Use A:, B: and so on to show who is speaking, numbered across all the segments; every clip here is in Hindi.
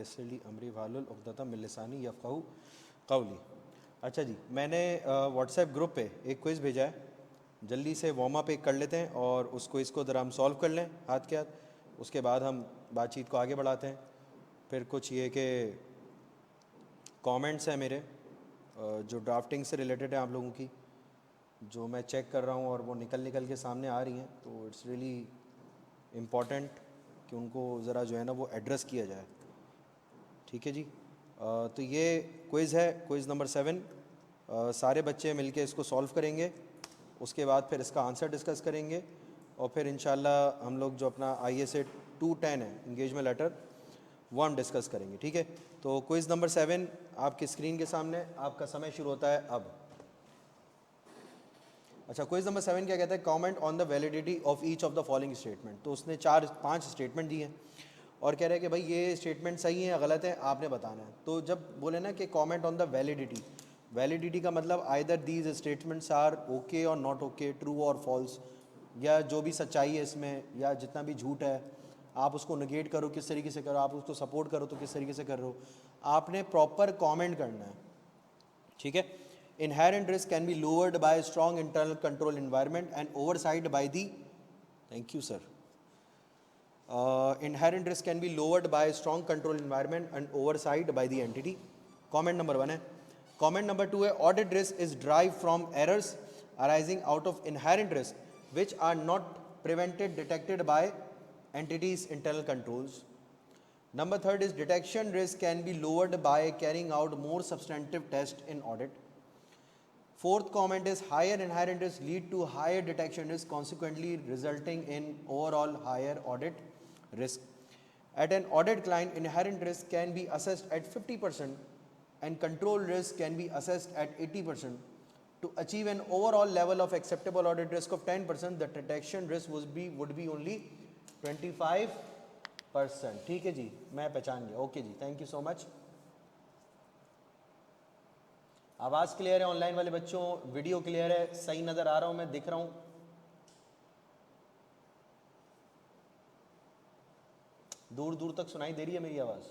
A: वयसली अमरी वालुल उक़दतम मिन लिसानी यफ़क़हू क़ौली। अच्छा जी, मैंने व्हाट्सएप ग्रुप पे एक क्विज़ भेजा है, जल्दी से वार्म अप एक कर लेते हैं और उस क्विज़ को ज़रा हम सॉल्व कर लें हाथ के हाथ, उसके बाद हम बातचीत को आगे बढ़ाते हैं। फिर कुछ ये कि कमेंट्स हैं मेरे जो ड्राफ्टिंग से रिलेटेड है आप लोगों की, जो मैं चेक कर रहा हूँ और वो निकल के सामने आ रही हैं, तो इट्स रियली इम्पॉर्टेंट कि उनको ज़रा जो है ना वो एड्रेस किया जाए। ठीक है जी, तो ये क्विज़ है, क्विज़ नंबर 7। सारे बच्चे मिलके इसको सॉल्व करेंगे, उसके बाद फिर इसका आंसर डिस्कस करेंगे और फिर इंशाल्लाह हम लोग जो अपना ISA 210 है इंगेजमेंट लेटर वो हम डिस्कस करेंगे। ठीक है, तो क्विज़ नंबर 7 आपकी स्क्रीन के सामने, आपका समय शुरू होता है अब। अच्छा, क्विज़ नंबर 7 क्या कहता है? Comment on the validity of each of the following statement. तो उसने 5 स्टेटमेंट दिए हैं और कह रहे हैं कि भाई ये स्टेटमेंट सही है या गलत है, आपने बताना है। तो जब बोले ना कि comment on the validity, validity का मतलब either these statements are okay और नॉट ओके, ट्रू और फॉल्स, या जो भी सच्चाई है इसमें या जितना भी झूठ है आप उसको निगेट करो किस तरीके से करो, आप उसको सपोर्ट करो तो किस तरीके से कर रहे हो, आपने प्रॉपर कमेंट करना है। ठीक है, inherent risk can be lowered by a strong internal control environment and oversight by the, thank you sir, inherent risk can be lowered by a strong control environment and oversight by the entity. Comment number 1 है। Comment number 2 है, audit risk is derived from errors arising out of inherent risk which are not prevented detected by entities internal controls. Number 3 is detection risk can be lowered by carrying out more substantive tests in audit. Fourth comment is higher inherent risk lead to higher detection risk, consequently resulting in overall higher audit risk. At an audit client, inherent risk can be assessed at 50% and control risk can be assessed at 80%. To achieve an overall level of acceptable audit risk of 10%, the detection risk would be only 25%. ठीक है जी, मैं पहचान गया। ओके जी, थैंक यू सो मच। आवाज़ क्लियर है ऑनलाइन वाले बच्चों? वीडियो क्लियर है? सही नज़र आ रहा हूँ मैं, दिख रहा हूँ? दूर दूर तक सुनाई दे रही है मेरी आवाज़?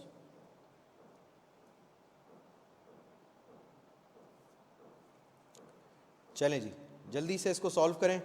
A: चलें जी, जल्दी से इसको सॉल्व करें।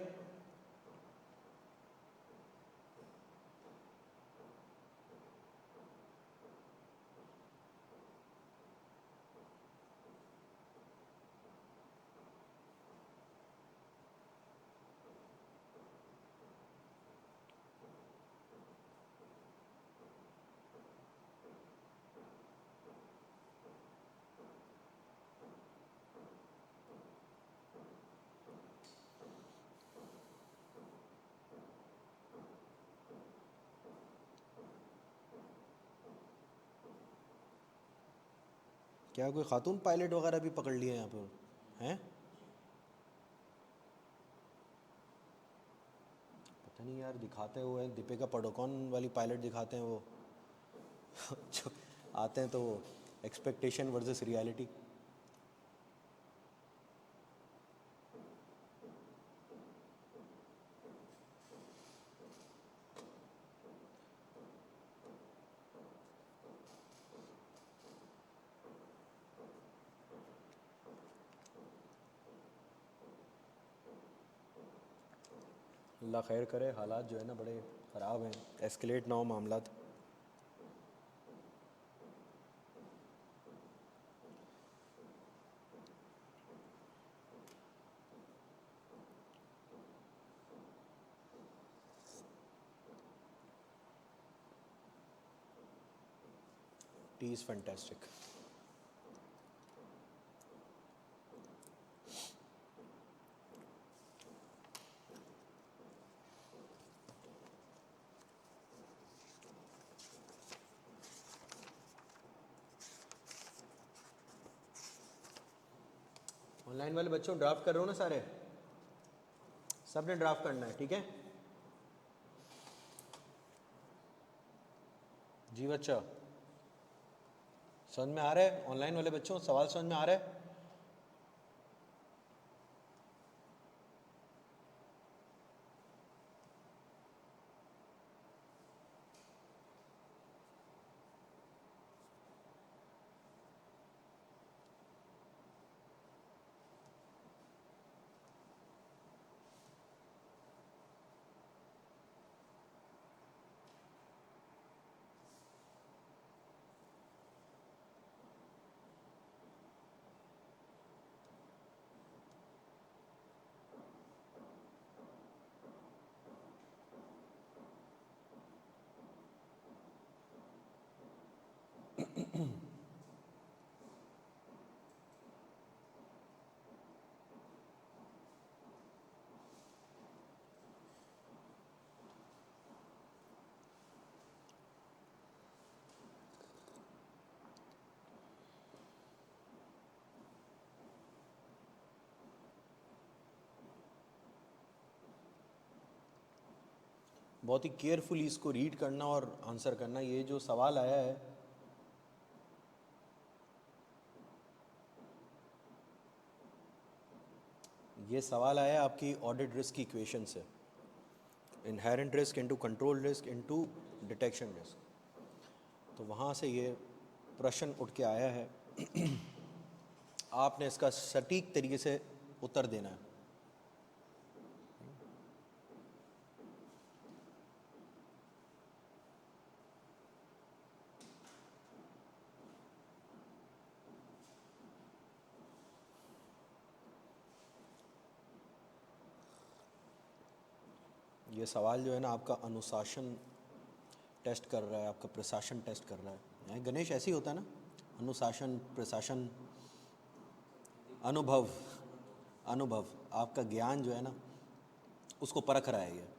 A: क्या कोई खातून पायलट वगैरह भी पकड़ लिए यहाँ पर हैं? पता नहीं यार, दिखाते हुए दीपिका पादुकोण वाली पायलट दिखाते हैं वो जो आते हैं तो एक्सपेक्टेशन वर्सेस रियलिटी। अल्लाह खैर करे, हालात जो है ना बड़े ख़राब हैं, एस्केलेट ना हो मामलात। T is fantastic. ऑनलाइन वाले बच्चों ड्राफ्ट कर रहे हो ना सारे? सब ने ड्राफ्ट करना है, ठीक है जी बच्चा? समझ में आ रहा है? ऑनलाइन वाले बच्चों सवाल समझ में आ रहा है? बहुत ही केयरफुली इसको रीड करना और आंसर करना। ये जो सवाल आया है, ये सवाल आया आपकी ऑडिट रिस्क की इक्वेशन से, inherent risk into control risk into detection risk. तो वहाँ से ये प्रश्न उठ के आया है। आपने इसका सटीक तरीके से उत्तर देना है। ये सवाल जो है ना आपका अनुशासन टेस्ट कर रहा है, आपका प्रशासन टेस्ट कर रहा है। गणेश ऐसे ही होता है ना, अनुशासन, प्रशासन, अनुभव, अनुभव, आपका ज्ञान जो है ना उसको परख रहा है ये।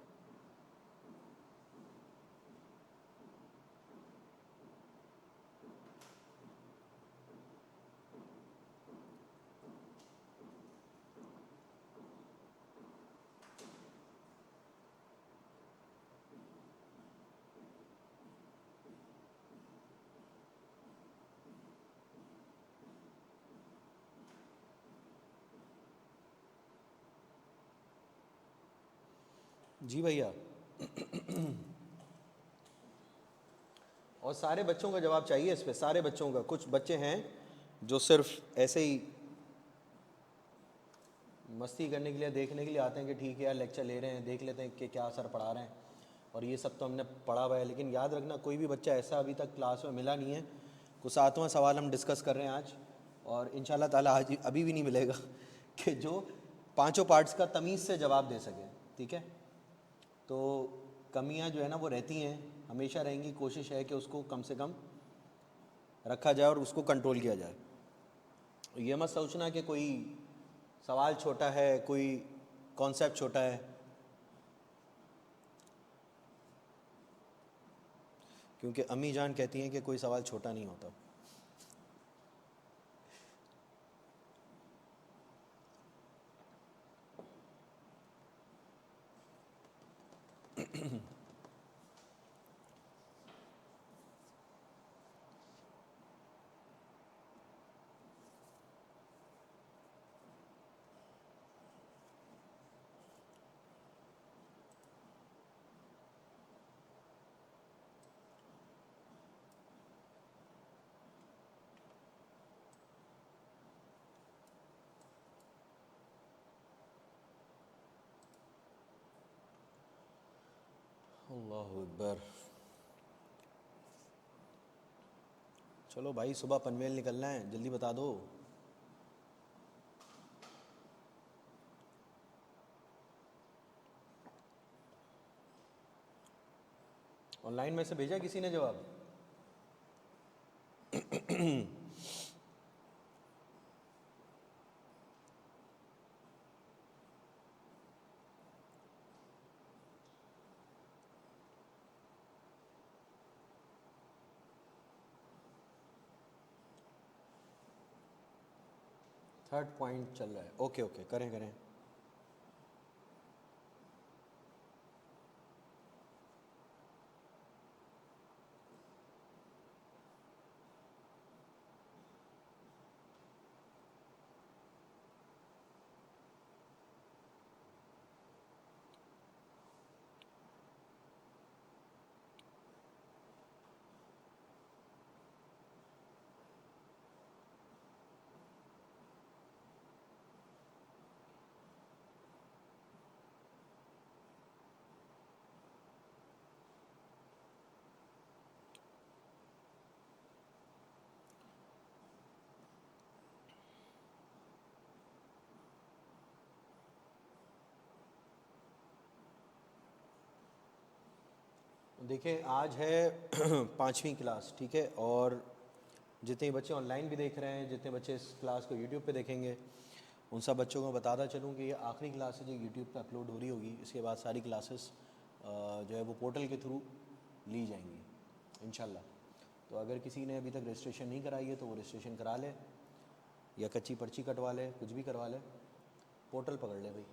A: जी भैया। और सारे बच्चों का जवाब चाहिए इस पे, सारे बच्चों का। कुछ बच्चे हैं जो सिर्फ ऐसे ही मस्ती करने के लिए, देखने के लिए आते हैं कि ठीक है यार लेक्चर ले रहे हैं, देख लेते हैं कि क्या सर पढ़ा रहे हैं, और ये सब तो हमने पढ़ा हुआ है। लेकिन याद रखना, कोई भी बच्चा ऐसा अभी तक क्लास में मिला नहीं है। को 7वां सवाल हम डिस्कस कर रहे हैं आज, और इंशाल्लाह ताला आज अभी भी नहीं मिलेगा कि जो पांचों पार्ट्स का तमीज़ से जवाब दे सके। ठीक है, तो कमियां जो है ना वो रहती हैं, हमेशा रहेंगी। कोशिश है कि उसको कम से कम रखा जाए और उसको कंट्रोल किया जाए। ये मत सोचना कि कोई सवाल छोटा है, कोई कॉन्सेप्ट छोटा है, क्योंकि अम्मी जान कहती हैं कि कोई सवाल छोटा नहीं होता। अल्लाह अकबर। चलो भाई, सुबह पनवेल निकलना है, जल्दी बता दो। ऑनलाइन में से भेजा किसी ने जवाब? थर्ड पॉइंट चल रहा है। ओके ओके, करें करें। देखिए, आज है 5वीं क्लास, ठीक है, और जितने बच्चे ऑनलाइन भी देख रहे हैं, जितने बच्चे इस क्लास को यूट्यूब पे देखेंगे, उन सब बच्चों को बताता चलूँ कि ये आखिरी क्लास है जो यूट्यूब पे अपलोड हो रही होगी। इसके बाद सारी क्लासेस जो है वो पोर्टल के थ्रू ली जाएंगी इंशाल्लाह। तो अगर किसी ने अभी तक रजिस्ट्रेशन नहीं कराई है तो वो रजिस्ट्रेशन करा ले, या कच्ची पर्ची कटवा ले, कुछ भी करवा ले, पोर्टल पकड़ ले भाई।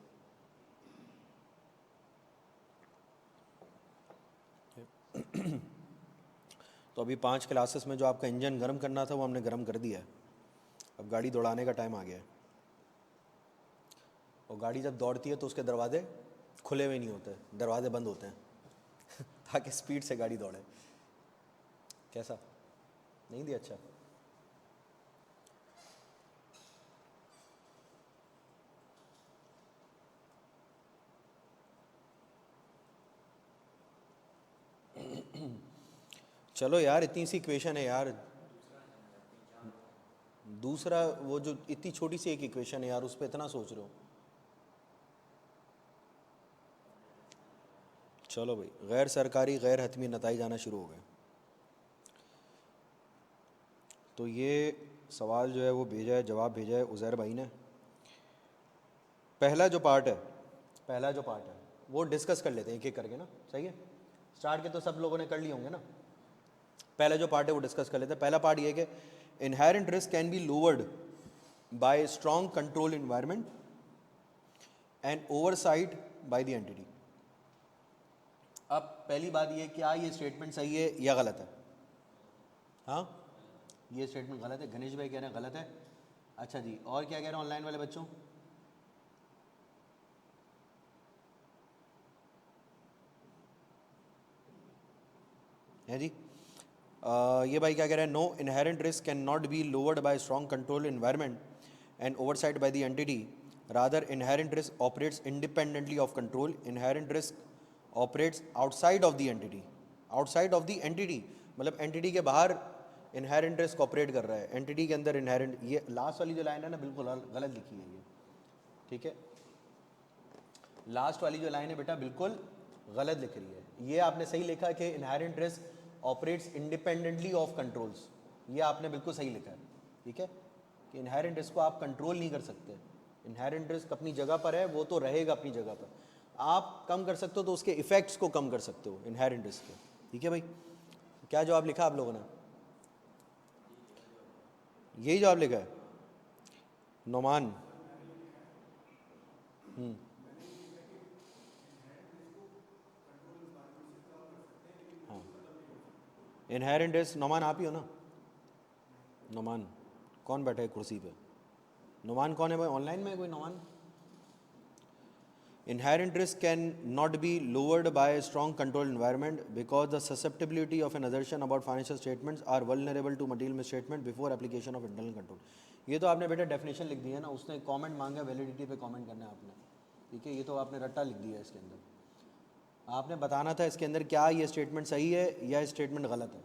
A: तो अभी 5 क्लासेस में जो आपका इंजन गर्म करना था वो हमने गर्म कर दिया है, अब गाड़ी दौड़ाने का टाइम आ गया है। और गाड़ी जब दौड़ती है तो उसके दरवाजे खुले हुए नहीं होते, दरवाजे बंद होते हैं ताकि स्पीड से गाड़ी दौड़े। कैसा नहीं दिया? अच्छा, चलो यार, इतनी सी इक्वेशन है यार। दूसरा वो जो इतनी छोटी सी एक इक्वेशन है यार, उस पर इतना सोच रहे हो। चलो भाई, गैर सरकारी गैर हतमी नताइज आना शुरू हो गए। तो ये सवाल जो है वो भेजा है, जवाब भेजा है उज़ैर भाई ने। पहला जो पार्ट है वो डिस्कस कर लेते हैं एक एक करके ना, सही है। स्टार्ट के तो सब लोगों ने कर लिए होंगे ना। पहला जो पार्ट है वो डिस्कस कर लेते हैं। पहला पार्ट ये कि inherent risk can be lowered by strong control environment and oversight by the entity. अब पहली बात ये, क्या ये स्टेटमेंट सही है या गलत है? हाँ, ये स्टेटमेंट गलत है। गणेश भाई कह रहे हैं गलत है। अच्छा जी, और क्या कह रहे हैं ऑनलाइन वाले बच्चों? है जी। ये भाई क्या कह रहे हैं? No inherent risk can not be lowered by strong control environment and oversight by the entity, rather inherent risk operates independently of control. Inherent risk operates outside of the entity. Outside of the entity मतलब एंटिटी के बाहर इनहेरेंट रिस्क ऑपरेट कर रहा है, एंटिटी के अंदर इनहेरेंट। ये लास्ट वाली जो लाइन है ना, बिल्कुल गलत लिखी है ये, ठीक है। लास्ट वाली जो लाइन है बेटा बिल्कुल गलत लिख रही है। ये आपने सही लिखा कि inherent risk operates independently of controls, ये आपने बिल्कुल सही लिखा है, ठीक है। कि इनहेरेंट रिस्क को आप कंट्रोल नहीं कर सकते। इनहेरेंट रिस्क अपनी जगह पर है, वो तो रहेगा अपनी जगह पर। आप कम कर सकते हो तो उसके इफेक्ट्स को कम कर सकते हो इनहेरेंट रिस्क के, ठीक है भाई। क्या जवाब लिखा आप लोगों ने? यही जवाब लिखा है नोमान? हाँ, इनहेरेंट रिस्क, नोमान आप ही हो ना? नोमान कौन बैठा है कुर्सी पे? नोमान कौन है भाई? ऑनलाइन में कोई Noman? Inherent risk can not be lowered by a strong control environment because the susceptibility of an assertion about financial statements are vulnerable to material misstatement before application of internal control. ये तो आपने बेटा डेफिनेशन लिख दी है ना, उसने कमेंट मांगा, वैलिडिटी पे कमेंट करना है आपने, ठीक है। ये तो आपने रट्टा लिख दिया है इसके अंदर। आपने बताना था इसके अंदर क्या ये स्टेटमेंट सही है या स्टेटमेंट गलत है।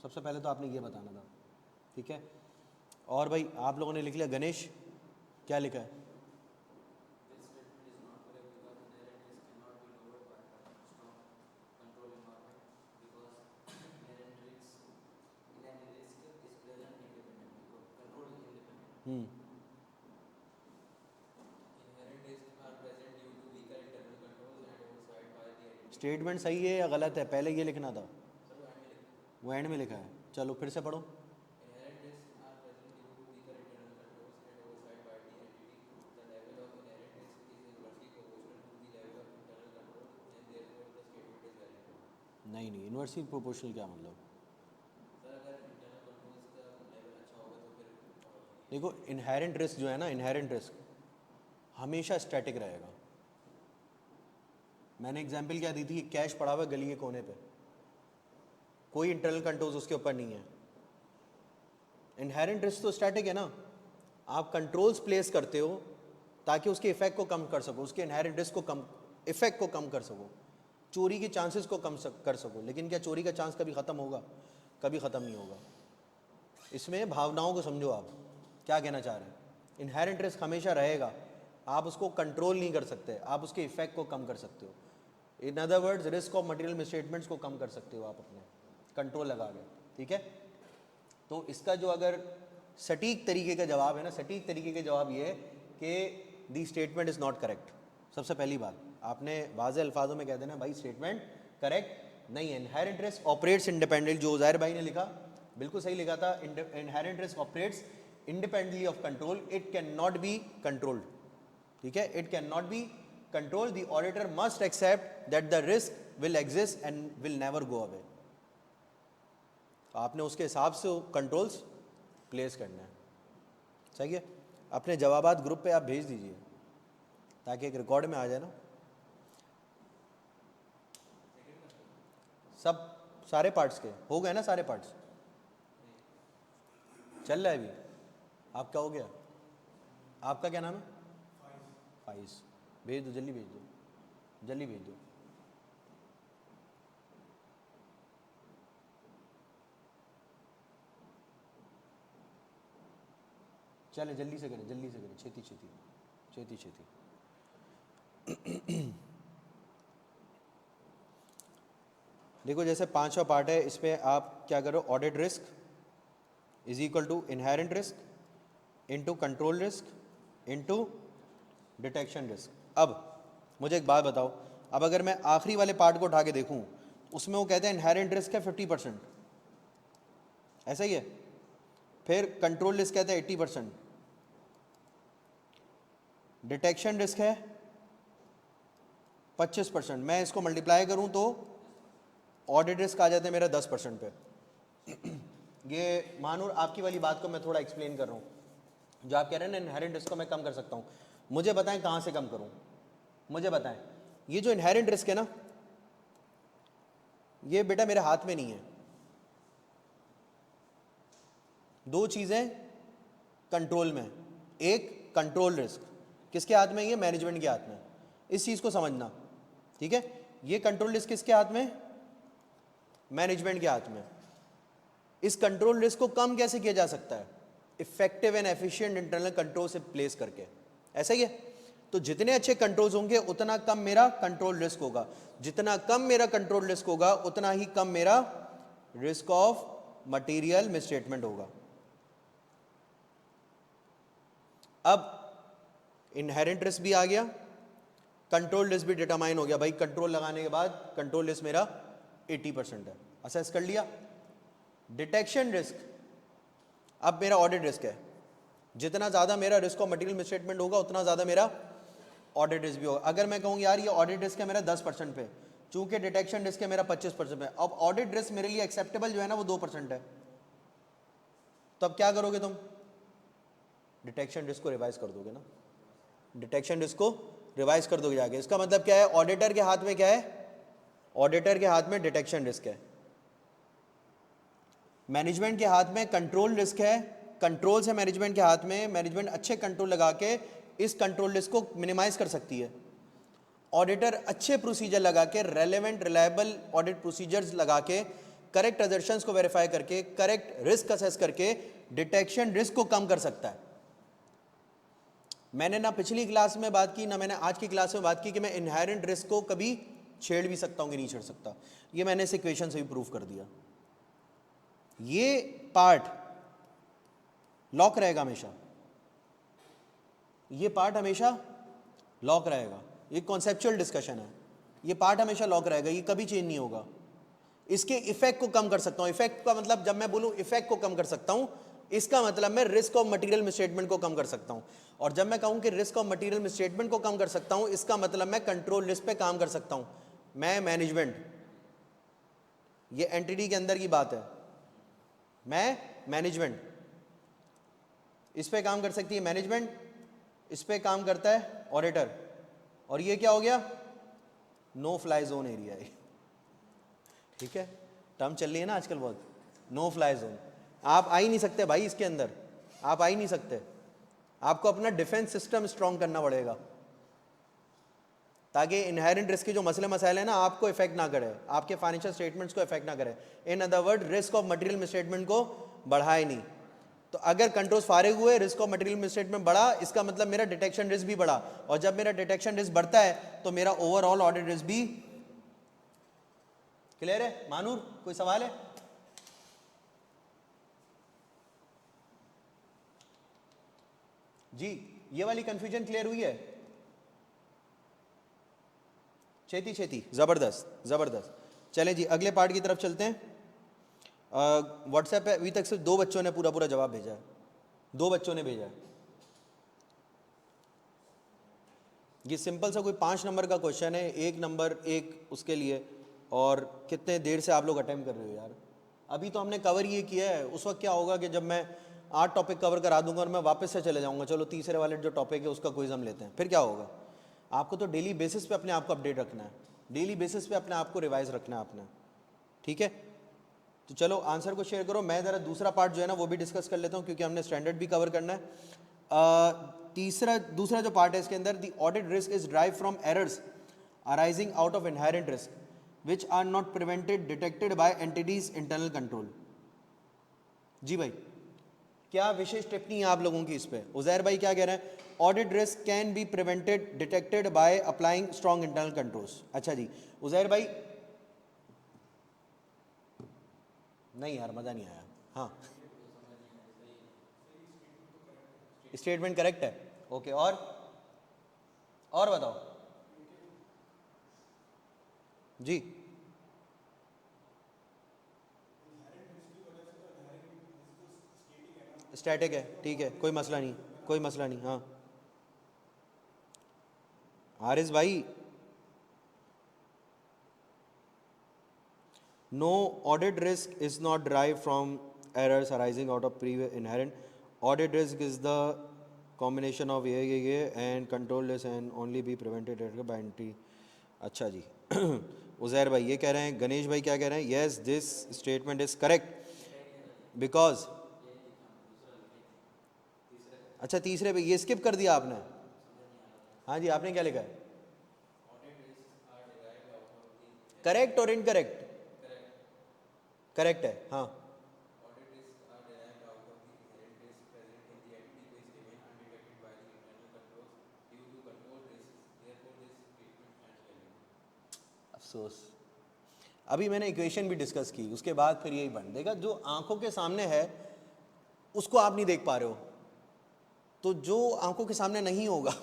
A: सबसे पहले तो आपने ये बताना था, ठीक है। और भाई आप लोगों ने लिख लिया। गणेश क्या लिखा है? स्टेटमेंट सही है या गलत है, पहले ये लिखना था। वो एंड में लिखा है। चलो फिर से पढ़ो। नहीं नहीं, इन्वर्सली प्रोपोर्शनल क्या मतलब? देखो, इनहेरेंट रिस्क जो है ना, इनहेरेंट रिस्क हमेशा स्टैटिक रहेगा। मैंने एग्जांपल क्या दी थी? कैश पड़ा हुआ गली के कोने पे, कोई इंटरनल कंट्रोल्स उसके ऊपर नहीं है। इनहेरेंट रिस्क तो स्टैटिक है ना, आप कंट्रोल्स प्लेस करते हो ताकि उसके इफेक्ट को कम कर सको, उसके इनहेरेंट रिस्क को कम, इफेक्ट को कम कर सको, चोरी के चांसेस को कम कर सको। लेकिन क्या चोरी का चांस कभी ख़त्म होगा? कभी ख़त्म नहीं होगा। इसमें भावनाओं को समझो, आप क्या कहना चाह रहे हैं। इनहेरेंट रिस्क हमेशा रहेगा, आप उसको कंट्रोल नहीं कर सकते, आप उसके इफेक्ट को कम कर सकते हो। In other words, risk of material misstatements को कम कर सकते हो आप अपने कंट्रोल लगा के, ठीक है। तो इसका जो अगर सटीक तरीके का जवाब है ना, सटीक तरीके का जवाब ये है कि दी स्टेटमेंट इज़ नॉट करेक्ट। सबसे पहली बात आपने वाज़े अल्फाजों में कह देना, भाई स्टेटमेंट करेक्ट नहीं है। इनहेरेंट रिस्क ऑपरेट्स इंडिपेंडेंट, जो उज़ैर भाई ने लिखा बिल्कुल सही लिखा था। Inherent risk operates independently of control, it can not be controlled, ठीक है। It can not be control, the auditor must accept that the risk will exist and will never go away. तो आपने उसके हिसाब से कंट्रोल्स प्लेस करना है। सही है, अपने जवाबात ग्रुप पे आप भेज दीजिए ताकि एक रिकॉर्ड में आ जाए ना। सब सारे पार्ट्स के हो गए ना, सारे पार्ट्स चल रहा है अभी। आपका हो गया? आपका क्या नाम है? फाइज। भेज दो, जल्दी भेज दो, जल्दी भेज दो। चले जल्दी से करें, जल्दी से करें, छेती छेती छेती छेती। देखो जैसे पांचवा पार्ट है, इसमें आप क्या करो, audit risk is equal to inherent risk into control risk into detection risk. अब मुझे एक बात बताओ, अब अगर मैं आखिरी वाले पार्ट को उठा के देखूं, उसमें वो कहते हैं इनहेरेंट रिस्क है 50%, ऐसा ही है। फिर कंट्रोल रिस्क कहते हैं 80%, डिटेक्शन रिस्क है 25%। मैं इसको मल्टीप्लाई करूं तो ऑडिट रिस्क आ जाते हैं मेरा 10% पे। ये मानूर आपकी वाली बात को मैं थोड़ा एक्सप्लेन कर रहा हूँ, जो आप कह रहे हैं ना इनहेरेंट रिस्क को मैं कम कर सकता हूँ। मुझे बताएं कहाँ से कम करूँ, मुझे बताएं। ये जो इनहेरेंट रिस्क है ना, ये बेटा मेरे हाथ में नहीं है। दो चीज़ें कंट्रोल में, एक कंट्रोल रिस्क किसके हाथ में? ये मैनेजमेंट के हाथ में। इस चीज़ को समझना, ठीक है। ये कंट्रोल रिस्क किसके हाथ में? मैनेजमेंट के हाथ में। इस कंट्रोल रिस्क को कम कैसे किया जा सकता है? Effective and efficient internal control से प्लेस करके, ऐसा ही है। तो जितने अच्छे कंट्रोल्स होंगे उतना कम मेरा कंट्रोल रिस्क होगा, जितना कम मेरा कंट्रोल रिस्क होगा उतना ही कम मेरा रिस्क ऑफ मटेरियल मिसस्टेटमेंट होगा। अब इनहेरेंट रिस्क भी आ गया, कंट्रोल रिस्क भी डिटरमाइन हो गया। भाई कंट्रोल लगाने के बाद कंट्रोल रिस्क मेरा 80% है, असेस कर लिया। डिटेक्शन रिस्क अब मेरा ऑडिट रिस्क है। जितना ज़्यादा मेरा रिस्क ऑफ मटेरियल मिसस्टेटमेंट होगा उतना ज़्यादा मेरा ऑडिट रिस्क भी होगा। अगर मैं कहूँ यार ये ऑडिट रिस्क है मेरा 10% पे, चूंकि डिटेक्शन रिस्क है मेरा 25% पे, अब ऑडिट रिस्क मेरे लिए एक्सेप्टेबल जो है ना वो 2% है, तो अब क्या करोगे तुम? डिटेक्शन रिस्क को रिवाइज कर दोगे ना, डिटेक्शन रिस्क को रिवाइज कर दोगे जाके। इसका मतलब क्या है? ऑडिटर के हाथ में क्या है? ऑडिटर के हाथ में डिटेक्शन रिस्क है, मैनेजमेंट के हाथ में कंट्रोल रिस्क है। कंट्रोल से मैनेजमेंट के हाथ में, मैनेजमेंट अच्छे कंट्रोल लगा के इस कंट्रोल रिस्क को मिनिमाइज कर सकती है। ऑडिटर अच्छे प्रोसीजर लगा के, रेलेवेंट रिलायबल ऑडिट प्रोसीजर्स लगा के, करेक्ट असर्शंस को वेरीफाई करके, करेक्ट रिस्क असेस करके डिटेक्शन रिस्क को कम कर सकता है। मैंने ना पिछली क्लास में बात की, ना मैंने आज की क्लास में बात की कि मैं इनहेरेंट रिस्क को कभी छेड़ भी सकता हूं कि नहीं छेड़ सकता। ये मैंने इस इक्वेशन से भी प्रूव कर दिया। ये पार्ट लॉक रहेगा हमेशा, ये पार्ट हमेशा लॉक रहेगा। ये कॉन्सेप्चुअल डिस्कशन है, ये पार्ट हमेशा लॉक रहेगा, ये कभी चेंज नहीं होगा। इसके इफेक्ट को कम कर सकता हूं। इफेक्ट का मतलब, जब मैं बोलूं इफेक्ट को कम कर सकता हूं, इसका मतलब मैं रिस्क ऑफ मटेरियल मिसस्टेटमेंट को कम कर सकता हूं। और जब मैं कहूं कि रिस्क ऑफ मटेरियल मिसस्टेटमेंट को कम कर सकता हूं, इसका मतलब मैं कंट्रोल रिस्क पे काम कर सकता हूं। मैं मैनेजमेंट, ये एंटिटी के अंदर की बात है, मैं मैनेजमेंट इस पे काम कर सकती है, मैनेजमेंट इस पे काम करता है ऑडिटर। और ये क्या हो गया? नो फ्लाई जोन एरिया है, ठीक है। टर्म चल रही है ना आजकल बहुत, नो फ्लाई जोन। आप आ ही नहीं सकते भाई इसके अंदर, आप आ ही नहीं सकते। आपको अपना डिफेंस सिस्टम स्ट्रांग करना पड़ेगा ताकि इनहेरेंट रिस्क के जो मसले मसाइल है ना आपको इफेक्ट ना करे, आपके फाइनेंशियल स्टेटमेंट्स को इफेक्ट ना करे। In other word, risk of material misstatement को बढ़ाए नहीं। तो अगर कंट्रोल्स फारिग हुए, रिस्क ऑफ मटेरियल मिसस्टेटमेंट बढ़ा, इसका मतलब मेरा डिटेक्शन रिस्क भी बढ़ा। और जब मेरा डिटेक्शन रिस्क बढ़ता है तो मेरा ओवरऑल ऑडिट रिस्क भी क्लियर है। मानूर कोई सवाल है? जी, ये वाली कंफ्यूजन क्लियर हुई है? छेती छेती, जबरदस्त जबरदस्त। चलें जी अगले पार्ट की तरफ चलते हैं। व्हाट्सएप पे अभी तक सिर्फ 2 बच्चों ने पूरा पूरा जवाब भेजा है, 2 बच्चों ने भेजा है। ये सिंपल सा कोई 5 नंबर का क्वेश्चन है, 1 नंबर एक उसके लिए। और कितने देर से आप लोग अटेम्प्ट कर रहे हो यार? अभी तो हमने कवर ये किया है, उस वक्त क्या होगा कि जब मैं 8 टॉपिक कवर करा दूंगा और मैं वापस से चले जाऊंगा, चलो तीसरे वाले जो टॉपिक है उसका क्विज हम लेते हैं, फिर क्या होगा? आपको तो डेली बेसिस पे अपने आप को अपडेट रखना है, डेली बेसिस पे अपने आप को रिवाइज रखना है आपने, ठीक है? तो चलो आंसर को शेयर करो, मैं ज़रा दूसरा पार्ट जो है ना वो भी डिस्कस कर लेता हूँ, क्योंकि हमने स्टैंडर्ड भी कवर करना है। दूसरा जो पार्ट है इसके अंदर, the audit risk is drive from errors arising out of inherent risk which are not prevented detected by entities internal control. जी भाई, क्या विशेष टिप्पणी है आप लोगों की इस पे? उजैर भाई क्या कह रहे हैं? Audit risk can be prevented detected by applying strong internal controls. अच्छा जी, उजैर भाई नहीं यार मज़ा नहीं आया। हाँ, स्टेटमेंट करेक्ट है, ओके। और बताओ जी। स्टैटिक है, ठीक है, कोई मसला नहीं, कोई मसला नहीं। हाँ हारिस भाई, no audit risk is not drive from errors arising out of pre inherent. Audit risk is the combination of ये and control this and only be prevented by anti. अच्छा जी उजैर भाई ये कह रहे हैं, गणेश भाई क्या कह रहे हैं? Yes this statement is correct because, अच्छा तीसरे पे ये स्किप कर दिया आपने। हाँ जी, आपने क्या लिखा है? करेक्ट और इनकरेक्ट? करेक्ट है, हाँ। अफसोस, अभी मैंने इक्वेशन भी डिस्कस की, उसके बाद फिर यही बन देगा। जो आंखों के सामने है उसको आप नहीं देख पा रहे हो, तो जो आंखों के सामने नहीं होगा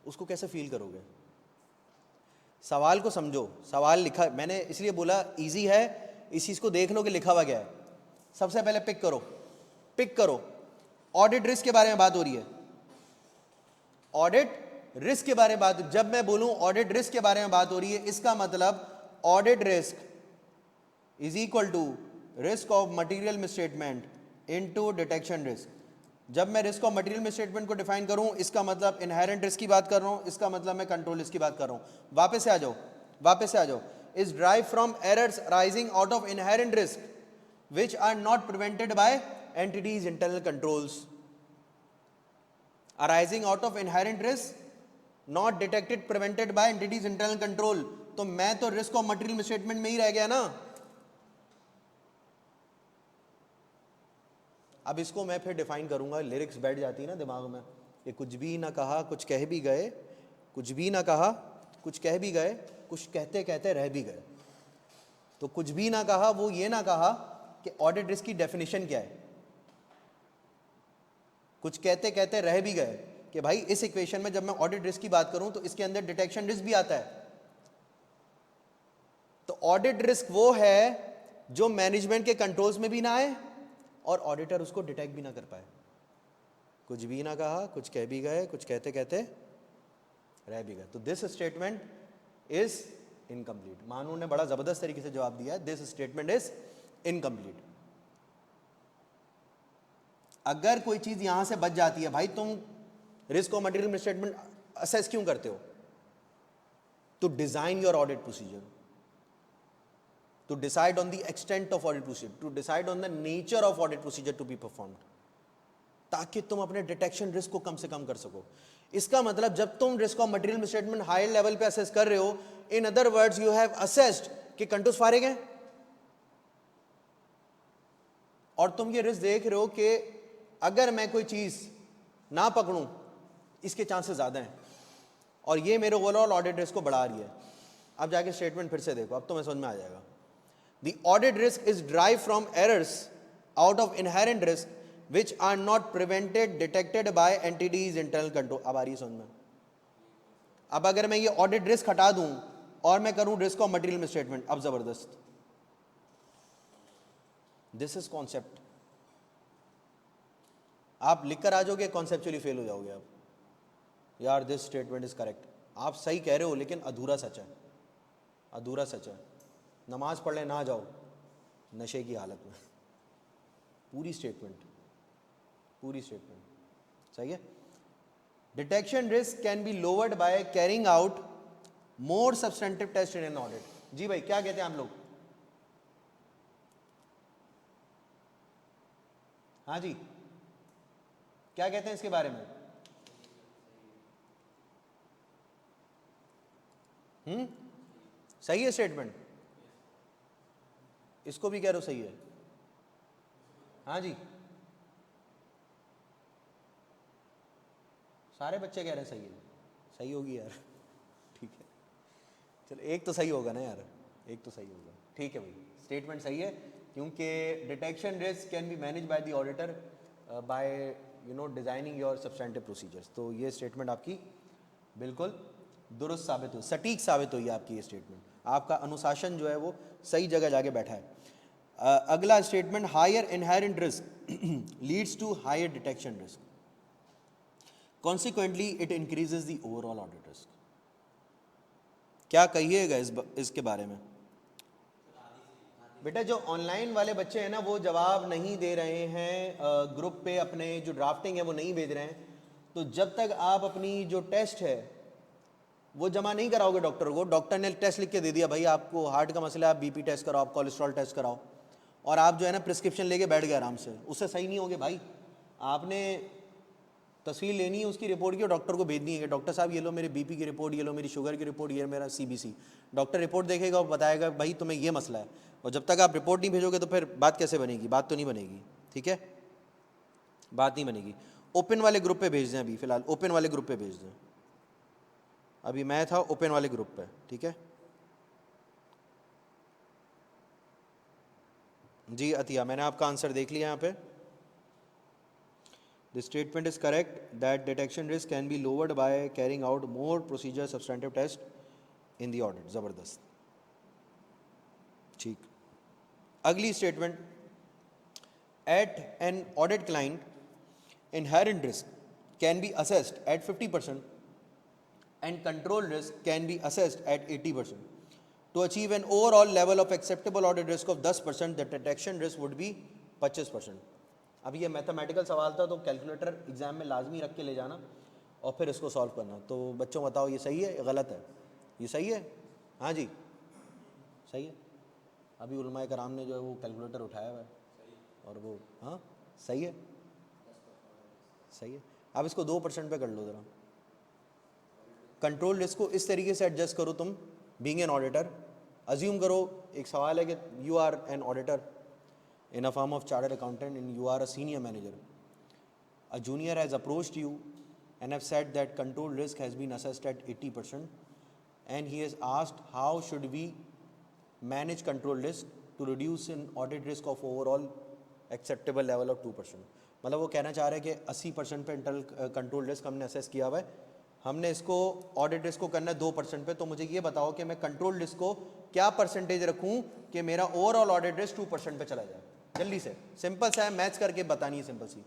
A: उसको कैसे फील करोगे? सवाल को समझो, सवाल लिखा मैंने इसलिए बोला इजी है, इस चीज़ को देख लो कि लिखा हुआ क्या है। सबसे पहले पिक करो, ऑडिट रिस्क के बारे में बात हो रही है, ऑडिट रिस्क के बारे में बात। जब मैं बोलूं ऑडिट रिस्क के बारे में बात हो रही है, इसका मतलब audit risk is equal to risk of material misstatement into detection risk. जब मैं रिस्क ऑफ मटेरियल मिसस्टेटमेंट को डिफाइन करूं, इसका मतलब इनहेरेंट रिस्क की बात कर रहा हूं, इसका मतलब मैं कंट्रोल रिस्क की बात कर रहा हूं। वापस से आ जाओ। Is drive from errors rising out of inherent risk which are not prevented by entities internal controls. Arising out of inherent risk not detected prevented by entities internal control. तो मैं तो रिस्क ऑफ मटेरियल मिसस्टेटमेंट में ही रह गया ना। अब इसको मैं फिर डिफाइन करूंगा, लिरिक्स बैठ जाती है ना दिमाग में, कि कुछ भी ना कहा कुछ कह भी गए, कुछ भी ना कहा कुछ कह भी गए, कुछ कहते कहते रह भी गए। तो कुछ भी ना कहा, वो ये ना कहा कि ऑडिट रिस्क की डेफिनेशन क्या है। कुछ कहते कहते रह भी गए कि भाई इस इक्वेशन में जब मैं ऑडिट रिस्क की बात करूं तो इसके अंदर डिटेक्शन रिस्क भी आता है। तो ऑडिट रिस्क वो है जो मैनेजमेंट के कंट्रोल्स में भी ना आए और ऑडिटर उसको डिटेक्ट भी ना कर पाए। कुछ भी ना कहा कुछ कह भी गए, कुछ कहते कहते रह भी गए। तो दिस स्टेटमेंट इज इनकम्प्लीट। मानू ने बड़ा जबरदस्त तरीके से जवाब दिया है, दिस स्टेटमेंट इज इनकम्प्लीट। अगर कोई चीज यहां से बच जाती है, भाई तुम रिस्क और मटेरियल मिसस्टेटमेंट असेस क्यों करते हो? To design your audit procedure, to decide on the extent of audit procedure, to decide on the nature of audit procedure to be performed, ताकि तुम अपने डिटेक्शन रिस्क को कम से कम कर सको। इसका मतलब जब तुम risk of material misstatement higher level पे असेस कर रहे हो, in other words you have assessed कि कंट्रोल्स फारिग हैं, और तुम ये रिस्क देख रहे हो कि अगर मैं कोई चीज ना पकड़ूं इसके चांसेस ज्यादा हैं, और ये मेरे ओवरऑल ऑडिट रिस्क को बढ़ा रही है। अब जाके स्टेटमेंट फिर से देखो, अब तुम्हें समझ में आ जाएगा। The audit risk is derived from errors out of inherent risk which are not prevented detected by entities internal control। अब आ रही है समझ में? अब अगर मैं ये ऑडिट रिस्क हटा दूं और मैं करूं रिस्क ऑफ मटेरियल मिसस्टेटमेंट, अब जबरदस्त। This is concept. आप लिख कर आ जाओगे, कॉन्सेप्चुअली फेल हो जाओगे आप। यार दिस स्टेटमेंट इज करेक्ट, आप सही कह रहे हो लेकिन अधूरा सच है, अधूरा सच है। नमाज पढ़ ले ना जाओ, नशे की हालत में, पूरी स्टेटमेंट सही है। Detection risk can be lowered by carrying out more substantive test in an audit. जी भाई क्या कहते हैं हम लोग? हाँ जी, क्या कहते हैं इसके बारे में? सही है स्टेटमेंट, इसको भी कह रहे हो सही है? हाँ जी, सारे बच्चे कह रहे हैं सही है, सही होगी यार। ठीक है, चलो एक तो सही होगा ना यार, एक तो सही होगा। ठीक है भाई, स्टेटमेंट सही है, क्योंकि detection risk can be manage by the auditor by designing your substantive procedures. तो ये स्टेटमेंट आपकी बिल्कुल दुरुस्त साबित हुई, सटीक साबित हुई आपकी ये स्टेटमेंट। आपका अनुशासन जो है वो सही जगह जाके बैठा है। अगला statement, higher inherent risk leads to higher detection risk, consequently it increases the overall audit risk. क्या कहिएगा इसके बारे में? बेटा जो ऑनलाइन वाले बच्चे हैं ना वो जवाब नहीं दे रहे हैं ग्रुप पे, अपने जो ड्राफ्टिंग है वो नहीं भेज रहे हैं, तो जब तक आप अपनी जो टेस्ट है वो जमा नहीं कराओगे डॉक्टर को, डॉक्टर ने टेस्ट लिख के दे दिया भाई आपको हार्ट का मसला है, आप बीपी टेस्ट कराओ, आप कोलेस्ट्रॉल टेस्ट कराओ, और आप जो है ना प्रिस्क्रिप्शन लेके बैठ गए आराम से, उससे सही नहीं होगे भाई। आपने तस्वीर लेनी है उसकी रिपोर्ट की और डॉक्टर को भेजनी है कि डॉक्टर साहब ये लो मेरे बीपी की रिपोर्ट, ये लो मेरी शुगर की रिपोर्ट, ये मेरा सीबीसी। डॉक्टर रिपोर्ट देखेगा और बताएगा भाई तुम्हें ये मसला है, और जब तक आप रिपोर्ट नहीं भेजोगे तो फिर बात कैसे बनेगी? बात तो नहीं बनेगी, ठीक है, बात नहीं बनेगी। ओपन वाले ग्रुप पे भेज दें, अभी फिलहाल ओपन वाले ग्रुप पे भेज दें। अभी मैं था ओपन वाले ग्रुप पे, ठीक है जी। अतिया, मैंने आपका आंसर देख लिया यहाँ पे। The statement is correct that detection risk can be lowered by carrying out more procedure substantive test in the audit. जबरदस्त, ठीक। अगली statement, at an audit client, inherent risk can be assessed at 50% and control risk can be assessed at 80%. To achieve an overall level of acceptable audit risk of 10%, the detection risk would be 25%. अब ये मैथमेटिकल सवाल था तो कैलकुलेटर एग्जाम में लाजमी रख के ले जाना और फिर इसको सॉल्व करना। तो बच्चों बताओ ये सही है या गलत है? ये सही है, हाँ जी सही है। अभी उलमाए कराम ने जो है वो कैलकुलेटर उठाया हुआ है और वो हाँ सही है, सही है। अब इसको 2% पे कर लो ज़रा। कंट्रोल रिस्क को इस तरीके से एडजस्ट करो तुम, बीइंग एन ऑडिटर, अज्यूम करो एक सवाल है कि you are an auditor in a firm of chartered accountant and you are a senior manager. A junior has approached you and have said that control risk has been assessed at 80% and he has asked how should we manage control risk to reduce an audit risk of overall acceptable level of 2%. मतलब वो कहना चाह रहे हैं कि 80% पे इंटरनल कंट्रोल रिस्क हमने असेस किया हुआ है, हमने इसको ऑडिट रिस्क को करना है 2% पे, तो मुझे ये बताओ कि मैं कंट्रोल रिस्क को क्या परसेंटेज रखूं कि मेरा ओवरऑल ऑडिट रिस्क 2% पे चला जाए। जल्दी से, सिंपल सा है, मैच करके बतानी है, सिंपल सी।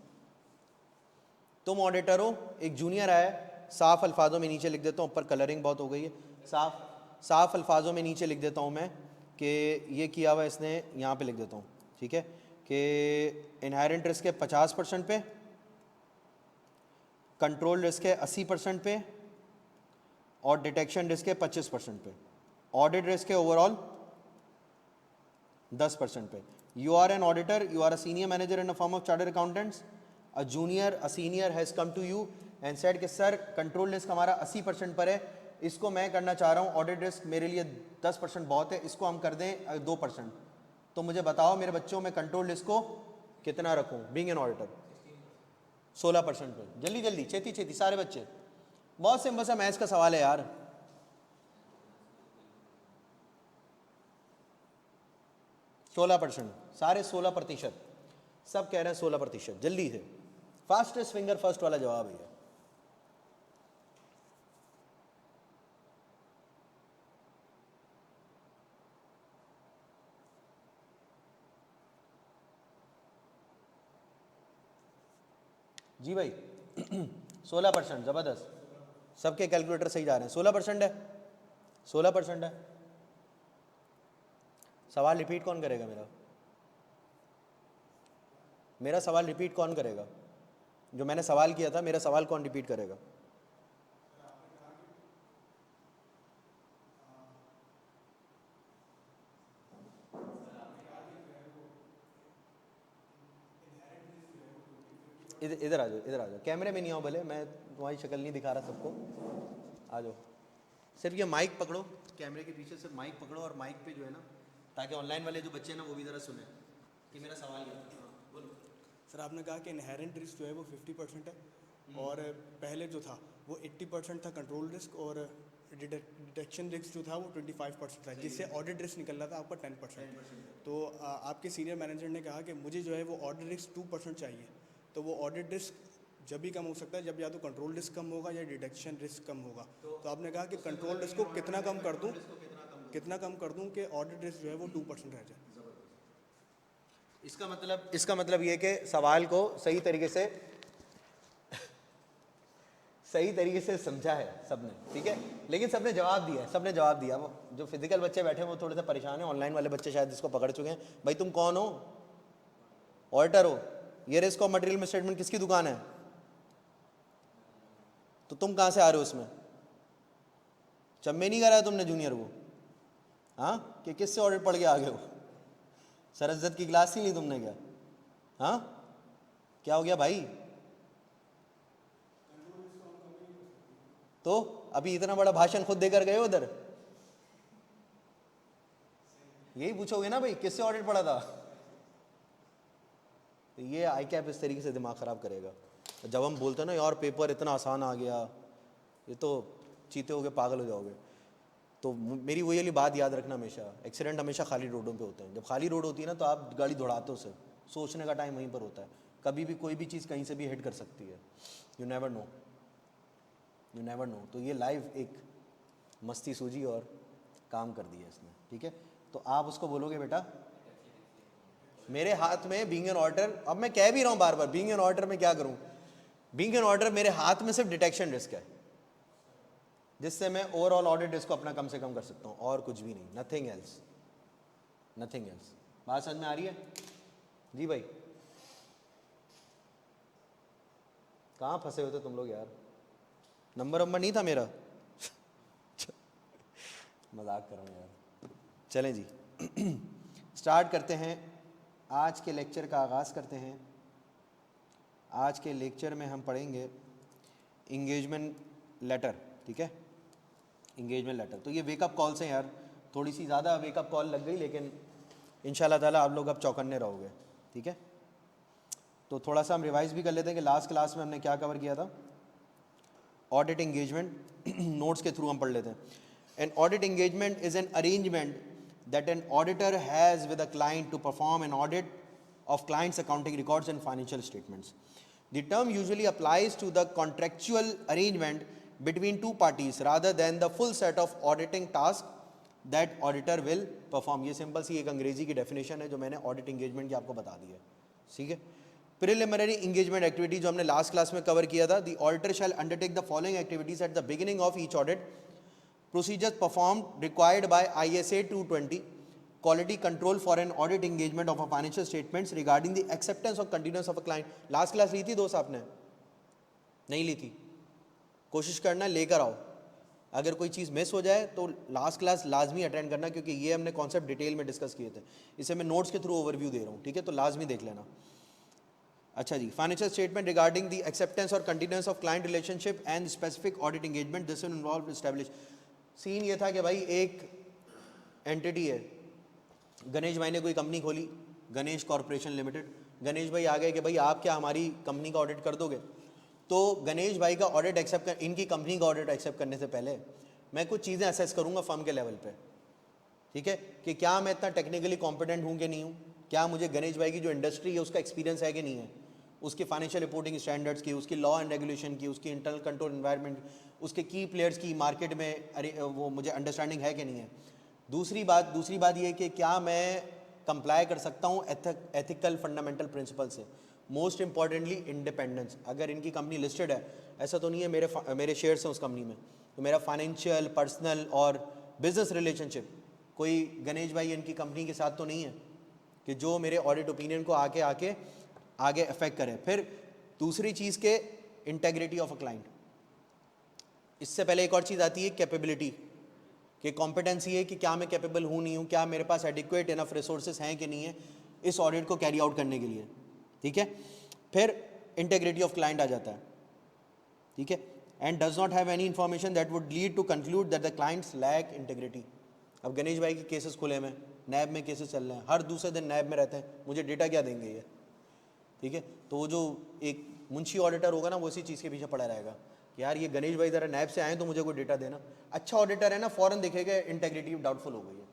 A: तुम ऑडिटर हो, एक जूनियर आया, साफ अल्फाजों में नीचे लिख देता हूँ, ऊपर कलरिंग बहुत हो गई है, साफ अल्फाजों में नीचे लिख देता हूँ मैं कि ये किया हुआ इसने, यहाँ पे लिख देता हूँ, ठीक है, कि इनहेरेंट रिस्क है 50% पे, कंट्रोल रिस्क है 80% पे और डिटेक्शन रिस्क है 25% पे, ऑडिट रिस्क है ओवरऑल 10% पे। You are an auditor, you are a senior manager in a firm of chartered accountants. A senior has come to you and said कि सर कंट्रोल रिस्क हमारा 80% पर है, इसको मैं करना चाह रहा हूँ, ऑडिट रिस्क मेरे लिए 10% बहुत है, इसको हम कर दें 2%। तो मुझे बताओ मेरे बच्चों में कंट्रोल रिस्क को कितना रखूँ बीइंग एन ऑडिटर? 16% पे। जल्दी जल्दी, छेती छेती सारे बच्चे, बहुत सिंपल सा मैथ्स का सवाल है यार। 16%, सारे 16%, सब कह रहे हैं 16%। जल्दी से, फास्टेस्ट फिंगर फर्स्ट वाला जवाब है। जी भाई 16%, जबरदस्त, सबके कैलकुलेटर सही जा रहे हैं। 16% है, 16% है। सवाल रिपीट कौन करेगा मेरा? मेरा सवाल रिपीट कौन करेगा? जो मैंने सवाल किया था, मेरा सवाल कौन रिपीट करेगा? इधर आ जाओ, इधर आ जाओ, कैमरे में नहीं आओ भले, मैं तुम्हारी शक्ल नहीं दिखा रहा सबको, आ जाओ। सिर्फ ये माइक पकड़ो, कैमरे के पीछे सिर्फ माइक पकड़ो, और माइक पे जो है ना, ताकि ऑनलाइन वाले जो बच्चे हैं ना वो भी ज़रा सुने कि मेरा सवाल क्या था। हाँ, बोलो।
B: सर आपने कहा कि इनहेरेंट रिस्क जो है वो 50% है, और पहले जो था वो 80% था कंट्रोल रिस्क, और डिटेक्शन रिस्क जो था वो 25% था, जिससे ऑडिट रिस्क निकल रहा था आपका 10%। तो आपके सीनियर मैनेजर ने कहा कि मुझे जो है वो ऑडिट रिस्क 2% चाहिए। तो वो ऑडिट रिस्क जब भी कम हो सकता है जब या तो कंट्रोल रिस्क कम होगा या डिटेक्शन रिस्क कम होगा। तो आपने कहा कि कंट्रोल रिस्क को कितना कम कर दूं कि ऑडिट रिस्क जो है वो 2% रह जाए।
A: इसका मतलब ये कि सवाल को सही तरीके से समझा है सबने, ठीक है, लेकिन सबने जवाब दिया। वो जो फिजिकल बच्चे बैठे हैं वो थोड़े से परेशान हैं, ऑनलाइन वाले बच्चे शायद इसको पकड़ चुके हैं। भाई तुम कौन हो? ऑडिटर हो। ये रिस्क ऑफ मटेरियल मिसस्टेटमेंट किसकी दुकान है? तो तुम कहाँ से आ रहे हो उसमें? चम्मे नहीं कराया तुमने जूनियर को? हाँ, कि किससे ऑडिट पढ़ के आ गए हो? सरस्वत की क्लास ही ली तुमने क्या? हाँ, क्या हो गया भाई? तो अभी इतना बड़ा भाषण खुद देकर गए उधर, यही पूछोगे ना भाई किससे ऑडिट पढ़ा था? तो ये आई कैप इस तरीके से दिमाग ख़राब करेगा। जब हम बोलते हैं ना यार पेपर इतना आसान आ गया, ये तो चीते हो गए, पागल हो जाओगे। तो मेरी वही वाली बात याद रखना हमेशा, एक्सीडेंट हमेशा खाली रोडों पे होते हैं। जब खाली रोड होती है ना तो आप गाड़ी दौड़ाते हो, सिर्फ सोचने का टाइम वहीं पर होता है। कभी भी कोई भी चीज़ कहीं से भी हिट कर सकती है, यू नेवर नो। तो ये लाइव एक मस्ती सूझी और काम कर दिया इसने, ठीक है। तो आप उसको बोलोगे बेटा मेरे हाथ में बीइंग एन ऑडिटर, अब मैं कह भी रहा हूँ बार बार बीइंग एन ऑडिटर में क्या करूँ, बीइंग एन ऑडिटर मेरे हाथ में सिर्फ डिटेक्शन रिस्क है, जिससे मैं ओवरऑल ऑडिट रिस्क को अपना कम से कम कर सकता हूँ, और कुछ भी नहीं, नथिंग एल्स। बात समझ में आ रही है जी भाई? कहाँ फंसे हुए थे तुम लोग यार? नंबर नहीं था मेरा मजाक कर रहा हूँ यार। चलें जी स्टार्ट करते हैं, आज के लेक्चर का आगाज़ करते हैं। आज के लेक्चर में हम पढ़ेंगे इंगेजमेंट लेटर, ठीक है, इंगेजमेंट लेटर। तो ये वेकअप कॉल्स हैं यार, थोड़ी सी ज़्यादा वेकअप कॉल लग गई, लेकिन इंशाल्लाह ताला आप लोग अब चौकन्ने रहोगे, ठीक है। तो थोड़ा सा हम रिवाइज़ भी कर लेते हैं कि लास्ट क्लास में हमने क्या कवर किया था। ऑडिट इंगेजमेंट नोट्स के थ्रू हम पढ़ लेते हैं। An audit engagement is an arrangement that an auditor has with a client to perform an audit of client's accounting records and financial statements. The term usually applies to the contractual arrangement between two parties rather than the full set of auditing tasks that auditor will perform. ये सिंपल सी एक अंग्रेजी की डेफिनेशन है जो मैंने ऑडिट इंगेजमेंट की आपको बता दी है, ठीक है। प्रिलिमिनरी इंगेजमेंट एक्टिविटी जो हमने लास्ट क्लास में कवर किया था, the auditor shell undertake the following activities at the beginning of each audit. Procedures performed required by ISA 220, quality control for an audit engagement of a financial statements regarding the acceptance or continuance of a client. Last class ली थी दोस्त आपने? नहीं ली थी? कोशिश करना लेकर आओ। अगर कोई चीज़ मिस हो जाए तो लास्ट क्लास लाजमी अटेंड करना, क्योंकि ये हमने कॉन्सेप्ट डिटेल में डिस्कस किए थे। इसे मैं नोट्स के थ्रू ओवरव्यू दे रहा हूँ, ठीक है, तो लाजमी देख लेना। अच्छा जी, financial statement regarding the acceptance और continuance of client relationship and specific audit engagement, this will involve establish. सीन ये था कि भाई एक एंटिटी है, गणेश भाई ने कोई कंपनी खोली, गणेश कॉरपोरेशन लिमिटेड। गणेश भाई आ गए कि भाई आप क्या हमारी कंपनी का ऑडिट कर दोगे? तो गणेश भाई का ऑडिट एक्सेप्ट कर, इनकी कंपनी का ऑडिट एक्सेप्ट करने से पहले मैं कुछ चीज़ें असेस करूंगा फर्म के लेवल पे, ठीक है, कि क्या मैं इतना टेक्निकली कॉम्पिटेंट हूँ कि नहीं हूँ, क्या मुझे गणेश भाई की जो इंडस्ट्री है उसका एक्सपीरियंस है कि नहीं है, उसकी फाइनेंशियल रिपोर्टिंग स्टैंडर्ड्स की, उसकी लॉ एंड रेगुलेशन की, उसकी इंटरनल कंट्रोल एनवायरनमेंट, उसके की प्लेयर्स की मार्केट में अरे वो मुझे अंडरस्टैंडिंग है कि नहीं है। दूसरी बात ये कि क्या मैं कंप्लाई कर सकता हूँ एथिकल फंडामेंटल प्रिंसिपल से। Most importantly independence. अगर इनकी कंपनी लिस्टेड है, ऐसा तो नहीं है मेरे शेयर्स हैं उस कंपनी में, तो मेरा फाइनेंशियल पर्सनल और बिजनेस रिलेशनशिप कोई गणेश भाई इनकी कंपनी के साथ तो नहीं है कि जो मेरे ऑडिट ओपिनियन को आके आगे अफेक्ट करे। फिर दूसरी चीज़ के इंटेग्रिटी ऑफ अ क्लाइंट। इससे पहले एक और चीज़ आती है कैपेबिलिटी, कि कॉम्पिटेंसी है कि क्या मैं कैपेबल हूँ नहीं हूँ, क्या मेरे पास एडिक्वेट इनफ रिसोर्सेज हैं कि नहीं है इस ऑडिट को कैरी आउट करने के लिए, ठीक है। फिर इंटेग्रिटी ऑफ क्लाइंट आ जाता है, ठीक है, and does not have any information that would lead to conclude that the client's lack integrity. अब गणेश भाई के केसेस खुले में, नैब में केसेस चल रहे हैं, हर दूसरे दिन नैब में रहते हैं, मुझे डेटा क्या देंगे ये, ठीक है। तो वो जो एक मुंशी ऑडिटर होगा ना, वो इसी चीज़ के पीछे पड़ा रहेगा कि यार ये गणेश भाई ज़रा नैब से आए तो मुझे कोई डेटा देना। अच्छा ऑडिटर है ना, फॉरन देखेगा इंटेग्रिटी डाउटफुल हो गई है,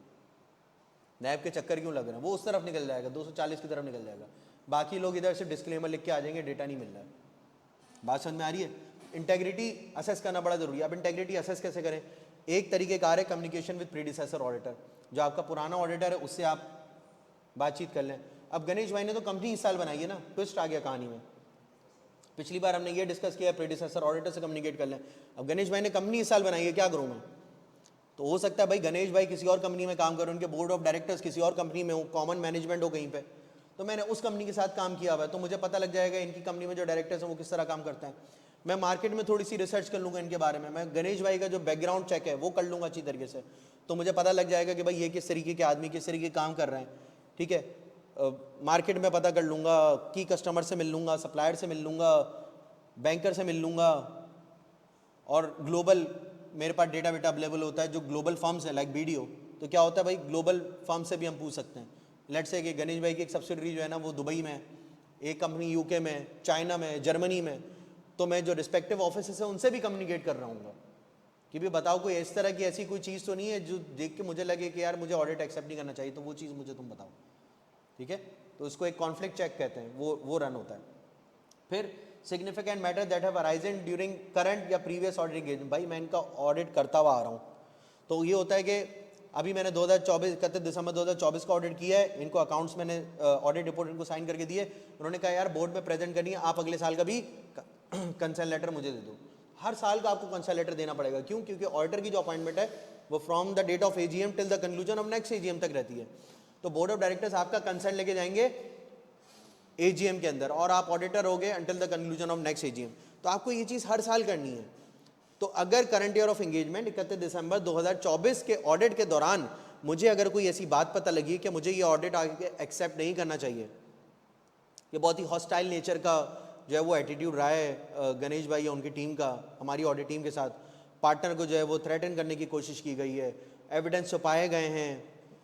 A: नैब के चक्कर क्यों लग रहे हैं, वो उस तरफ निकल जाएगा, 240 की तरफ निकल जाएगा। बाकी लोग इधर से डिस्क्लेमर लिख के आ जाएंगे, डेटा नहीं मिल रहा है। बात समझ में आ रही है? इंटेग्रिटी असेस करना बड़ा जरूरी है। अब इंटेग्रिटी असेस कैसे करें? एक तरीके कार है कम्युनिकेशन विद प्रीडिसेसर ऑडिटर, जो आपका पुराना ऑडिटर है उससे आप बातचीत कर लें। अब गणेश भाई ने तो कंपनी इस साल बनाई है ना, ट्विस्ट आ गया कहानी में। पिछली बार हमने ये डिस्कस किया प्रीडिसेसर ऑडिटर से कम्युनिकेट कर लें, अब गणेश भाई ने कंपनी इस साल बनाई है, क्या करूँ मैं? तो हो सकता है भाई गणेश भाई किसी और कंपनी में काम करें, उनके बोर्ड ऑफ डायरेक्टर्स किसी और कंपनी में हो, कॉमन मैनेजमेंट हो कहीं पे, तो मैंने उस कंपनी के साथ काम किया हुआ है, तो मुझे पता लग जाएगा इनकी कंपनी में जो डायरेक्टर्स हैं वो किस तरह काम करते हैं। मैं मार्केट में थोड़ी सी रिसर्च कर लूँगा इनके बारे में, मैं गणेश भाई का जो बैकग्राउंड चेक है वो कर लूँगा अच्छी तरीके से, तो मुझे पता लग जाएगा कि भाई ये किस तरीके के आदमी किस तरीके काम कर रहे हैं, ठीक है। मार्केट में पता कर लूँगा, की कस्टमर से मिल लूँगा, सप्लायर से मिल लूँगा, बैंकर से मिल लूँगा, और ग्लोबल मेरे पास डेटा वेटा अवेलेबल होता है जो ग्लोबल फर्म्स है लाइक BDO। तो क्या होता है भाई, ग्लोबल फर्म से भी हम पूछ सकते हैं। लेट्स से कि गणेश भाई की एक सब्सिडरी जो है ना वो दुबई में है, एक कंपनी UK में, चाइना में, जर्मनी में, तो मैं जो रिस्पेक्टिव ऑफिस है उनसे भी कम्युनिकेट कर रहा हूँ कि भी बताओ कोई इस तरह की ऐसी कोई चीज़ तो नहीं है जो देख के मुझे लगे कि यार मुझे ऑडिट एक्सेप्ट नहीं करना चाहिए, तो वो चीज़ मुझे तुम बताओ, ठीक है। तो उसको एक कॉन्फ्लिक्ट चेक कहते हैं, वो रन होता है। फिर significant matter that have arisen during current या प्रीवियस ऑडिट एंगेजमेंट। भाई मैं इनका ऑडिट करता हुआ आ रहा हूँ, तो ये होता है कि अभी मैंने 2024 31 दिसंबर 2024 का ऑडिट किया है, इनको अकाउंट्स मैंने ऑडिट रिपोर्ट इनको साइन करके दिए, उन्होंने कहा यार बोर्ड में प्रेजेंट करनी है, आप अगले साल का भी कंसर्न लेटर मुझे दे दो। हर साल का आपको कंसर्न लेटर देना पड़ेगा, क्यों? क्योंकि ऑडिटर की जो अपॉइंटमेंट है वो from the date of AGM till the conclusion of next AGM तक रहती है। तो बोर्ड ऑफ डायरेक्टर्स आपका कंसर्न लेके जाएंगे AGM के अंदर, और आप ऑडिटर हो गए until the conclusion of next AGM। तो आपको ये चीज़ हर साल करनी है। तो अगर करंट ईयर ऑफ एंगेजमेंट 31 दिसंबर 2024 के ऑडिट के दौरान मुझे अगर कोई ऐसी बात पता लगी कि मुझे ये ऑडिट आगे एक्सेप्ट नहीं करना चाहिए, ये बहुत ही हॉस्टाइल नेचर का जो है वो एटीट्यूड रहा है गणेश भाई या उनकी टीम का हमारी ऑडिट टीम के साथ, पार्टनर को जो है वो थ्रेटन करने की कोशिश की गई है, एविडेंस छुपाए गए हैं,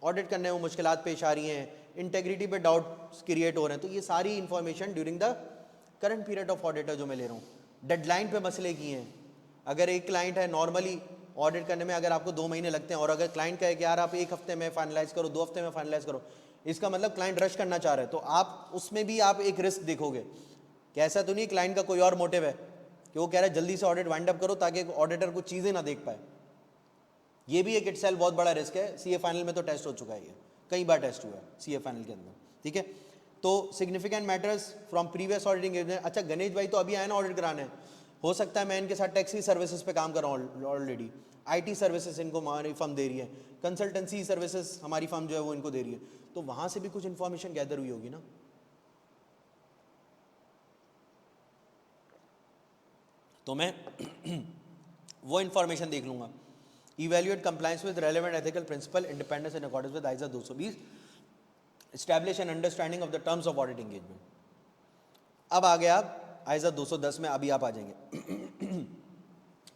A: ऑडिट करने में मुश्किलात पेश आ रही हैं, इंटेग्रिटी पे डाउट्स क्रिएट हो रहे हैं, तो ये सारी information during the current period of audit जो मैं ले रहा हूँ। डेडलाइन पे मसले किए हैं। अगर एक क्लाइंट है, नॉर्मली ऑडिट करने में अगर आपको 2 महीने लगते हैं, और अगर क्लाइंट कहे कि यार आप 1 हफ्ते में फाइनलाइज करो, 2 हफ्ते में फाइनलाइज करो, इसका मतलब क्लाइंट रश करना चाह रहे हैं, तो आप उसमें भी आप एक रिस्क देखोगे कि ऐसा तो नहीं क्लाइंट का कोई और मोटिव है कि वो कह रहा है जल्दी से ऑडिट वाइंड अप करो ताकि ऑडिटर को चीज़ें ना देख पाए। ये भी एक इटसेल्फ बहुत बड़ा रिस्क है। CA फाइनल में तो टेस्ट हो चुका है, ये कई बार टेस्ट हुआ है CA फाइनल के अंदर, ठीक है। तो significant matters from previous auditing. अच्छा गणेश भाई तो अभी आए ना ऑडिट कराने, हो सकता है मैं इनके साथ टैक्सी सर्विसेज पे काम कर रहा हूँ ऑलरेडी, IT सर्विसेज इनको हमारी फर्म दे रही है, कंसल्टेंसी सर्विसेज हमारी फर्म जो है वो इनको दे रही है, तो वहाँ से भी कुछ इन्फॉर्मेशन गैदर हुई होगी ना। तो मैं वो इन्फॉर्मेशन देख लूँगा। Evaluate compliance with relevant ethical principle, independence in accordance with ISA 220, establish an understanding of the terms of audit engagement. अब आ गया आप ISA 210 में, अभी आप आ जाएंगे।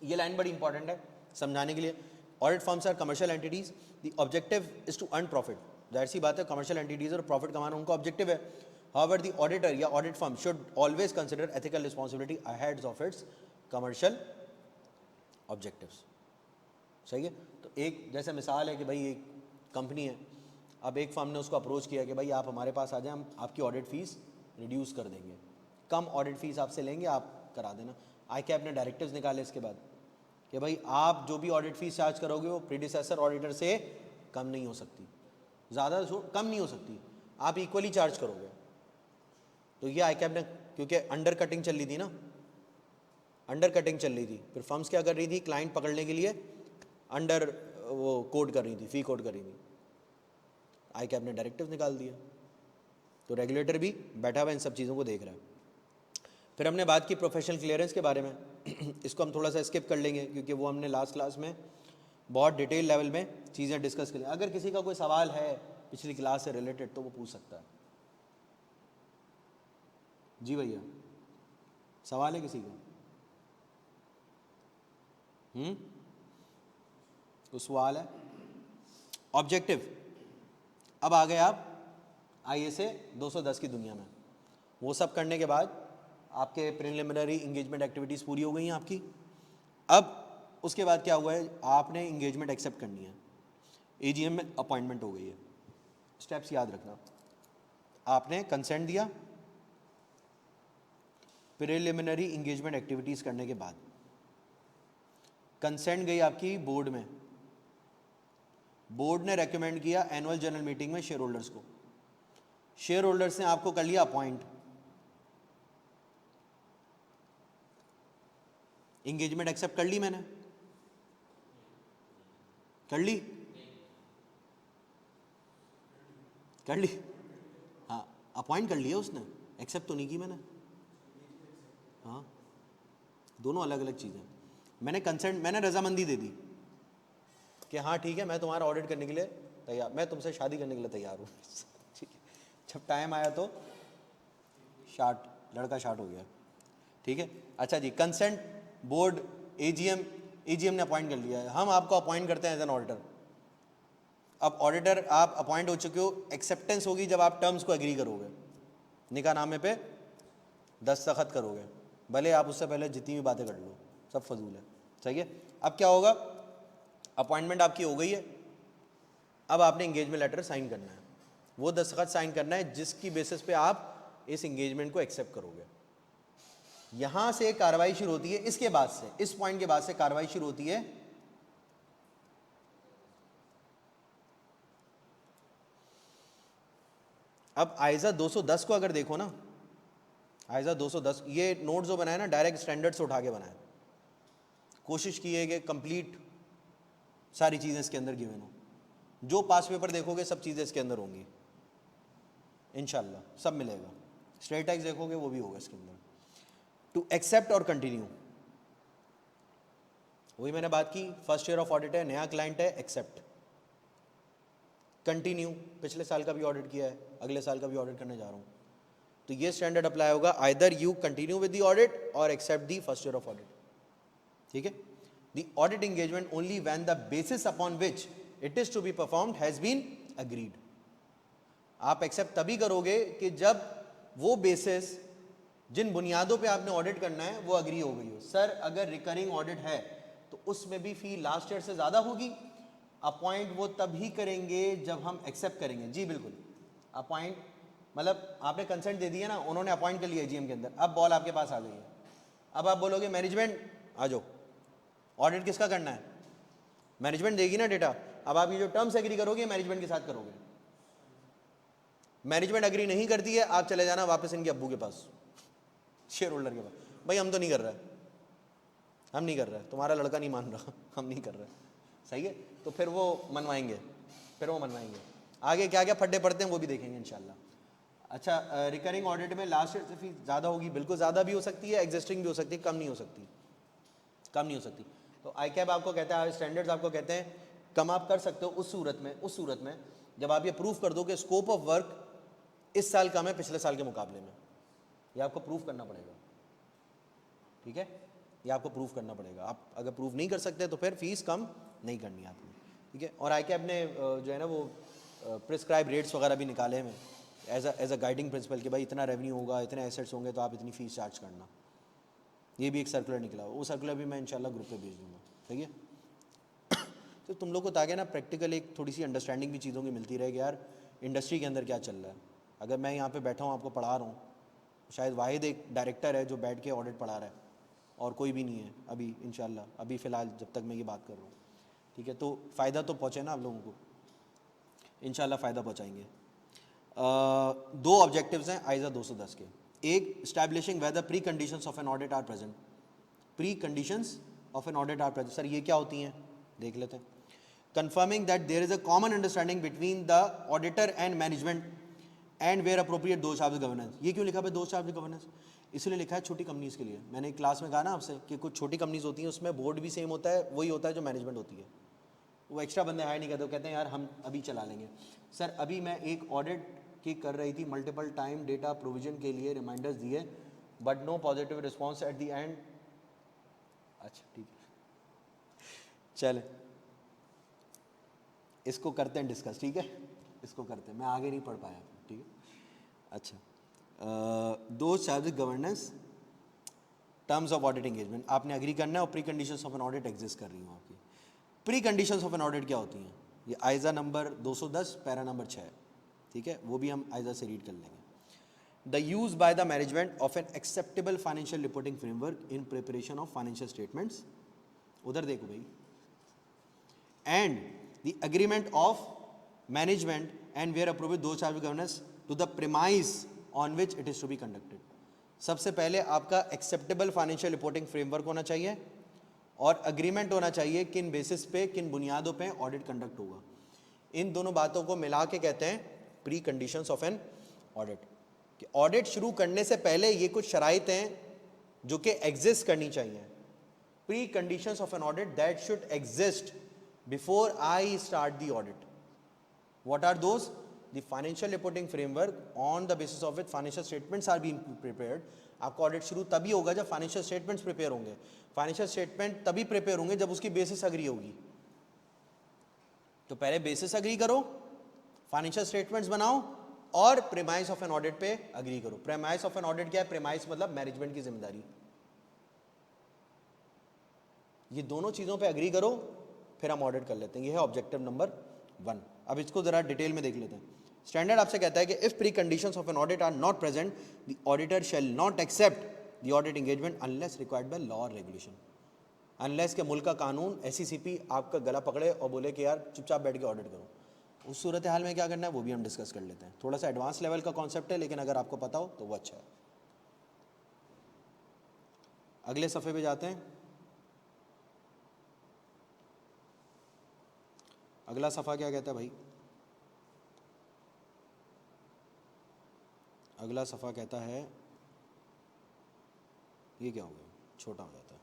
A: ये लाइन बड़ी इंपॉर्टेंट है समझाने के लिए। Audit firms are commercial entities, the objective is to earn profit. जाहिर सी बात है कमर्शियल एंटिटीज और प्रॉफिट कमाना उनका ऑब्जेक्टिव है। हाउएवर द ऑडिटर या audit firm should always consider ethical responsibility ahead of its commercial objectives. सही है। तो एक जैसे मिसाल है कि भाई एक कंपनी है, अब एक फर्म ने उसको अप्रोच किया कि भाई आप हमारे पास आ जाए, हम आपकी ऑडिट फीस रिड्यूस कर देंगे, कम ऑडिट फीस आपसे लेंगे, आप करा देना। ICAP ने डायरेक्टिव्स निकाले इसके बाद कि भाई आप जो भी ऑडिट फीस चार्ज करोगे वो प्रीडिसेसर ऑडिटर से कम नहीं हो सकती, ज़्यादा कम नहीं हो सकती, आप इक्वली चार्ज करोगे। तो ये ICAP ने, क्योंकि अंडर कटिंग चल रही थी ना, अंडर कटिंग चल रही थी, फिर फर्म्स क्या कर रही थी, क्लाइंट पकड़ने के लिए अंडर वो कोड कर रही थी, फी कोड कर रही थी, ICAP ने डायरेक्टिव निकाल दिया। तो रेगुलेटर भी बैठा हुआ इन सब चीज़ों को देख रहा है। फिर हमने बात की प्रोफेशनल क्लियरेंस के बारे में। इसको हम थोड़ा सा स्किप कर लेंगे क्योंकि वो हमने लास्ट क्लास में बहुत डिटेल लेवल में चीज़ें डिस्कस करी। अगर किसी का कोई सवाल है पिछली क्लास से रिलेटेड तो वो पूछ सकता है। जी भैया, सवाल है किसी का? तो सवाल है। ऑब्जेक्टिव, अब आ गए आप ISA 210 की दुनिया में। वो सब करने के बाद आपके प्रिलिमिनरी इंगेजमेंट एक्टिविटीज़ पूरी हो गई हैं आपकी। अब उसके बाद क्या हुआ है, आपने इंगेजमेंट एक्सेप्ट करनी है, AGM में अपॉइंटमेंट हो गई है। स्टेप्स याद रखना, आपने कंसेंट दिया प्रिलिमिनरी इंगेजमेंट एक्टिविटीज़ करने के बाद, कंसेंट गई आपकी बोर्ड में, बोर्ड ने रेकमेंड किया एनुअल जनरल मीटिंग में शेयर होल्डर्स को, शेयर होल्डर्स ने आपको कर लिया अपॉइंट, इंगेजमेंट एक्सेप्ट कर ली मैंने, कर ली, कर ली, हाँ अपॉइंट कर लिया उसने, एक्सेप्ट तो नहीं की मैंने। हाँ दोनों अलग अलग चीज़ें। मैंने कंसेंट, मैंने रजामंदी दे दी कि हाँ ठीक है मैं तुम्हारा ऑडिट करने के लिए तैयार, मैं तुमसे शादी करने के लिए तैयार हूँ। ठीक है, जब टाइम आया तो शार्ट, लड़का शार्ट हो गया। ठीक है, अच्छा जी, कंसेंट बोर्ड AGM ने अपॉइंट कर लिया है, हम आपको अपॉइंट करते हैं एज एन ऑडिटर। अब ऑडिटर आप अपॉइंट हो चुके हो, एक्सेप्टेंस होगी जब आप टर्म्स को एग्री करोगे, निकाहनामे पे दस्तखत करोगे, भले आप उससे पहले जितनी भी बातें कर लो, सब फजूल है। सही है, अब क्या होगा, अपॉइंटमेंट आपकी हो गई है, अब आपने इंगेजमेंट लेटर साइन करना है, वो दस्तखत साइन करना है जिसकी बेसिस पे आप इस इंगेजमेंट को एक्सेप्ट करोगे। यहां से कार्रवाई शुरू होती है, इसके बाद से, इस पॉइंट के बाद से कार्रवाई शुरू होती है अब आइजा 210 को अगर देखो ना, आइजा 210 ये नोट जो बनाया ना डायरेक्ट स्टैंडर्ड से उठा के बनाया, कोशिश की है कि कंप्लीट सारी चीज़ें इसके अंदर गिवन हो, जो पास पेपर देखोगे सब चीज़ें इसके अंदर होंगी इंशाल्लाह, सब मिलेगा। स्ट्रेट टैक्स देखोगे वो भी होगा इसके अंदर। टू एक्सेप्ट और कंटिन्यू, वही मैंने बात की, फर्स्ट ईयर ऑफ ऑडिट है, नया क्लाइंट है, एक्सेप्ट, कंटिन्यू, पिछले साल का भी ऑडिट किया है, अगले साल का भी ऑडिट करने जा रहा हूँ, तो ये स्टैंडर्ड अप्लाई होगा, either you continue with the audit और accept the first year of audit. ठीक है, the audit engagement only when the basis upon which it is to be performed has been agreed. आप एक्सेप्ट तभी करोगे कि जब वो बेसिस जिन बुनियादों पे आपने ऑडिट करना है वो अग्री हो गई हो। सर अगर रिकरिंग ऑडिट है तो उसमें भी फी लास्ट ईयर से ज़्यादा होगी, अपॉइंट वो तभी करेंगे जब हम एक्सेप्ट करेंगे। जी बिल्कुल, अपॉइंट मतलब आपने कंसेंट दे दिया ना, उन्होंने अपॉइंट कर लिया AGM के अंदर, अब बॉल आपके पास आ गई है, अब आप बोलोगे मैनेजमेंट आ जाओ, ऑडिट किसका करना है, मैनेजमेंट देगी ना डेटा, अब आप ये जो टर्म्स एग्री करोगे मैनेजमेंट के साथ करोगे, मैनेजमेंट एग्री नहीं करती है आप चले जाना वापस इनके अब्बू के पास, शेयर होल्डर के पास, भाई हम तो नहीं कर रहे, हम नहीं कर रहे, तुम्हारा लड़का नहीं मान रहा, हम नहीं कर रहे। सही है, तो फिर वो मनवाएंगे, आगे क्या क्या फड्डे पड़ते हैं वो भी देखेंगे इंशाल्लाह। अच्छा, रिकरिंग ऑडिट में लास्ट ईयर से फीस ज़्यादा होगी, बिल्कुल ज़्यादा भी हो सकती है, एग्जिस्टिंग भी हो सकती है, कम नहीं हो सकती, कम नहीं हो सकती। तो ICAP आपको कहता है, स्टैंडर्ड्स आपको कहते हैं कम आप कर सकते हो उस सूरत में जब आप ये प्रूफ कर दो कि स्कोप ऑफ वर्क इस साल कम है पिछले साल के मुकाबले में, ये आपको प्रूफ करना पड़ेगा। ठीक है, ये आपको प्रूफ करना पड़ेगा, आप अगर प्रूफ नहीं कर सकते तो फिर फीस कम नहीं करनी आपने। ठीक है, और ICAP ने जो है ना वो प्रिस्क्राइब रेट्स वगैरह भी निकाले हैं एज अ गाइडिंग प्रिंसिपल कि भाई इतना रेवेन्यू होगा, इतने एसेट्स होंगे तो आप इतनी फ़ीस चार्ज करना, ये भी एक सर्कुलर निकला, वो सर्कुलर भी मैं इंशाल्लाह ग्रुप पे भेज दूँगा। ठीक है, तो तुम लोग को ताकि ना प्रैक्टिकल एक थोड़ी सी अंडरस्टैंडिंग भी चीज़ों की मिलती रहे कि यार इंडस्ट्री के अंदर क्या चल रहा है। अगर मैं यहाँ पे बैठा हूँ आपको पढ़ा रहा हूँ, शायद वाहिद एक डायरेक्टर है जो बैठ के ऑडिट पढ़ा रहा है और कोई भी नहीं है अभी इंशाल्लाह, अभी फ़िलहाल जब तक मैं ये बात कर रहा हूँ। ठीक है, तो फ़ायदा तो पहुँचे ना आप लोगों को, इंशाल्लाह फ़ायदा पहुँचाएंगे। दो ऑब्जेक्टिव्स हैं आइजा 210 के, एक establishing whether pre conditions of an audit are present, pre conditions of an audit are present, sir ये क्या होती हैं देख लेते हैं। Confirming that there is a common understanding between the auditor and management and where appropriate those charge governance. ये क्यों लिखा है दो चार्ज गवर्नेंस? इसलिए लिखा है छोटी कंपनीज के लिए। मैंने एक क्लास में कहा ना आपसे कि कुछ छोटी कंपनीज होती हैं उसमें बोर्ड भी सेम होता है, वही होता है जो मैनेजमेंट होती है, वो एक्स्ट्रा बंदे हायर नहीं करते, वो कहते हैं यार हम अभी चला लेंगे। सर अभी मैं एक ऑडिट की कर रही थी, मल्टीपल टाइम डेटा प्रोविजन के लिए रिमाइंडर्स दिए, but no positive response at the end. अच्छा ठीक है, चले इसको करते हैं डिस्कस, ठीक है, इसको करते हैं, मैं आगे नहीं पढ़ पाया, ठीक है। अच्छा, दो charge governance terms of audit engagement आपने एग्री करना है, और pre conditions of an audit exist कर रही हूँ आपकी। Pre conditions of an audit क्या होती हैं? ये आइजा नंबर 210 पैरा नंबर 6, ठीक है, वो भी हम आइजा से रीड कर लेंगे। The use by the management of an acceptable financial reporting framework in preparation of financial statements, उधर देखो भाई, and the agreement of management and where approved those charge governance to the premise on which it is to be conducted. सबसे पहले आपका एक्सेप्टेबल फाइनेंशियल रिपोर्टिंग फ्रेमवर्क होना चाहिए और अग्रीमेंट होना चाहिए किन बेसिस पे, किन बुनियादों पे ऑडिट कंडक्ट होगा। इन दोनों बातों को मिला के कहते हैं pre conditions of an audit. कि ऑडिट शुरू करने से पहले ये कुछ शराइत हैं जो कि एग्जिस्ट करनी चाहिए। Pre conditions of an audit that should exist before I start the audit. What are those? The financial reporting framework on the basis of which financial statements are being prepared। आपका ऑडिट शुरू तभी होगा जब फाइनेंशियल स्टेटमेंट्स प्रिपेयर होंगे। फाइनेंशियल स्टेटमेंट तभी प्रिपेयर होंगे जब उसकी बेसिस अग्री होगी। तो पहले बेसिस अग्री करो, फाइनेंशियल स्टेटमेंट्स बनाओ और प्रीमाइस ऑफ एन ऑडिट पे अग्री करो। प्रीमाइस ऑफ एन ऑडिट क्या है? प्रीमाइस मतलब मैनेजमेंट की जिम्मेदारी। ये दोनों चीजों पे अग्री करो, फिर हम ऑडिट कर लेते हैं। ये है ऑब्जेक्टिव नंबर 1। अब इसको जरा डिटेल में देख लेते हैं। स्टैंडर्ड आपसे कहता है कि if pre conditions of an audit are not present, the auditor shall not accept the audit engagement unless required by law और रेगुलेशन। अनलेस के मुल्क का कानून एससीसीपी आपका गला पकड़े और बोले कि यार चुपचाप बैठ के ऑडिट करो, उस सूरत हाल में क्या करना है वो भी हम डिस्कस कर लेते हैं। थोड़ा सा एडवांस लेवल का कॉन्सेप्ट है, लेकिन अगर आपको पता हो तो वो अच्छा है। अगले सफ़े पे जाते हैं। अगला सफ़ा क्या कहता है भाई? अगला सफ़ा कहता है, ये क्या हो गया, छोटा हो जाता है।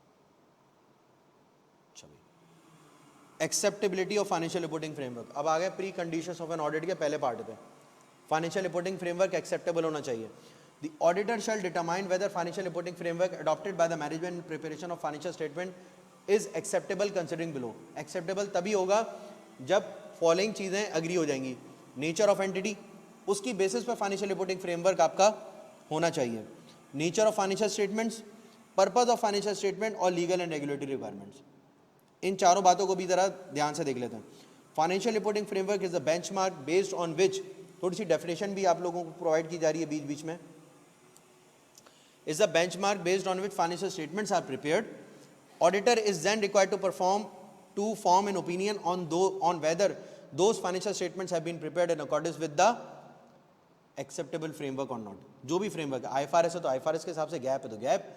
A: अच्छा भाई, acceptability of financial reporting framework. अब आ गए pre conditions of an audit के पहले पार्ट पे। फाइनेंशियल रिपोर्टिंग फ्रेमवर्क एक्सेप्टेबल होना चाहिए। The auditor shell determine whether financial reporting framework adopted by the management in preparation of financial statement is acceptable considering below. Acceptable तभी होगा जब फॉलोइंग चीज़ें अग्री हो जाएंगी। नेचर ऑफ एंटिटी, उसकी बेसिस पर फाइनेंशियल रिपोर्टिंग फ्रेमवर्क आपका होना चाहिए। Nature of financial statements, purpose of financial statement और लीगल एंड रेगुलेटरी रिक्वायरमेंट्स। इन चारों बातों को भी जरा ध्यान से देख लेते हैं। Financial reporting framework is the benchmark based on विच, थोड़ी सी डेफिनेशन भी आप लोगों को प्रोवाइड की जा रही है बीच बीच में, is the benchmark based on which financial statements are prepared. Auditor is then required to perform to form an opinion on whether those financial statements have been prepared in accordance with the acceptable framework or not। जो भी फ्रेमवर्क है, IFRS है तो IFRS के हिसाब से, गैप है तो गैप,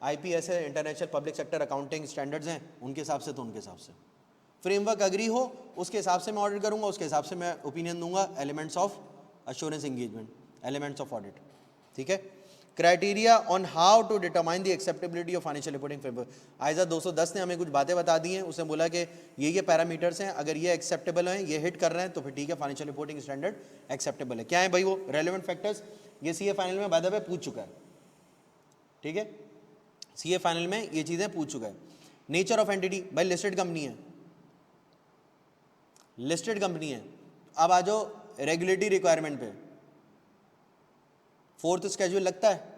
A: IPS है international public sector accounting standards हैं उनके हिसाब से तो उनके हिसाब से। फ्रेमवर्क अग्री हो उसके हिसाब से मैं ऑडिट करूंगा, उसके हिसाब से मैं ओपिनियन दूंगा। Elements of assurance engagement, elements of audit, ठीक है। Criteria on how to determine the acceptability of financial reporting framework. ISA 210 ने हमें कुछ बातें बता दी हैं। उसने बोला कि ये पैरामीटर्स हैं, अगर ये एक्सेप्टेबल हैं, ये हिट कर रहे हैं तो फिर ठीक है, फाइनेंशियल रिपोर्टिंग स्टैंडर्ड एक्सेप्टेबल है। क्या है भाई वो रेलेवेंट फैक्टर्स? ये सीए फाइनल में बाय द वे पूछ चुका है, ठीक है, सीए फाइनल में ये चीज़ें पूछ चुका है। नेचर ऑफ एंटिटी, भाई लिस्टेड कंपनी है, लिस्टेड कंपनी है। अब आ जाओ रेगुलेटरी रिक्वायरमेंट पे। 4th स्केड्यूल लगता है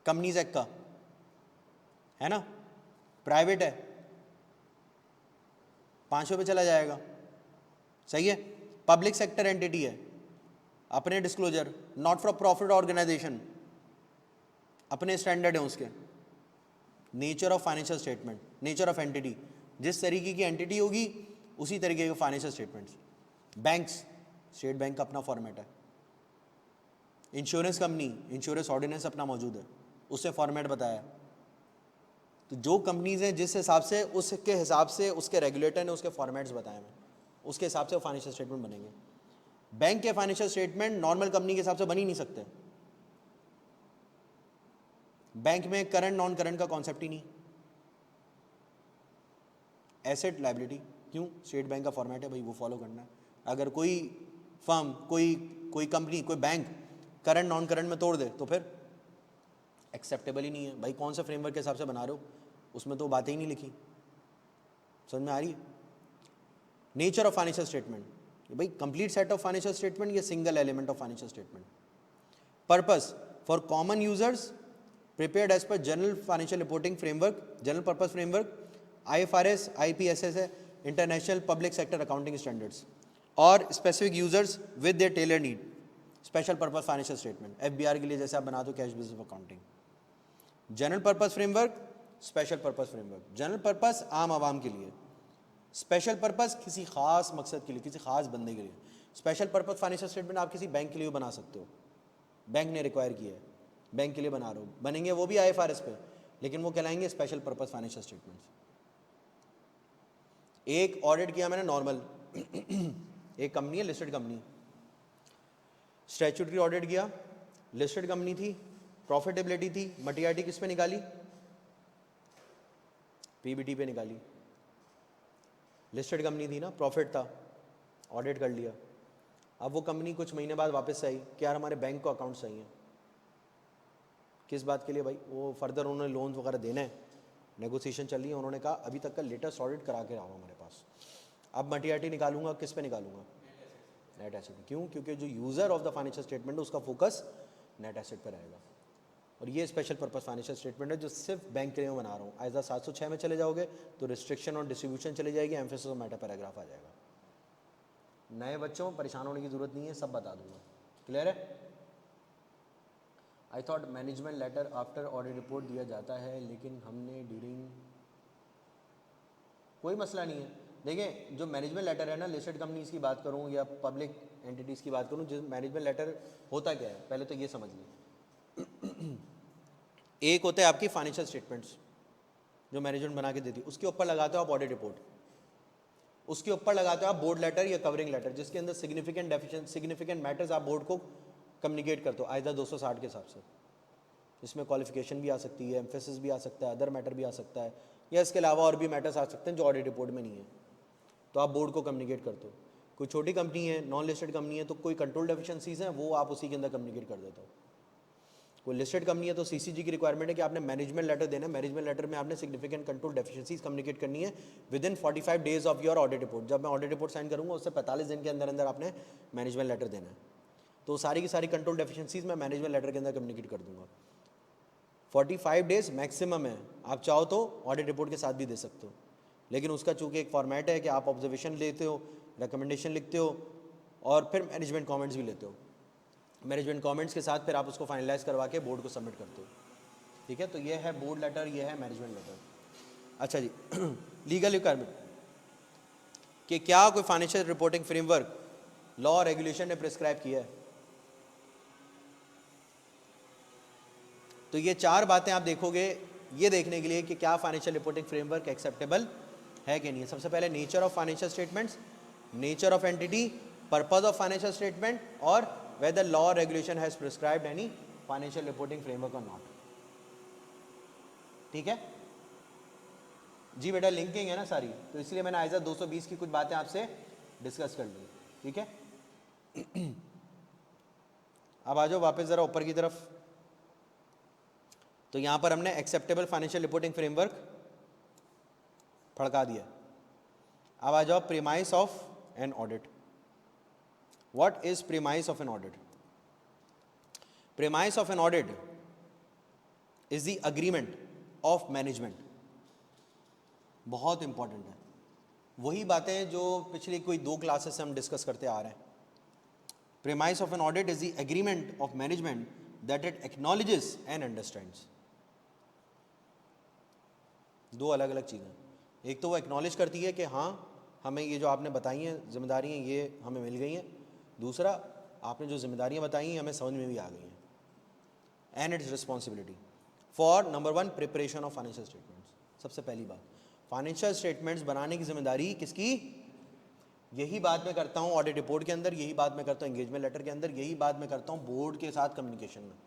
A: कंपनीज एक्ट का, है ना, प्राइवेट है, 500 पे चला जाएगा, सही है। पब्लिक सेक्टर एंटिटी है, अपने disclosure, not for profit organisation, अपने स्टैंडर्ड हैं उसके। Nature of financial statement, nature of entity, जिस तरीके की एंटिटी होगी उसी तरीके के financial statements. Banks, State Bank का अपना फॉर्मेट है। इंश्योरेंस कंपनी, इंश्योरेंस ऑर्डिनेंस अपना मौजूद है, उससे फॉर्मेट बताया। तो जो कंपनीज हैं जिस हिसाब से, उसके हिसाब से उसके रेगुलेटर ने उसके फॉर्मेट्स बताए हैं, उसके हिसाब से वो फाइनेंशियल स्टेटमेंट बनेंगे। बैंक के फाइनेंशियल स्टेटमेंट नॉर्मल कंपनी के हिसाब से बन ही नहीं सकते। बैंक में करंट नॉन करंट का कॉन्सेप्ट ही नहीं। एसेट लायबिलिटी, क्यों? स्टेट बैंक का फॉर्मेट है भाई, वो फॉलो करना है। अगर कोई फर्म, कोई कंपनी, कोई बैंक करंट नॉन करंट में तोड़ दे तो फिर एक्सेप्टेबल ही नहीं है भाई। कौन सा फ्रेमवर्क के हिसाब से बना रहे हो, उसमें तो बातें ही नहीं लिखी। समझ में आ रही है? नेचर ऑफ फाइनेंशियल स्टेटमेंट, भाई complete set of financial statement या single element of financial statement. Purpose for common users prepared as per general financial reporting framework, general purpose framework, IFRS, IPSS है, international public sector accounting standards, और specific users with their tailor need, special purpose financial statement, FBR के लिए जैसे आप बना दो cash business accounting. General purpose framework, special purpose framework. General purpose आम आवाम के लिए, स्पेशल पर्पस किसी खास मकसद के लिए, किसी खास बंदे के लिए। स्पेशल पर्पस फाइनेंशियल स्टेटमेंट आप किसी बैंक के लिए बना सकते हो, बैंक ने रिक्वायर किया है, बैंक के लिए बना रहे हो, बनेंगे वो भी IFRS पे, लेकिन वो कहलाएंगे स्पेशल पर्पस फाइनेंशियल स्टेटमेंट्स। एक ऑडिट किया मैंने नॉर्मल एक कंपनी है, लिस्टेड कंपनी, स्टैट्यूटरी ऑडिट किया, लिस्टेड कंपनी थी, प्रॉफिटेबिलिटी थी, मटीआरटी किस पे निकाली? PBT पे निकाली। लिस्टेड कंपनी थी ना, प्रॉफिट था, ऑडिट कर लिया। अब वो कंपनी कुछ महीने बाद वापस आई कि यार हमारे बैंक को अकाउंट सही है। किस बात के लिए भाई? वो फर्दर उन्होंने लोन्स वगैरह देना है, नेगोशिएशन चल रही है। उन्होंने कहा अभी तक का लेटेस्ट ऑडिट करा के आओ हमारे पास। अब मटीआरटी निकालूंगा, किस पे निकालूंगा? Net asset. क्यों? क्योंकि जो user of the financial statement है उसका फोकस नेट एसेट पर रहेगा। और ये स्पेशल पर्पस फाइनेंशियल स्टेटमेंट है जो सिर्फ बैंक के लिए बना रहा हूँ। आइज़ा 706 में चले जाओगे तो रिस्ट्रिक्शन और डिस्ट्रीब्यूशन चली जाएगी, एम्फेसिस और मेटा पैराग्राफ आ जाएगा। नए बच्चों परेशान होने की जरूरत नहीं है, सब बता दूंगा। क्लियर है? I thought management letter after audit report दिया जाता है, लेकिन हमने ड्यूरिंग, कोई मसला नहीं है। देखिए जो मैनेजमेंट लेटर है ना, लिस्टेड कंपनीज की बात करूं या पब्लिक एंटिटीज़ की बात करूं, जो मैनेजमेंट लेटर होता क्या है पहले तो ये समझ लीजिए। एक होते हैं आपकी फाइनेंशियल स्टेटमेंट्स जो मैनेजमेंट बना के देती है, उसके ऊपर लगाते हो आप ऑडिट रिपोर्ट, उसके ऊपर लगाते हो आप बोर्ड लेटर या कवरिंग लेटर, जिसके अंदर सिग्निफिकेंट मैटर्स आप बोर्ड को कम्युनिकेट करते हो आइज़ा 260 के हिसाब से। इसमें क्वालिफिकेशन भी आ सकती है, एम्फेसिस भी आ सकता है, अदर मैटर भी आ सकता है, या इसके अलावा और भी मैटर्स आ सकते हैं जो ऑडिट रिपोर्ट में नहीं है, तो आप बोर्ड को कम्युनिकेट करते हो। कोई छोटी कंपनी है, नॉन लिस्टेड कंपनी है, तो कोई कंट्रोल डेफिशिएंसीज हैं वो आप उसी के अंदर कम्युनिकेट कर देते हो। कोई लिस्टेड कंपनी है तो CCG की रिक्वायरमेंट है कि आपने मैनेजमेंट लेटर देना है, मैनेजमेंट लेटर में आपने सिग्निफिकेंट कंट्रोल डेफिशिएंसीज कम्युनिकेट करनी है with in 45 days of your audit report. जब मैं ऑडिट रिपोर्ट साइन करूंगा उससे 45 दिन के अंदर अंदर आपने मैनेजमेंट लेटर देना है। तो सारी की सारी कंट्रोल डेफिशिएंसीज मैं मैनेजमेंट लेटर के अंदर कम्युनिकेट कर दूंगा। 45 डेज मैक्सिमम है, आप चाहो तो ऑडिट रिपोर्ट के साथ भी दे सकते हो, लेकिन उसका चूंकि एक फॉर्मेट है कि आप ऑब्जर्वेशन लेते हो, रिकमेंडेशन लिखते हो और फिर मैनेजमेंट कमेंट्स भी लेते हो। मैनेजमेंट कमेंट्स के साथ फिर आप उसको फाइनलाइज करवा के बोर्ड को सबमिट करते हो। ठीक है, तो ये है बोर्ड लेटर, ये है मैनेजमेंट लेटर। अच्छा जी लीगल रिक्वायरमेंट कि क्या कोई फाइनेंशियल रिपोर्टिंग फ्रेमवर्क लॉ और रेगुलेशन ने प्रिस्क्राइब किया है? तो ये चार बातें आप देखोगे ये देखने के लिए कि क्या फाइनेंशियल रिपोर्टिंग फ्रेमवर्क एक्सेप्टेबल है कि नहीं है। सबसे पहले nature of financial statements, nature of entity, purpose of financial statement, और whether law or regulation has prescribed any financial reporting framework or not। ठीक है जी बेटा, लिंकिंग है ना सारी, तो इसलिए मैंने आइज़ा 220 की कुछ बातें आपसे डिस्कस कर ली। ठीक है अब आ जाओ वापस ज़रा ऊपर की तरफ। तो यहाँ पर हमने एक्सेप्टेबल फाइनेंशियल रिपोर्टिंग फ्रेमवर्क फड़का दिया। अब आ जाओ premise of an audit. What is premise of an audit? Premise of an audit is the agreement of management। बहुत इंपॉर्टेंट है, वही बातें जो पिछली कोई 2 क्लासेस से हम डिस्कस करते आ रहे हैं। Premise of an audit is the agreement of management that it acknowledges and understands। 2 अलग अलग चीज़ें, एक तो वो एक्नॉलेज करती है कि हाँ हमें ये जो आपने बताई हैं जिम्मेदारियाँ ये हमें मिल गई हैं, दूसरा आपने जो जिम्मेदारियां बताई हैं हमें समझ में भी आ गई हैं। And it's responsibility for number 1 preparation of financial statements. सबसे पहली बात, फाइनेंशियल स्टेटमेंट्स बनाने की जिम्मेदारी किसकी? यही बात मैं करता हूँ ऑडिट रिपोर्ट के अंदर, यही बात मैं करता हूँ एंगेजमेंट लेटर के अंदर, यही बात मैं करता हूँ बोर्ड के साथ कम्युनिकेशन में,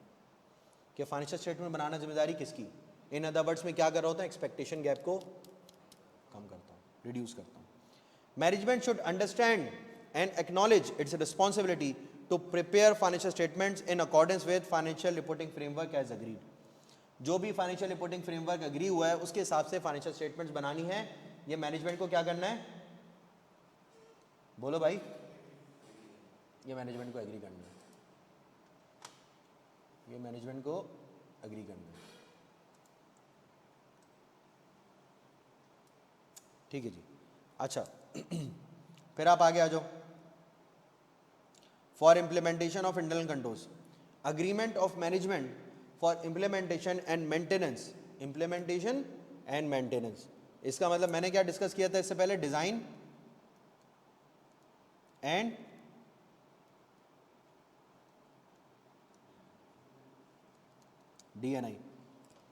A: कि फाइनेंशियल स्टेटमेंट बनाना जिम्मेदारी किसकी। इन अदर वर्ड्स में क्या कर रहा होता है, एक्सपेक्टेशन गैप को कम करता हूँ, रिड्यूस करता हूँ। Management should understand and acknowledge its responsibility to prepare financial statements in accordance with financial reporting framework as agreed. जो भी फाइनेंशियल रिपोर्टिंग फ्रेमवर्क अग्री हुआ है उसके हिसाब से फाइनेंशियल स्टेटमेंट्स बनानी है। ये मैनेजमेंट को क्या करना है, बोलो भाई, ये मैनेजमेंट को एग्री करना है, ये मैनेजमेंट को एग्री करना है। ठीक है जी। अच्छा फिर आप आगे आ जाओ। For implementation of internal controls, agreement of management for implementation and maintenance. Implementation and maintenance, इसका मतलब मैंने क्या डिस्कस किया था इससे पहले, डिजाइन एंड डीएनआई।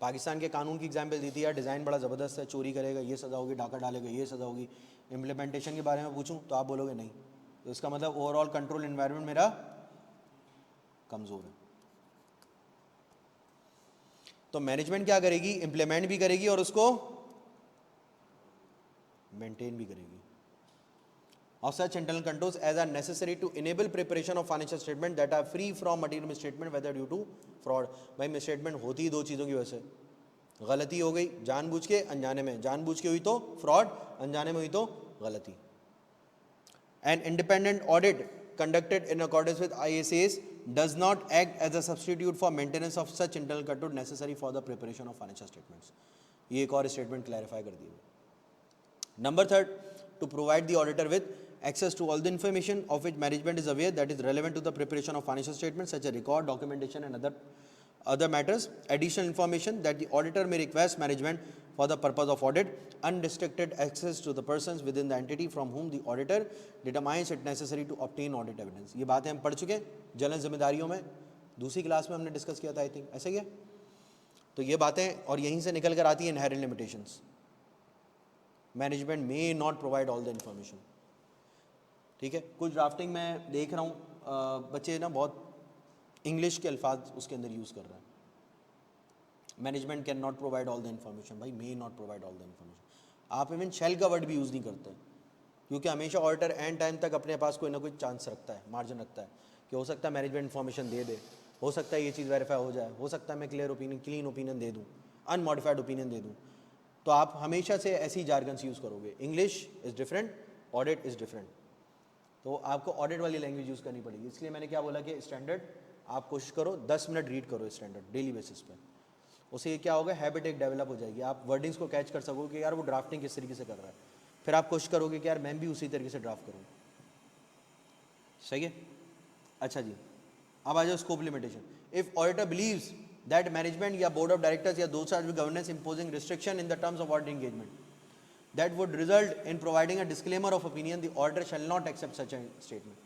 A: पाकिस्तान के कानून की एग्जाम्पल दी थी यार, डिज़ाइन बड़ा ज़बरदस्त है, चोरी करेगा ये सज़ा होगी, डाका डालेगा ये सज़ा होगी। इम्प्लीमेंटेशन के बारे में पूछूं तो आप बोलोगे नहीं, तो इसका मतलब ओवरऑल कंट्रोल एनवायरनमेंट मेरा कमज़ोर है। तो मैनेजमेंट क्या करेगी, इम्प्लीमेंट भी करेगी और उसको मेंटेन भी करेगी। Of such internal controls as are necessary to enable preparation of financial statement that are free from material misstatement whether due to fraud। भाई मिसस्टेटमेंट होती ही दो चीज़ों की वजह से, गलती हो गई जानबूझ के, अनजाने में, जानबूझ के हुई तो फ्रॉड, अनजाने में हुई तो गलती। An independent audit conducted in accordance with ISAs does not act as a substitute for maintenance of such internal control necessary for the preparation of financial statements। ये एक और स्टेटमेंट क्लैरिफाई कर दी है। Number third, to provide the auditor with access to all the information of which management is aware that is relevant to the preparation of financial statements such as record, documentation and other matters. Additional information that the auditor may request management for the purpose of audit. Unrestricted access to the persons within the entity from whom the auditor determines it necessary to obtain audit evidence। ये बातें हम पढ़ चुके हैं जलन जिम्मेदारियों में, दूसरी क्लास में हमने डिस्कस किया था आई थिंक, ऐसे ही है। तो ये बातें और यहीं से निकल कर आती है inherent limitations. Management may not provide all the information. ठीक है, कुछ ड्राफ्टिंग में देख रहा हूँ बच्चे ना बहुत इंग्लिश के अल्फाज उसके अंदर यूज़ कर रहे हैं। Management can not provide all the information, भाई may not provide all the information. आप इवन शेल का वर्ड भी यूज़ नहीं करते, क्योंकि हमेशा ऑडिटर एंड टाइम तक अपने पास कोई ना कोई चांस रखता है, मार्जिन रखता है कि हो सकता है मैनेजमेंट इन्फॉर्मेशन दे दे, हो सकता है ये चीज़ वेरीफाई हो जाए, हो सकता है मैं क्लीन ओपिनियन दे दूँ, अनमॉडिफाइड ओपिनियन दे दूँ। तो आप हमेशा से ऐसी जार्गन्स यूज़ करोगे। English is different, audit is different, तो आपको ऑडिट वाली लैंग्वेज यूज़ करनी पड़ेगी। इसलिए मैंने क्या बोला कि स्टैंडर्ड आप कोशिश करो 10 मिनट रीड करो स्टैंडर्ड डेली बेसिस पे, उससे क्या होगा, हैबिट एक डेवलप हो जाएगी। आप वर्डिंग्स को कैच कर सकोगे कि यार वो ड्राफ्टिंग किस तरीके से कर रहा है, फिर आप कोशिश करोगे कि यार मैं भी उसी तरीके से ड्राफ्ट करूँ। सही है। अच्छा जी, अब आ जाओ scope limitation. If auditor believes that management या बोर्ड ऑफ डायरेक्टर्स या दो charge with governance imposing restriction in the terms of audit engagement that would result in providing a disclaimer of opinion, the auditor shall not accept such a statement।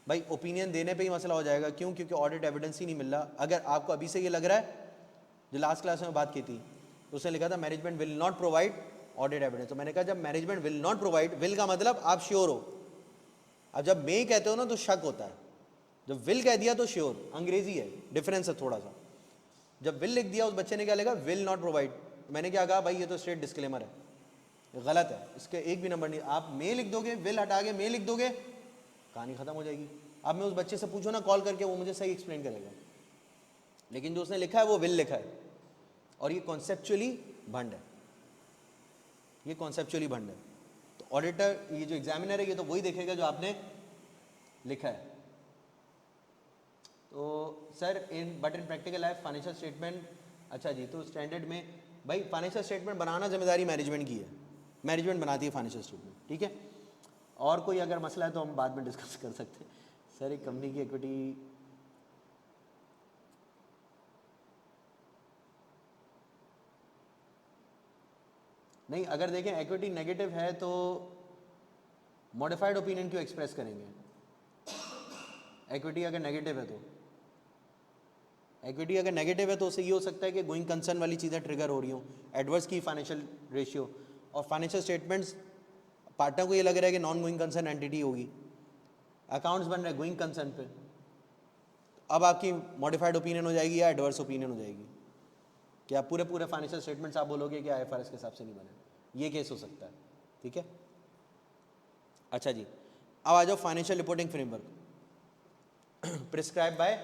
A: भाई ओपिनियन देने पे ही मसला हो जाएगा, क्यों? क्योंकि ऑडिट एविडेंस ही नहीं मिल रहा। अगर आपको अभी से ये लग रहा है, जो लास्ट क्लास में बात की थी तो उसने लिखा था management will not provide audit evidence. तो मैंने कहा जब management will not provide, will का मतलब आप श्योर हो। अब जब मे कहते हो ना तो शक होता है, जब विल कह दिया तो श्योर, अंग्रेजी है, डिफरेंस है थोड़ा सा। जब विल लिख दिया उस बच्चे ने क्या लिखा, विल नॉट प्रोवाइड। मैंने क्या कहा, भाई ये तो स्ट्रेट डिस्क्लेमर है, गलत है, इसके एक भी नंबर नहीं। आप मे लिख दोगे, विल हटा के मे लिख दोगे, कहानी खत्म हो जाएगी। अब मैं उस बच्चे से पूछो ना कॉल करके, वो मुझे सही एक्सप्लेन करेगा, लेकिन जो उसने लिखा है वो विल लिखा है, और ये कॉन्सेप्चुअली भंड है, ये कॉन्सेप्चुअली भंड है। तो ऑडिटर, ये जो एग्जामिनर है, ये तो वही देखेगा जो आपने लिखा है। तो सर इन प्रैक्टिकल लाइफ फाइनेंशियल स्टेटमेंट, अच्छा जी, तो स्टैंडर्ड में भाई फाइनेंशियल स्टेटमेंट बनाना जिम्मेदारी मैनेजमेंट की है, मैनेजमेंट बनाती है फाइनेंशियल स्टेटमेंट। ठीक है, और कोई अगर मसला है तो हम बाद में डिस्कस कर सकते हैं। सर एक कंपनी की इक्विटी, नहीं अगर देखें इक्विटी नेगेटिव है तो मॉडिफाइड ओपिनियन क्यों एक्सप्रेस करेंगे? इक्विटी अगर नेगेटिव है तो, इक्विटी अगर नेगेटिव है तो उससे ये हो सकता है कि गोइंग कंसर्न वाली चीज़ें ट्रिगर हो रही हो, एडवर्स की फाइनेंशियल रेशियो। और फाइनेंशियल स्टेटमेंट्स पार्टनर को ये लग रहा है कि नॉन गोइंग कंसर्न एंटिटी होगी, अकाउंट्स बन रहे हैं गोइंग कंसर्न पे, अब आपकी मॉडिफाइड ओपिनियन हो जाएगी या एडवर्स ओपिनियन हो जाएगी, कि आप पूरे पूरे फाइनेंशियल स्टेटमेंट्स आप बोलोगे कि IFRS के हिसाब से नहीं बने, ये केस हो सकता है, ठीक है। अच्छा जी, अब आ जाओ financial reporting framework prescribe by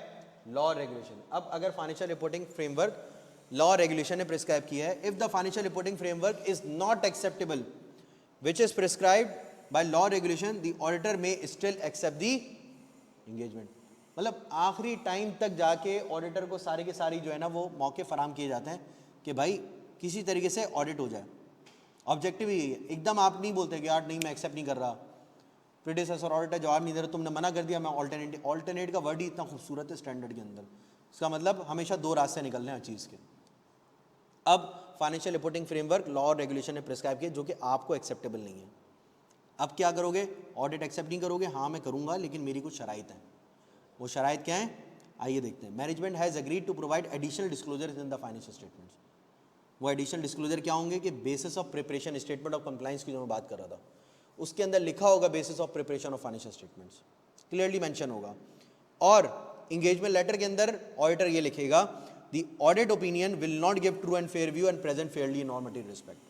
A: law regulation. अब अगर financial reporting framework law regulation ने प्रिस्क्राइब किया है, if the financial reporting framework is not acceptable which is prescribed by law regulation, the auditor में स्टिल एक्सेप्ट द एंगेजमेंट। मतलब आखिरी टाइम तक जाके ऑडिटर को सारी के सारी जो है ना वो मौके फराम किए जाते हैं कि भाई किसी तरीके से ऑडिट हो जाए। ऑब्जेक्टिव ही है, एकदम आप नहीं बोलते कि यार नहीं मैं एक्सेप्ट नहीं कर रहा, प्रीडेसेसर ऑडिटर जवाब नहीं दे रहा, तुमने मना कर दिया, मैं ऑल्टरनेट, ऑल्टरनेट का वर्ड ही इतना खूबसूरत है स्टैंडर्ड के अंदर, इसका मतलब हमेशा दो रास्ते निकलने हैं हर चीज़ के। अब फाइनेंशियल रिपोर्टिंग फ्रेमवर्क लॉ और रेगुलेशन ने प्रिस्क्राइब किया जो कि आपको एक्सेप्टेबल नहीं है। अब क्या करोगे, ऑडिट एक्सेप्ट नहीं करोगे, हाँ मैं करूँगा लेकिन मेरी कुछ शराइत हैं, वो शराइत क्या है आइए देखते हैं। Management has agreed to provide additional disclosure in the financial statements. वो एडिशनल डिस्क्लोजर क्या होंगे कि basis of preparation statement of compliance की जो मैं बात कर रहा था उसके अंदर लिखा होगा basis of preparation of financial statements, clearly mention होगा। और इंगेजमेंट लेटर के अंदर ऑडिटर ये लिखेगा the audit opinion will not give true and fair view and present Fairlie in all material respect.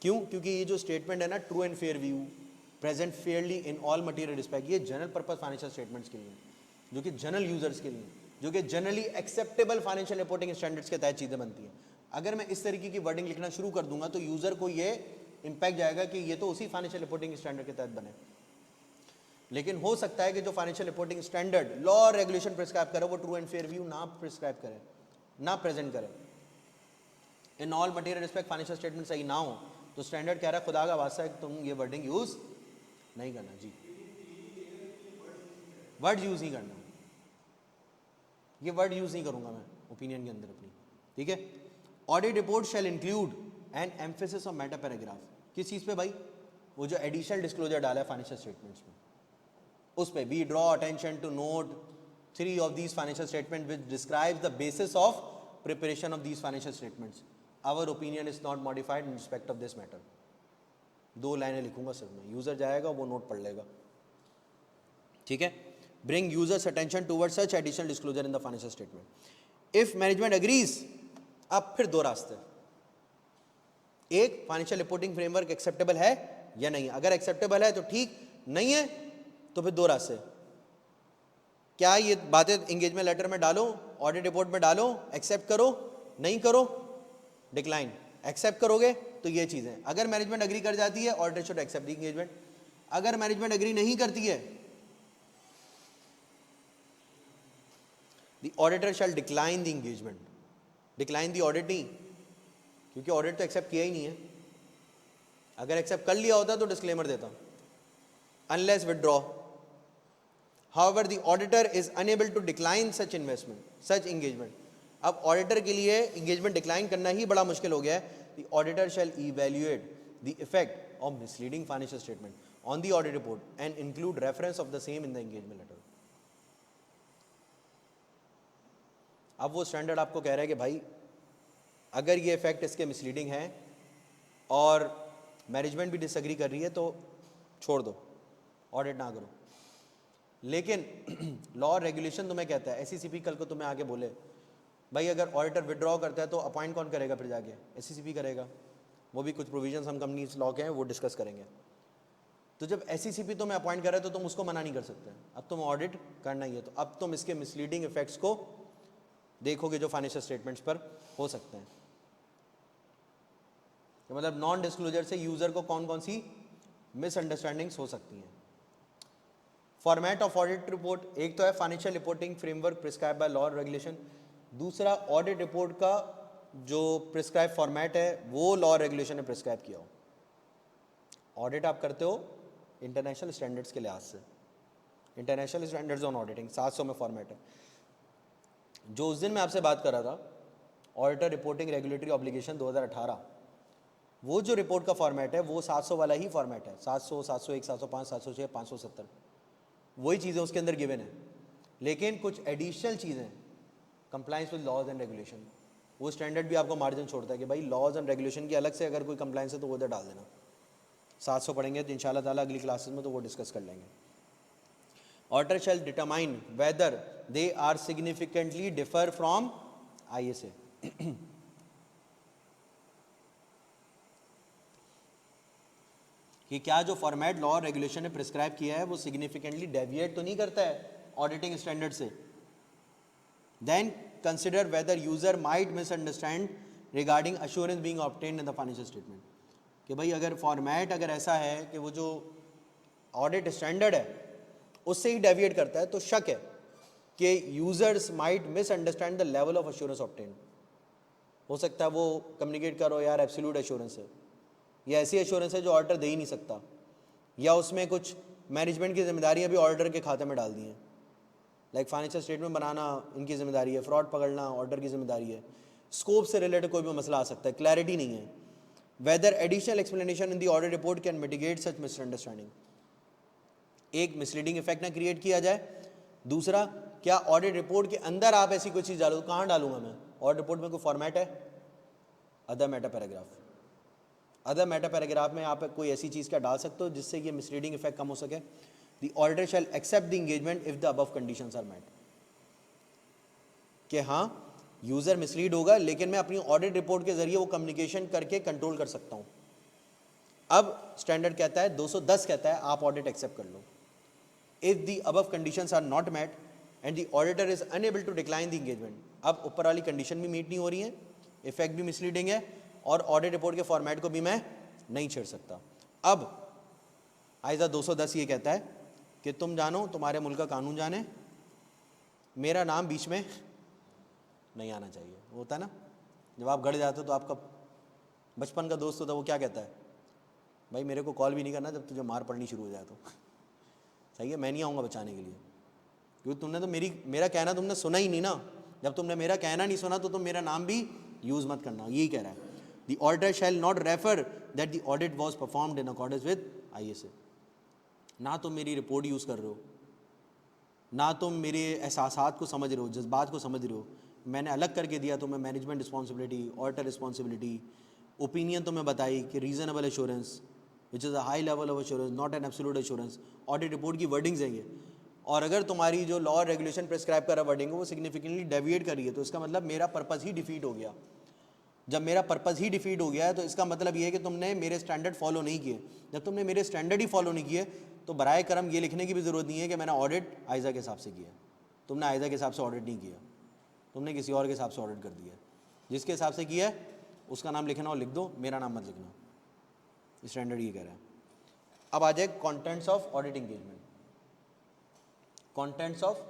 A: क्यों? क्योंकि ये जो स्टेटमेंट है ना true and fair view, present Fairlie in all material respect, ये जनरल पर्पस फाइनेंशियल स्टेटमेंट्स के लिए, जो कि जनरल यूजर्स के लिए, जो कि generally acceptable financial reporting standards के तहत चीज़ें बनती हैं। अगर मैं इस तरीके की वर्डिंग लिखना शुरू कर दूंगा तो यूजर को ये इंपैक्ट जाएगा कि ये तो उसी फाइनेंशियल रिपोर्टिंग स्टैंडर्ड के तहत बने। लेकिन हो सकता है कि जो फाइनेंशियल रिपोर्टिंग स्टैंडर्ड लॉ और रेगुलेशन प्रिस्क्राइब करे वो ट्रू एंड फेयर व्यू ना प्रिस्क्राइब करे, ना प्रेजेंट करे, in all material respect financial statement सही ना हो, तो स्टैंडर्ड कह रहा है खुदा का वास्ता है कि तुम ये वर्डिंग यूज नहीं करना जी, वर्ड यूज नहीं करना, ये वर्ड यूज नहीं करूंगा मैं ओपिनियन के अंदर अपनी, ठीक है। Audit report shall include N emphasis of matter paragraph, किस चीज पे भाई, वो जो एडिशनल डिस्क्लोजर डाला है फाइनेंशियल स्टेटमेंट्स में उस पे, we draw attention to note 3 of these financial statement which describes the basis of preparation of these financial statements, our opinion is not modified in respect of this matter. 2 लाइनें लिखूंगा सिर्फ मैं, यूजर जाएगा वो नोट पढ़ लेगा, ठीक है। Bring users attention toward such additional disclosure in the financial statement if management agrees. अब फिर 2 रास्ते, एक फाइनेंशियल रिपोर्टिंग फ्रेमवर्क एक्सेप्टेबल है या नहीं, अगर एक्सेप्टेबल है तो ठीक, नहीं है तो फिर 2 रास्ते, क्या ये बातें एंगेजमेंट लेटर में डालो, ऑडिट रिपोर्ट में डालो, एक्सेप्ट करो, नहीं करो डिक्लाइन, एक्सेप्ट करोगे तो ये चीजें, अगर मैनेजमेंट एग्री कर जाती है auditor should accept the engagement, अगर मैनेजमेंट एग्री नहीं करती है the auditor shall decline the engagement, decline the audit नहीं, क्योंकि ऑडिट तो एक्सेप्ट किया ही नहीं है, अगर एक्सेप्ट कर लिया होता तो डिस्क्लेमर देता, unless withdraw. However, the auditor is unable to decline such investment, such engagement. अब ऑडिटर के लिए engagement decline करना ही बड़ा मुश्किल हो गया है। The auditor shall evaluate the effect of misleading financial statement on the audit report and include reference of the same in the engagement letter. अब वो स्टैंडर्ड आपको कह रहा है कि भाई अगर ये इफेक्ट इसके मिसलीडिंग है और मैनेजमेंट भी डिसएग्री कर रही है तो छोड़ दो, ऑडिट ना करो। लेकिन लॉ और रेगुलेशन तुम्हें कहता है, एससीसीपी कल को तुम्हें आगे बोले भाई अगर ऑडिटर विड्रॉ करता है तो अपॉइंट कौन करेगा, फिर जाके एससीसीपी करेगा, वो भी कुछ प्रोविजंस हम कंपनीज लॉ के हैं वो डिस्कस करेंगे। तो जब एससीसीपी तुम्हें अपॉइंट कर रहा है तो तुम उसको मना नहीं कर सकते, अब तुम ऑडिट करना ही है, तो अब तुम इसके मिसलीडिंग इफेक्ट्स को देखोगे जो फाइनेंशियल स्टेटमेंट्स पर हो सकते हैं। तो मतलब नॉन डिस्क्लोजर से यूजर को कौन कौन सी मिसअंडरस्टैंडिंग्स हो सकती हैं। फॉर्मेट ऑफ ऑडिट रिपोर्ट, एक तो है financial reporting framework prescribe bye law और रेगुलेशन, दूसरा ऑडिट रिपोर्ट का जो प्रिस्क्राइब फॉर्मेट है वो लॉ और रेगुलेशन ने प्रिस्क्राइब किया हो। ऑडिट आप करते हो इंटरनेशनल स्टैंडर्ड्स के लिहाज से, इंटरनेशनल स्टैंडर्ड्स ऑन ऑडिटिंग 700 में फॉर्मेट है। जो उस दिन मैं आपसे बात कर रहा था ऑडिटर रिपोर्टिंग रेगुलेटरी ऑब्लिगेशन 2018, वो जो रिपोर्ट का फॉर्मेट है वो 700 वाला ही फॉर्मेट है, 700, 701, 705, 706, 570, वही चीज़ें उसके अंदर गिवन है। लेकिन कुछ एडिशनल चीज़ें compliance with laws and regulation, वो स्टैंडर्ड भी आपको मार्जिन छोड़ता है कि भाई लॉज एंड रेगुलेशन की अलग से अगर कोई कंप्लाइंस है तो वो उधर डाल देना, 700 पढ़ेंगे तो इंशाल्लाह ताला अगली क्लासेस में तो वो डिस्कस कर लेंगे. Auditor shall determine whether they are significantly differ from ISA. कि क्या जो फॉर्मेट लॉ और रेगुलेशन ने प्रिस्क्राइब किया है वो सिग्निफिकेंटली डेविएट तो नहीं करता है ऑडिटिंग स्टैंडर्ड से. Then consider whether user might misunderstand regarding assurance being obtained in the financial statement. कि भाई अगर फॉर्मेट अगर ऐसा है कि वो जो ऑडिट स्टैंडर्ड है उससे ही डेविएट करता है तो शक है कि users might misunderstand the level of assurance obtained. हो सकता है वो कम्युनिकेट करो यार एब्सोल्यूट अश्योरेंस है, या ऐसी एश्योरेंस है जो ऑडिटर दे ही नहीं सकता, या उसमें कुछ मैनेजमेंट की जिम्मेदारियां भी ऑडिटर के खाते में डाल दी हैं. लाइक फाइनेंशियल स्टेटमेंट बनाना इनकी जिम्मेदारी है, फ्रॉड पकड़ना ऑडिटर की जिम्मेदारी है. स्कोप से रिलेटेड कोई भी मसला आ सकता है, क्लैरिटी नहीं है. Whether additional explanation in the audit report can mitigate such misunderstanding. एक मिसलीडिंग इफेक्ट ना क्रिएट किया जाए. दूसरा, क्या ऑडिट रिपोर्ट के अंदर आप ऐसी कोई चीज़ डालो, कहाँ डालूंगा मैं? ऑडिट रिपोर्ट में कोई फॉर्मेट है? Other matter paragraph. Other matter paragraph में आप कोई ऐसी चीज़ क्या डाल सकते हो जिससे ये मिसलीडिंग इफेक्ट कम हो सके. The auditor shall accept the engagement if the above conditions are met. कि हाँ यूज़र मिसलीड होगा लेकिन मैं अपनी ऑडिट रिपोर्ट के जरिए वो कम्युनिकेशन करके कंट्रोल कर सकता हूँ. अब स्टैंडर्ड कहता है 210 कहता है आप ऑडिट एक्सेप्ट कर लो. If the above conditions are not met and the auditor is unable to decline the engagement. अब ऊपर वाली कंडीशन भी मीट नहीं हो रही है, इफेक्ट भी मिसलीडिंग है और ऑडिट रिपोर्ट के फॉर्मेट को भी मैं नहीं छेड़ सकता. अब आइजा 210 ये कहता है कि तुम जानो, तुम्हारे मुल्क का कानून जाने, मेरा नाम बीच में नहीं आना चाहिए. होता है ना, जब आप गड़ जाते हो तो आपका बचपन का दोस्त होता है वो क्या कहता है, भाई मेरे को कॉल भी नहीं करना जब तुझे मार पड़नी शुरू हो जाए तो. सही है, मैं नहीं आऊँगा बचाने के लिए, क्योंकि तुमने तो मेरा कहना तुमने सुना ही नहीं ना. जब तुमने मेरा कहना नहीं सुना तो तुम मेरा नाम भी यूज़ मत करना. यही कह रहा है. The auditor shall not refer that the audit was performed in accordance with ISA. ना तुम मेरी रिपोर्ट यूज़ कर रहे हो, ना तुम मेरे एहसासात को समझ रहे हो, जज्बात को समझ रहे हो. मैंने अलग करके दिया तुम्हें management responsibility, auditor responsibility, opinion तुम्हें बताई कि reasonable assurance which is a high level of assurance not an absolute assurance. Audit report की वर्डिंग्स हैं ये. और अगर तुम्हारी जो लॉ और रेगुलेशन प्रिस्क्राइब कर रहा वर्डिंग है वो सिग्निफिकेंटली डेविएट कर रही है तो इसका मतलब मेरा पर्पस ही डिफीट हो गया. जब मेरा पर्पस ही डिफीट हो गया है तो इसका मतलब ये है कि तुमने मेरे स्टैंडर्ड फॉलो नहीं किए. जब तुमने मेरे स्टैंडर्ड ही फॉलो नहीं किए तो बराए करम ये लिखने की भी ज़रूरत नहीं है कि मैंने ऑडिट आइज़ा के हिसाब से किया. तुमने आइज़ा के हिसाब से ऑडिट नहीं किया, तुमने किसी और के हिसाब से ऑडिट कर दिया. जिसके हिसाब से किया है उसका नाम लिखना और लिख दो, मेरा नाम मत लिखना. स्टैंडर्ड ये कह रहा है. अब आ जाए contents of audit engagement. Contents of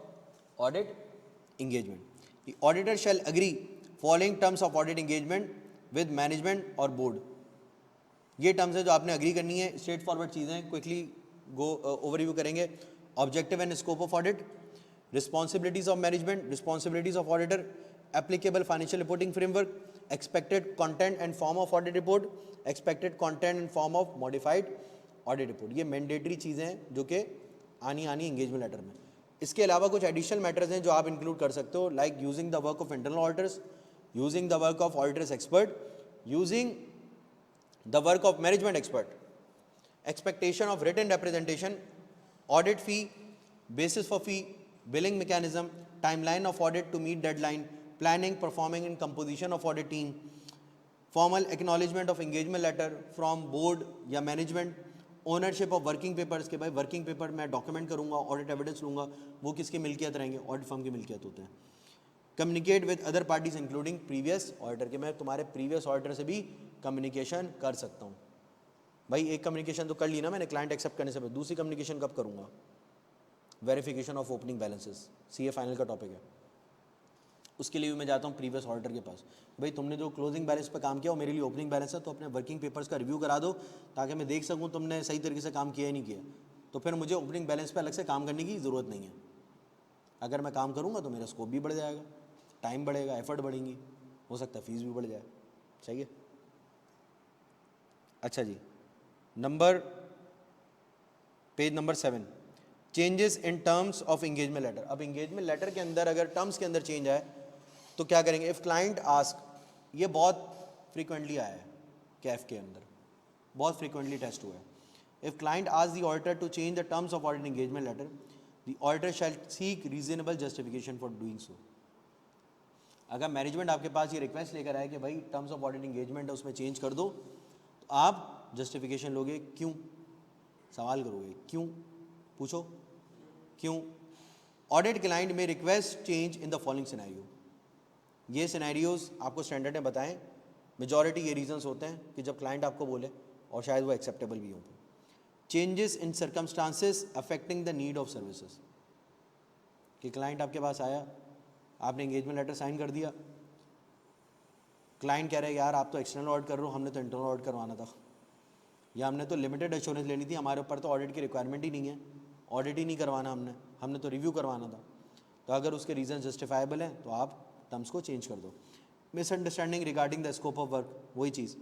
A: audit engagement. The auditor shall agree following terms of audit engagement with management और बोर्ड. ये टर्म्स है जो आपने एग्री करनी है. स्ट्रेट फॉरवर्ड चीज़ें, क्विकली गो ओवरव्यू करेंगे. Objective and scope of audit, responsibilities of management, responsibilities of auditor, applicable financial reporting framework, expected content and form of audit report, expected content and form of modified audit report. ये मैंडेटरी चीज़ें हैं जो कि आनी एंगेजमेंट लेटर में. इसके अलावा कुछ एडिशनल मैटर्स हैं जो आप इंक्लूड कर सकते हो, like using the work of internal auditors, using the work of auditors expert, using the work of management expert, expectation of written representation, audit fee, basis for fee, billing mechanism, timeline of audit to meet deadline, planning, performing and composition of audit team, formal acknowledgement of engagement letter from board या management, ownership of working papers के भाई वर्किंग पेपर मैं डॉक्यूमेंट करूँगा, ऑडिट एविडेंस लूँगा, वो किसकी मिल्कियत रहेंगे, ऑडिट फर्म की मिल्कियत होते हैं. Communicate with other parties including previous auditor, के मैं तुम्हारे प्रीवियस ऑडिटर से भी कम्युनिकेशन कर सकता हूँ. भाई एक कम्युनिकेशन तो कर ली ना मैंने क्लाइंट एक्सेप्ट करने से पहले, दूसरी कम्युनिकेशन कब करूँगा? Verification of opening balances, CA final का टॉपिक है. उसके लिए भी मैं जाता हूँ प्रीवियस ऑडिटर के पास. भाई तुमने जो क्लोजिंग बैलेंस पर काम किया वो मेरे लिए ओपनिंग बैलेंस है, तो अपने वर्किंग पेपर्स का रिव्यू करा दो ताकि मैं देख सकूँ तुमने सही तरीके से काम किया ही नहीं किया. तो फिर मुझे ओपनिंग बैलेंस पर अलग से काम करने की ज़रूरत नहीं है. अगर मैं काम करूँगा तो मेरा स्कोप भी बढ़ जाएगा, टाइम बढ़ेगा, एफर्ट बढ़ेंगी, हो सकता है फीस भी बढ़ जाए. सही है. अच्छा जी, page number 7, changes in terms of engagement letter. अब इंगेजमेंट लेटर के अंदर अगर टर्म्स के अंदर चेंज आए तो क्या करेंगे? इफ़ क्लाइंट आस्क, ये बहुत फ्रीक्वेंटली आया है कैफ के अंदर, बहुत फ्रीक्वेंटली टेस्ट हुआ है. If client asks the auditor to change the terms of audit engagement letter, the auditor shall seek reasonable justification for doing so. अगर मैनेजमेंट आपके पास ये रिक्वेस्ट लेकर आए कि भाई टर्म्स ऑफ ऑडिट इंगेजमेंट है उसमें चेंज कर दो, तो आप जस्टिफिकेशन लोगे, क्यों, सवाल करोगे क्यों, पूछो क्यों. ऑडिट क्लाइंट में request change in the following scenario. ये सिनेरियोज आपको स्टैंडर्ड में बताएं. मेजॉरिटी ये रीजंस होते हैं कि जब क्लाइंट आपको बोले और शायद वो एक्सेप्टेबल भी हों. Changes in circumstances affecting the need of services. कि क्लाइंट आपके पास आया, आपने एंगेजमेंट लेटर साइन कर दिया, क्लाइंट कह रहे हैं यार आप तो एक्सटर्नल ऑडिट कर रहे हो, हमने तो इंटरनल ऑडिट करवाना था, या हमने तो लिमिटेड एश्योरेंस लेनी थी, हमारे ऊपर तो ऑडिट की रिक्वायरमेंट ही नहीं है, ऑडिट ही नहीं करवाना हमने तो रिव्यू करवाना था. तो अगर उसके रीज़न जस्टिफाइबल हैं तो आप टर्म्स को चेंज कर दो. Misunderstanding regarding the scope of work, वही चीज़.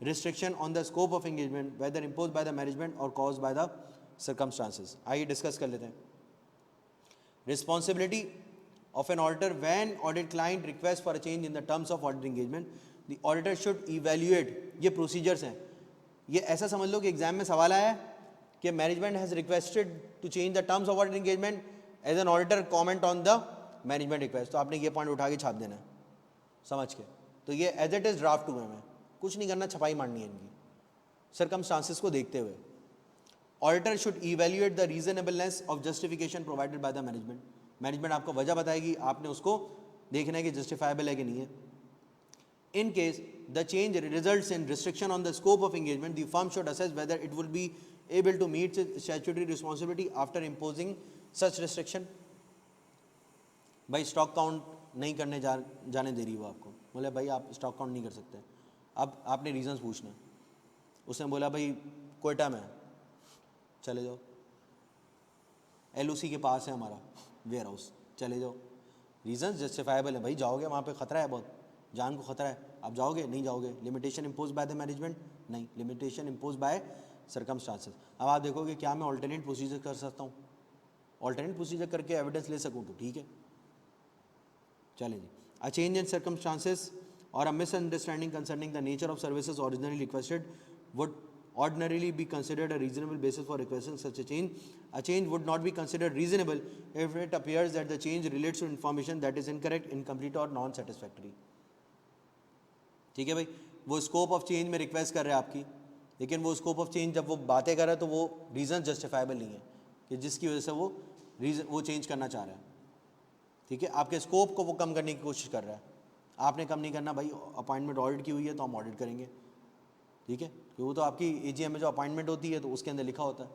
A: Restriction on the scope of engagement whether impose by the management और कॉज बाय द सर्कमस्टांसेस. आइए डिस्कस कर लेते हैं. Responsibility of an auditor when audit client requests for a change in the terms of audit engagement, the auditor should evaluate. ये procedures हैं. ये ऐसा समझ लो कि एग्जाम में सवाल आया कि management has requested to change the terms of audit engagement, as an auditor comment on the management request. तो आपने ये पॉइंट उठा के छाप देना है समझ के. तो ये एज इट इज़ ड्राफ्ट हुए में कुछ नहीं करना, छपाई मारनी है इनकी सर्कमस्टांसेस को देखते हुए. Auditor should evaluate the reasonableness of justification provided by the management. Management आपको वजह बताएगी, आपने उसको देखना है कि जस्टिफाइबल है कि नहीं है. In case the change results in restriction on the scope of engagement, the firm should assess whether it will be able to meet statutory responsibility after imposing such restriction. भाई स्टॉक काउंट नहीं करने जाने दे रही वो आपको, बोले भाई आप स्टॉक काउंट नहीं कर सकते. अब आपने रीजंस पूछना. उसने बोला भाई कोयटा में, चले जाओ. LOC के पास है हमारा वेयर हाउस, चले जाओ. रीजंस जस्टिफाइबल है, भाई जाओगे वहाँ पे ख़तरा है, बहुत जान को ख़तरा है, आप जाओगे नहीं जाओगे. Limitation impose by the management, नहीं, लिमिटेशन इम्पोज बाय सर्कमस्टांसेस. अब आप देखोगे क्या मैं ऑल्टरनेट प्रोसीजर कर सकता हूँ, ऑल्टरनेट प्रोसीजर करके एविडेंस ले सकूँ तो ठीक है, चले जी. अ चेंज इन सर्कमस्टांसेस और अ misunderstanding concerning the nature of services originally requested would ordinarily be considered a reasonable basis for requesting such a change. A change would not be considered reasonable if it appears that the change relates to information that is incorrect, incomplete or non-satisfactory. ठीक है भाई, वो स्कोप ऑफ चेंज में रिक्वेस्ट कर रहे हैं आपकी, लेकिन वो स्कोप ऑफ चेंज जब वो बातें कर रहा है तो वो रीज़न जस्टिफाइबल नहीं है कि जिसकी वजह से वो चेंज करना चाह रहा है. ठीक है, आपके स्कोप को वो कम करने की कोशिश कर रहा है. आपने कम नहीं करना भाई, अपॉइंटमेंट ऑडिट की हुई है तो हम ऑडिट करेंगे. ठीक है, कि वो तो आपकी AGM में जो अपॉइंटमेंट होती है तो उसके अंदर लिखा होता है.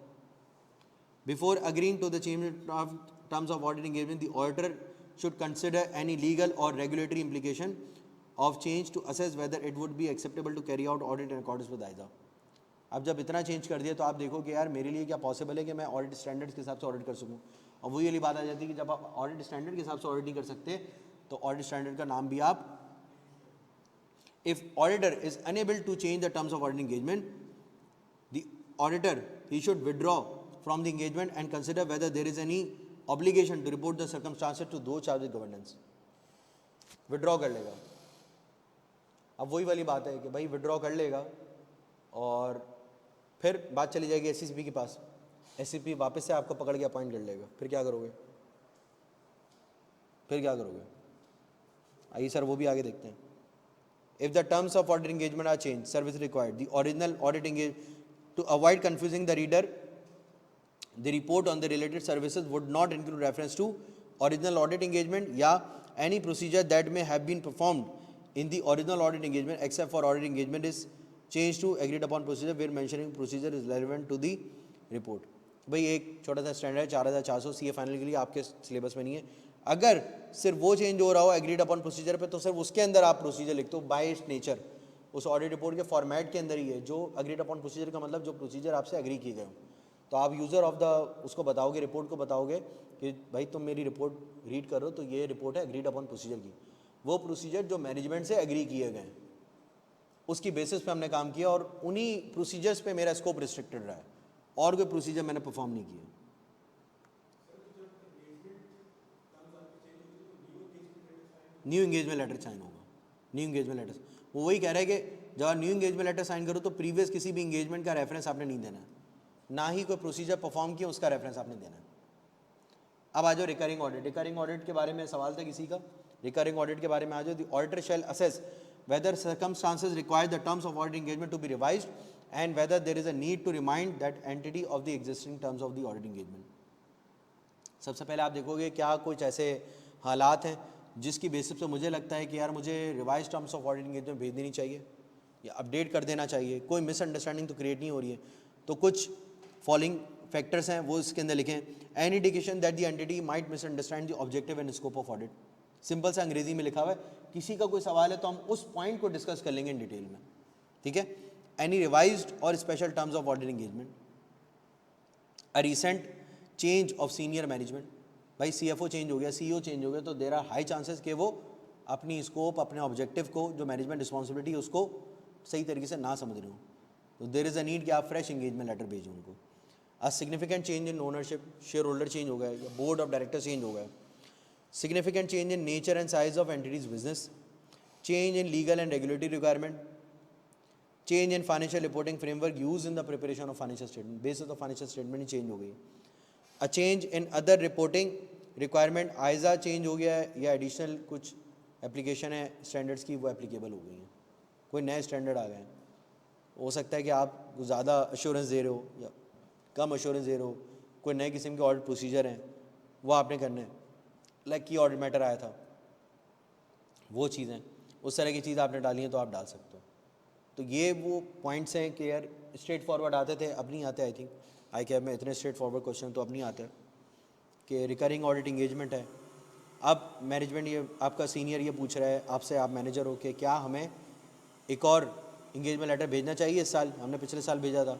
A: Before agreeing to the change of terms of audit engagement, the auditor should consider any legal और regulatory implication of change to assess whether it would be acceptable to carry out audit in accordance with ISA. अब जब इतना चेंज कर दिया तो आप देखो कि यार मेरे लिए क्या पॉसिबल है कि मैं ऑडिट स्टैंडर्ड्स के हिसाब से ऑडिट कर सकूँ. और वही वाली बात आ जाती है कि जब आप ऑडिट स्टैंडर्ड के हिसाब से ऑडिट नहीं कर सकते तो ऑडिट स्टैंडर्ड का नाम भी आप. If auditor is unable to change the terms of audit engagement, the auditor he should withdraw from the engagement and consider whether there is any obligation to report the circumstances to those charged with governance. Withdraw कर लेगा. अब वही वाली बात है कि भाई withdraw कर लेगा और फिर बात चली जाएगी SCP के पास. SCP वापस से आपको पकड़ के अपॉइंट कर लेगा. फिर क्या करोगे, फिर क्या करोगे? आइए सर वो भी आगे देखते हैं. If the terms of audit engagement are changed, service required, the original audit engagement, to avoid confusing the reader, the report on the related services would not include reference to original audit engagement या any procedure that may have been performed in the original audit engagement except for audit engagement is changed to agreed upon procedure where mentioning procedure is relevant to the report. भाई एक छोटा सा स्टैंडर्ड है 4400 CA फाइनल के लिए, आपके सिलेबस में नहीं है. अगर सिर्फ वो चेंज हो रहा हो एग्रीड अपॉन प्रोसीजर पे तो सिर्फ उसके अंदर आप प्रोसीजर लिखते हो बाय इट्स नेचर, उस ऑडिट रिपोर्ट के फॉर्मेट के अंदर ही है. जो एग्रीड अपॉन प्रोसीजर का मतलब जो प्रोसीजर आपसे एग्री किए गए हो, तो आप यूज़र ऑफ द उसको बताओगे, रिपोर्ट को बताओगे कि भाई तुम मेरी रिपोर्ट रीड करो तो ये रिपोर्ट है एग्रीड अपॉन प्रोसीजर की. वो प्रोसीजर जो मैनेजमेंट से एग्री किए गए उसकी बेसिस पे हमने काम किया और उन्हीं प्रोसीजर्स पे मेरा स्कोप रिस्ट्रिक्टेड रहा है और कोई प्रोसीजर मैंने परफॉर्म नहीं किया. न्यू इंगेजमेंट लेटर साइन होगा. न्यू इंगेजमेंट लेटर वो वही कह रहा है कि जब आप न्यू इंगेजमेंट लेटर साइन करो तो प्रीवियस किसी भी इंगेजमेंट का रेफरेंस आपने नहीं देना है. ना ही कोई प्रोसीजर परफॉर्म किया, उसका रेफरेंस आपने देना है। अब आ जाओ रिकरिंग ऑडिट। रिकरिंग ऑडिट के बारे में सवाल था किसी का, रिकरिंग ऑडिट के बारे में आ जाओ। The auditor shell assess whether circumstances require the terms of audit engagement to be revised and whether there is a need to remind that entity of the existing terms of the audit engagement. सबसे पहले आप देखोगे क्या कुछ ऐसे हालात हैं जिसकी बेसिस पे मुझे लगता है कि यार मुझे revise terms of audit engagement भेज देनी चाहिए या अपडेट कर देना चाहिए, कोई मिसअंडरस्टैंडिंग तो क्रिएट नहीं हो रही है। तो कुछ फॉलोइंग फैक्टर्स हैं वो इसके अंदर लिखें। Any indication that the entity might misunderstand the objective and scope of audit. Simple सा अंग्रेजी में लिखा हुआ है, किसी का कोई सवाल है तो हम उस पॉइंट को डिस्कस कर लेंगे इन डिटेल में, ठीक है। एनी रिवाइज्ड और special terms of audit engagement. A recent change of senior management, भाई सीएफओ चेंज हो गया, सीईओ चेंज हो गया, तो देयर आर हाई चांसेस कि वो अपनी स्कोप, अपने ऑब्जेक्टिव को, जो मैनेजमेंट रिस्पॉन्सिबिलिटी है उसको सही तरीके से ना समझ रहे हो, तो देयर इज़ अ नीड कि आप फ्रेश एंगेजमेंट लेटर भेजें उनको। A significant change in ownership, share holder change हो गया या बोर्ड ऑफ डायरेक्टर चेंज हो गया। Significant change in nature and size of entity's business, change in legal and regulatory requirement, change in financial reporting framework used in the preparation of financial statement, basis of financial statement he change हो गई। A change in other reporting requirement, आइजा change हो गया है या additional कुछ application है standards की वो applicable हो गई हैं, कोई नए standard आ गए हैं। हो सकता है कि आप ज़्यादा assurance दे रहे हो या कम assurance दे रहे हो, कोई नए किस्म के audit procedure हैं वो आपने करने हैं, लाइक की ऑडिट मैटर आया था, वो चीज़ें, उस तरह की चीज़ आपने डाली हैं तो आप डाल सकते हो। तो ये वो पॉइंट्स हैं कि यार स्ट्रेट फॉरवर्ड आते थे, अब नहीं आते। आई थिंक आई कैब में इतने स्ट्रेट फॉरवर्ड क्वेश्चन तो अब नहीं आते कि रिकरिंग ऑडिट इंगेजमेंट है। अब मैनेजमेंट ये आपका सीनियर ये पूछ रहा है आपसे, आप मैनेजर हो, कि क्या हमें एक और इंगेजमेंट लेटर भेजना चाहिए इस साल, हमने पिछले साल भेजा था,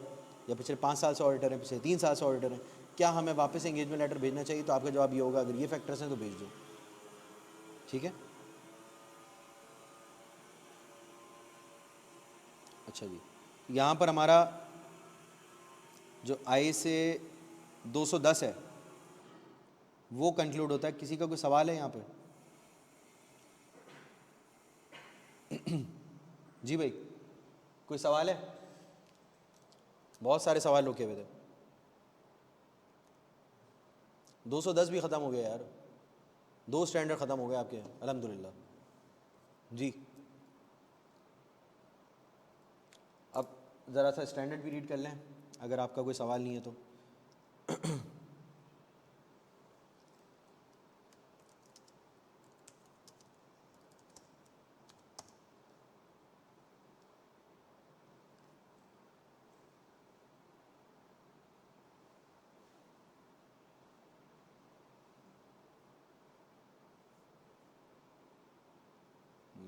A: या पिछले 5 साल से ऑडिटर हैं, पिछले 3 साल से ऑडिटर हैं, क्या हमें वापस एंगेजमेंट लेटर भेजना चाहिए? तो आपका जवाब ये होगा अगर ये फैक्टर्स हैं तो भेज दो, ठीक है। अच्छा जी, यहाँ पर हमारा जो आई से 210 है वो कंक्लूड होता है। किसी का कोई सवाल है यहाँ पे? जी भाई, कोई सवाल है? बहुत सारे सवाल रुके हुए थे। 210 भी ख़त्म हो गया यार, 2 स्टैंडर्ड ख़त्म हो गए आपके, अल्हम्दुलिल्लाह जी। अब ज़रा सा स्टैंडर्ड भी रीड कर लें अगर आपका कोई सवाल नहीं है तो।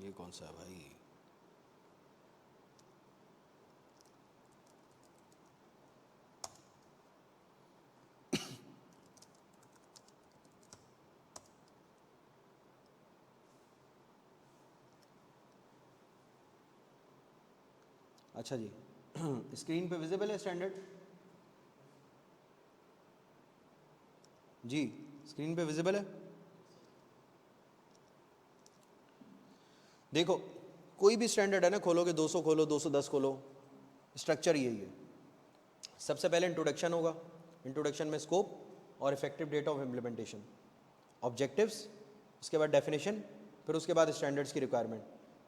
A: ये कौन सा है भाई? अच्छा जी, स्क्रीन पे विजिबल है स्टैंडर्ड? जी, स्क्रीन पे विजिबल है? देखो, कोई भी स्टैंडर्ड है ना, खोलोगे 200 खोलो, 210 खोलो, स्ट्रक्चर यही है। सबसे पहले इंट्रोडक्शन होगा, इंट्रोडक्शन में स्कोप और effective date of implementation, objectives, उसके बाद डेफिनेशन, फिर उसके बाद स्टैंडर्ड्स की रिक्वायरमेंट।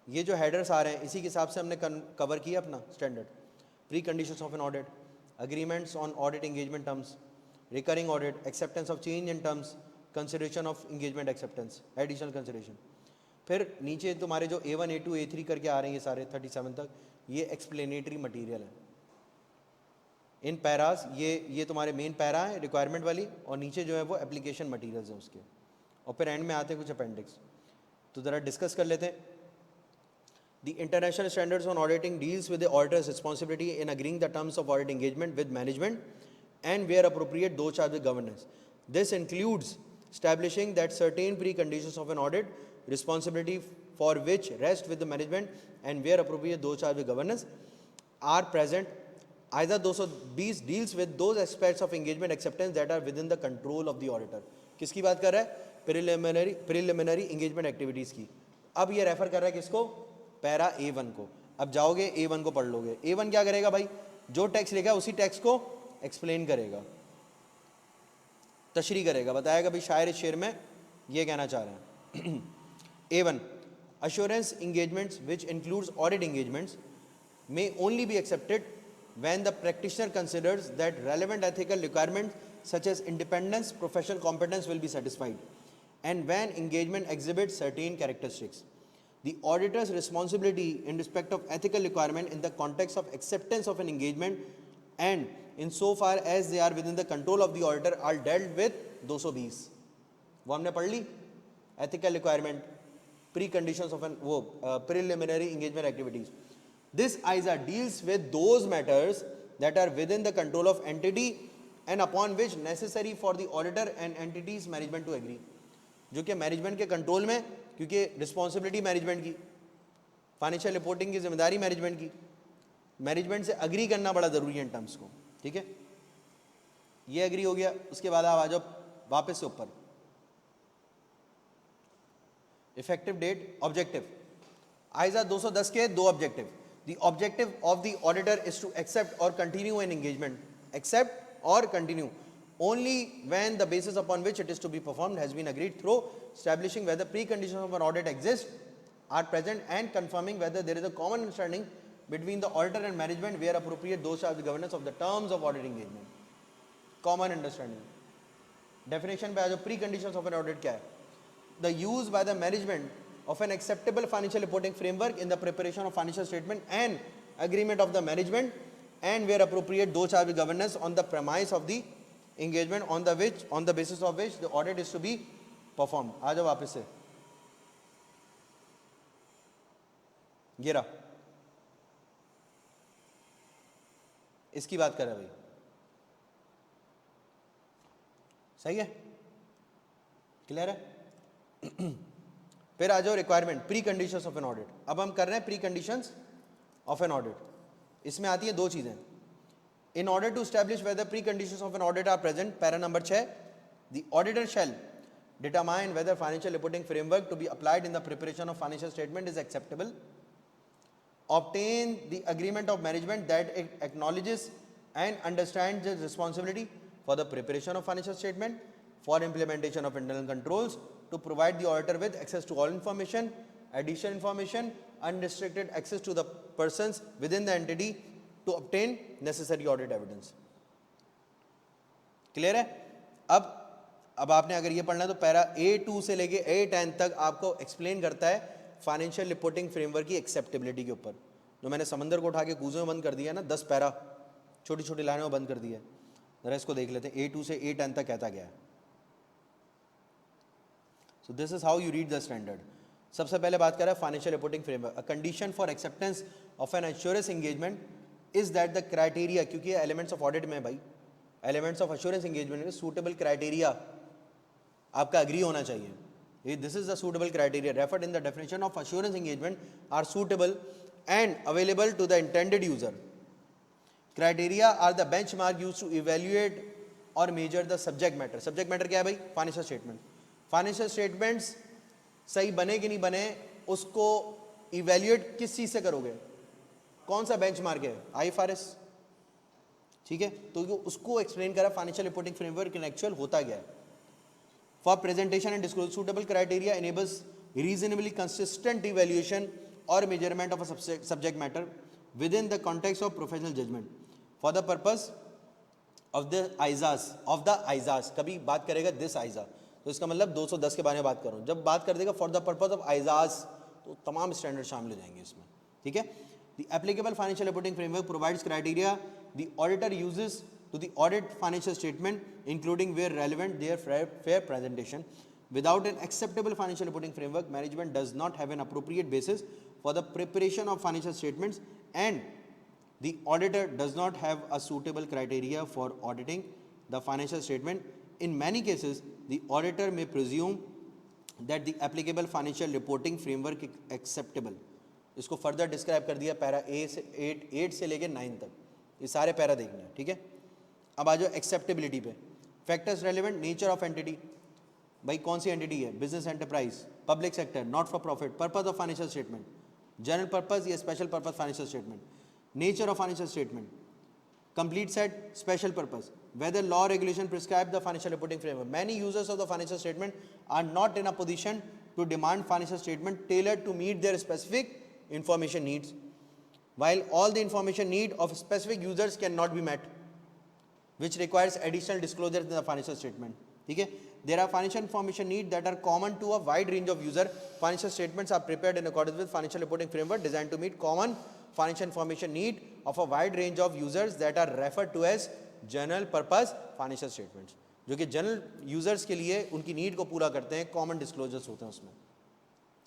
A: ये जो हेडर्स आ रहे हैं इसी के हिसाब से हमने कवर किया अपना standard. Pre conditions of an audit, agreements on audit engagement terms, recurring audit, acceptance of change in terms, consideration of engagement acceptance, additional consideration. फिर नीचे तुम्हारे जो A1 A2 A3 करके आ रहे हैं ये सारे 37 तक, ये एक्सप्लेनेटरी मटेरियल है। इन पैरास ये तुम्हारे मेन पैरा है रिक्वायरमेंट वाली, और नीचे जो है वो एप्लीकेशन मटेरियल्स हैं उसके, और फिर एंड में आते हैं कुछ अपेंडिक्स। तो ज़रा डिस्कस कर लेते हैं। The international standards on auditing deals with the auditor's responsibility in agreeing the terms of audit engagement with management and where appropriate those charged with governance. This includes establishing that certain preconditions of an audit responsibility for which rest with the management and where appropriate those charged with governance are present. Either 220 deals with those aspects of engagement acceptance that are within the control of the auditor. किसकी बात कर रहा है? प्रिलिमिनरी इंगेजमेंट एक्टिविटीज़ की। अब ये रेफर कर रहा है किसको? पैरा A1 को। अब जाओगे A1 को पढ़ लोगे। A1 क्या करेगा भाई? जो टैक्स लिखा है उसी टैक्स को एक्सप्लेन करेगा, तशरीह करेगा, बताएगा भाई शायर इस शेर में ये कहना चाह रहे हैं। A1 assurance engagements which includes audit engagements may only be accepted when the practitioner considers that relevant ethical requirements such as independence, professional competence will be satisfied, and when engagement exhibits certain characteristics. The auditor's responsibility in respect of ethical requirement in the context of acceptance of an engagement and insofar as they are within the control of the auditor are dealt with 220. वो हमने पढ़ ली, ethical requirement, preconditions of an preliminary engagement activities. This ISA deals with those matters that are within the control of entity and upon which necessary for the auditor and entity's management to agree. जो कि मैनेजमेंट के कंट्रोल में, क्योंकि रिस्पॉन्सिबिलिटी मैनेजमेंट की, फाइनेंशियल रिपोर्टिंग की जिम्मेदारी मैनेजमेंट की, मैनेजमेंट से अग्री करना बड़ा ज़रूरी है इन टर्म्स को, ठीक है। ये एग्री हो गया, उसके बाद आप आ जाओ वापस से ऊपर, इफेक्टिव डेट, ऑब्जेक्टिव। आइजा 210 के दो objective. The objective of the auditor is to accept और कंटिन्यू एन एंगेजमेंट, एक्सेप्ट और continue only when the basis upon which it is to be performed has been agreed through establishing whether preconditions of an audit exist, are present, and confirming whether there is a common understanding between the auditor and management where appropriate those are the governance of the terms of audit engagement. Common understanding. Definition पे आ जाओ, preconditions of an audit क्या है? The use by the management of an acceptable financial reporting framework in the preparation of financial statement and agreement of the management and where appropriate those are the governance on the premise of the engagement on the basis of which the audit is to be performed. आ जाओ वापस से, ये रहा, इसकी बात कर रहे भाई, सही है, क्लियर है। फिर आ जाओ requirement, pre conditions of an audit. अब हम कर रहे हैं pre conditions of an audit. इसमें आती है दो चीजें। In order to establish whether preconditions of an audit are present, para number 6, the auditor shall determine whether financial reporting framework to be applied in the preparation of financial statement is acceptable, obtain the agreement of management that it acknowledges and understands the responsibility for the preparation of financial statement, for implementation of internal controls, to provide the auditor with access to all information, additional information, unrestricted access to the persons within the entity to obtain necessary audit evidence. Clear है। अब आपने अगर ये पढ़ना है तो पैरा A2 से लेके A10 तक आपको एक्सप्लेन करता है फाइनेंशियल रिपोर्टिंग फ्रेमवर्क की एक्सेप्टेबिलिटी के ऊपर। जो मैंने समंदर को उठा के कूजों में बंद कर दिया ना, 10 पैरा छोटी छोटी लाइनों में बंद कर दिया है, जरा इसको देख लेते हैं। A2 से A10 तक कहता गया है। So this is how you read the standard. सबसे पहले बात कर रहा है financial reporting framework. A condition for acceptance of an assurance engagement is that the criteria, क्योंकि ये एलिमेंट्स ऑफ ऑडिट में भाई, एलिमेंट्स ऑफ एश्योरेंस एंगेजमेंट में सूटेबल क्राइटेरिया आपका अग्री होना चाहिए। This is the suitable criteria referred in the definition of assurance engagement are suitable and available to the intended user. Criteria are the benchmark used to evaluate और measure the subject matter. Subject matter क्या है भाई? Financial statement. फाइनेंशियल स्टेटमेंट्स सही बने कि नहीं बने, उसको इवैल्यूएट किस चीज से करोगे? कौन सा बेंचमार्क है? IFRS, ठीक है। तो उसको एक्सप्लेन करा फाइनेंशियल रिपोर्टिंग फ्रेमवर्क इन एक्चुअल होता गया है। For presentation and disclosure suitable criteria enables reasonably consistent evaluation or measurement of a subject matter within the context of professional judgment for the purpose of the ISAs। कभी बात करेगा दिस ISA तो इसका मतलब 210 के बारे में बात करूँ। जब बात कर देगा for the purpose of ISAs तो तमाम स्टैंडर्ड शामिल हो जाएंगे इसमें, ठीक है। The applicable financial reporting framework provides criteria the auditor uses to the audit financial statement, including where relevant their fair presentation. Without an acceptable financial reporting framework, management does not have an appropriate basis for the preparation of financial statements, and the auditor does not have a suitable criteria for auditing the financial statement. In many cases, the auditor may presume that the applicable financial reporting framework is acceptable. इसको फर्दर डिस्क्राइब कर दिया पैरा 8 से लेके 9 तक, ये सारे पैरा देखने हैं, ठीक है। अब आ जाओ एक्सेप्टेबिलिटी पे। Factors relevant, nature of entity, भाई कौन सी एंटिटी है? Business enterprise, public sector, not for profit, purpose of financial statement, general purpose या special purpose financial statement, nature of financial statement, Complete set, special purpose. Whether law regulation prescribe the financial reporting framework. Many users of the financial statement are not in a position to demand financial statement tailored to meet their specific information needs, while all the information need of specific users cannot be met, which requires additional disclosures in the financial statement. Okay? There are financial information needs that are common to a wide range of users. Financial statements are prepared in accordance with financial reporting framework designed to meet common financial information need of a wide range of users that are referred to as general purpose financial statements, जो कि जनरल यूजर्स के लिए उनकी नीड को पूरा करते हैं, कॉमन डिस्क्लोजर्स होते हैं उसमें.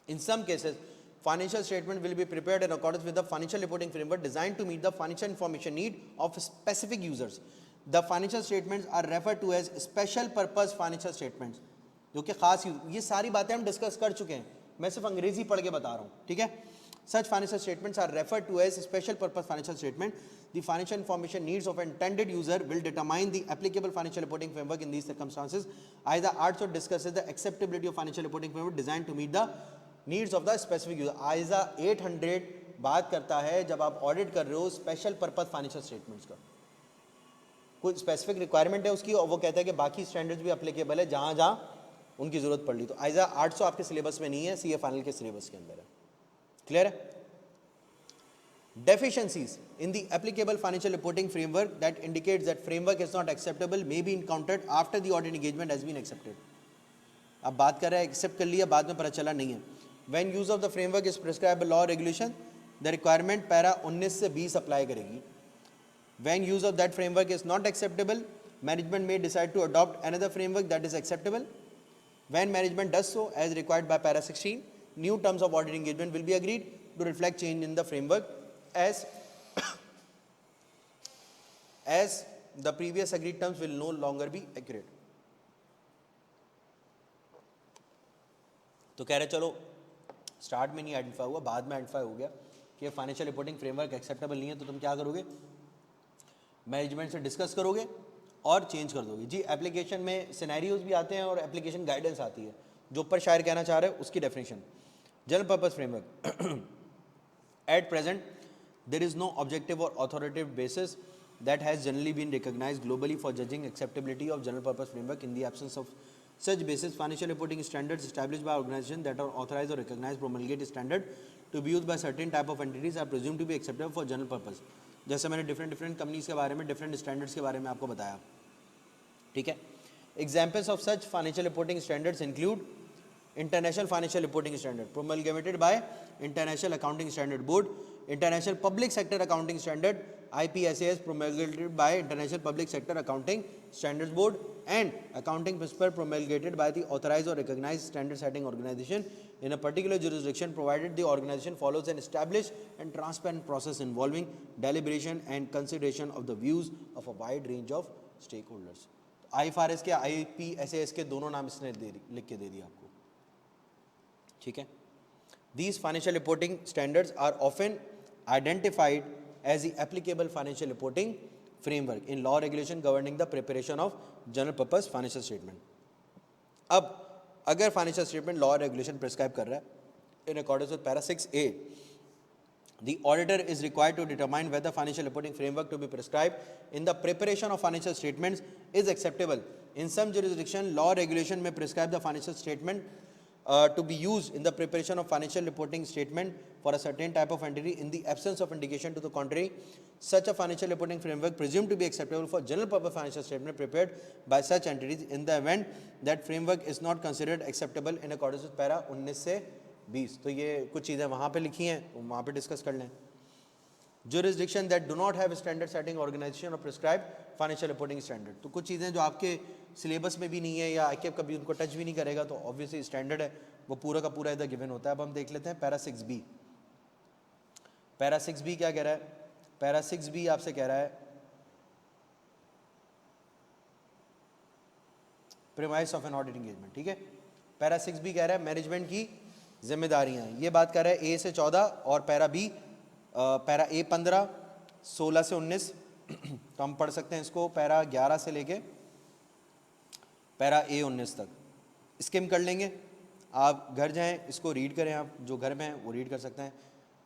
A: In some cases, financial statement will be prepared in accordance with the financial reporting framework designed to meet the financial information need of specific users. The financial statements are referred to as special purpose financial statements, जो कि खास ये सारी बातें हम डिस्कस कर चुके हैं, मैं सिर्फ अंग्रेजी पढ़ के बता रहा हूँ. ठीक है. Such financial statements are referred to as special purpose financial statement. The financial information needs of an intended user will determine the applicable financial reporting framework in these circumstances. Either also discusses the acceptability of financial reporting framework designed to meet the needs of the specific user. ISA 800 बात करता है जब आप ऑडिट कर रहे हो स्पेशल पर्पस फाइनेंशियल स्टेटमेंट्स का, कोई स्पेसिफिक रिक्वायरमेंट है उसकी और वो कहता है कि बाकी स्टैंडर्ड्स भी अप्लीकेबल है जहाँ जहाँ उनकी ज़रूरत पड़ रही. तो ISA 800 आपके सिलेबस में नहीं है, CA फाइनल के सिलेबस के अंदर है. Clear? Deficiencies in the applicable financial reporting framework that indicates that framework is not acceptable may be encountered after the audit engagement has been accepted. अब बात कर रहा है एक्सेप्ट कर लिया, बाद में पता चला नहीं है. When use of the framework is prescribed by law or regulation, the requirement para 19 से 20 अप्लाई करेगी. When use of that framework is not acceptable, management may decide to adopt another framework that is acceptable. When management does so, as required by para 16, new terms of audit engagement will be agreed to reflect change in the framework as the previous agreed terms will no longer be accurate. तो कह रहे चलो स्टार्ट में नहीं आइडेंटिफाई हुआ, बाद में आइडेंटिफाई हो गया कि फाइनेंशियल रिपोर्टिंग फ्रेमवर्क एक्सेप्टेबल नहीं है, तो तुम क्या करोगे, मैनेजमेंट से डिस्कस करोगे और चेंज कर दोगे. जी एप्लीकेशन में सिनेरियोज भी आते हैं और एप्लीकेशन गाइडेंस आती है, जो ऊपर शायर कहना चाह रहे हैं उसकी definition. General purpose framework. At present, there is no objective or authoritative basis that has generally been recognized globally for judging acceptability of general purpose framework. In the absence of such basis, financial reporting standards established by organizations that are authorized or recognized promulgate standard to be used by certain type of entities are presumed to be acceptable for general purpose. जैसे मैंने डिफरेंट कंपनीज के बारे में, डिफरेंट स्टैंडर्ड्स के बारे में आपको बताया. ठीक है. Examples of such financial reporting standards include International Financial Reporting Standard promulgated by International Accounting Standard Board, International Public Sector Accounting Standard IPSAS promulgated by International Public Sector Accounting Standards Board, and accounting principle promulgated by the authorized or recognized standard setting organization in a particular jurisdiction, provided the organization follows an established and transparent process involving deliberation and consideration of the views of a wide range of stakeholders. IFRS के IPSAS के दोनों नाम इसने लिख के दे दिया आपको. ठीक है. These financial reporting standards are often identified as the applicable financial reporting framework in law regulation governing the preparation of general purpose financial statement. अब अगर financial statement law regulation prescribe कर रहा है in accordance with para 6A, the auditor is required to determine whether financial reporting framework to be prescribed in the preparation of financial statements is acceptable. In some jurisdiction, law regulation may prescribe the financial statement to be used in the preparation of financial reporting statement for a certain type of entity. In the absence of indication to the contrary, such a financial reporting framework presumed to be acceptable for general purpose financial statement prepared by such entities. In the event that framework is not considered acceptable in accordance with para 19 से 20, तो ये कुछ चीज़ें वहाँ पे लिखी हैं, तो वहाँ पे डिस्कस कर लें. Jurisdiction that do not have a standard setting organization or prescribed financial reporting standard, तो कुछ चीज़ें जो आपके सिलेबस में भी नहीं है या ICAP कभी उनको टच भी नहीं करेगा, तो ऑब्वियसली स्टैंडर्ड है वो पूरा का पूरा इधर गिवन होता है. अब हम देख लेते हैं पैरा 6B. पैरा 6B क्या कह रहा है? पैरा 6B आपसे कह रहा है premise of an audit engagement. ठीक है. पैरा 6B कह रहा है मैनेजमेंट की जिम्मेदारियां. ये बात कर रहा है A से 14 और पैरा B पैरा A 15 16 से 19. तो हम पढ़ सकते हैं इसको पैरा 11 से लेके पैरा A 19 तक. स्किम कर लेंगे, आप घर जाएं इसको रीड करें, आप जो घर में हैं वो रीड कर सकते हैं.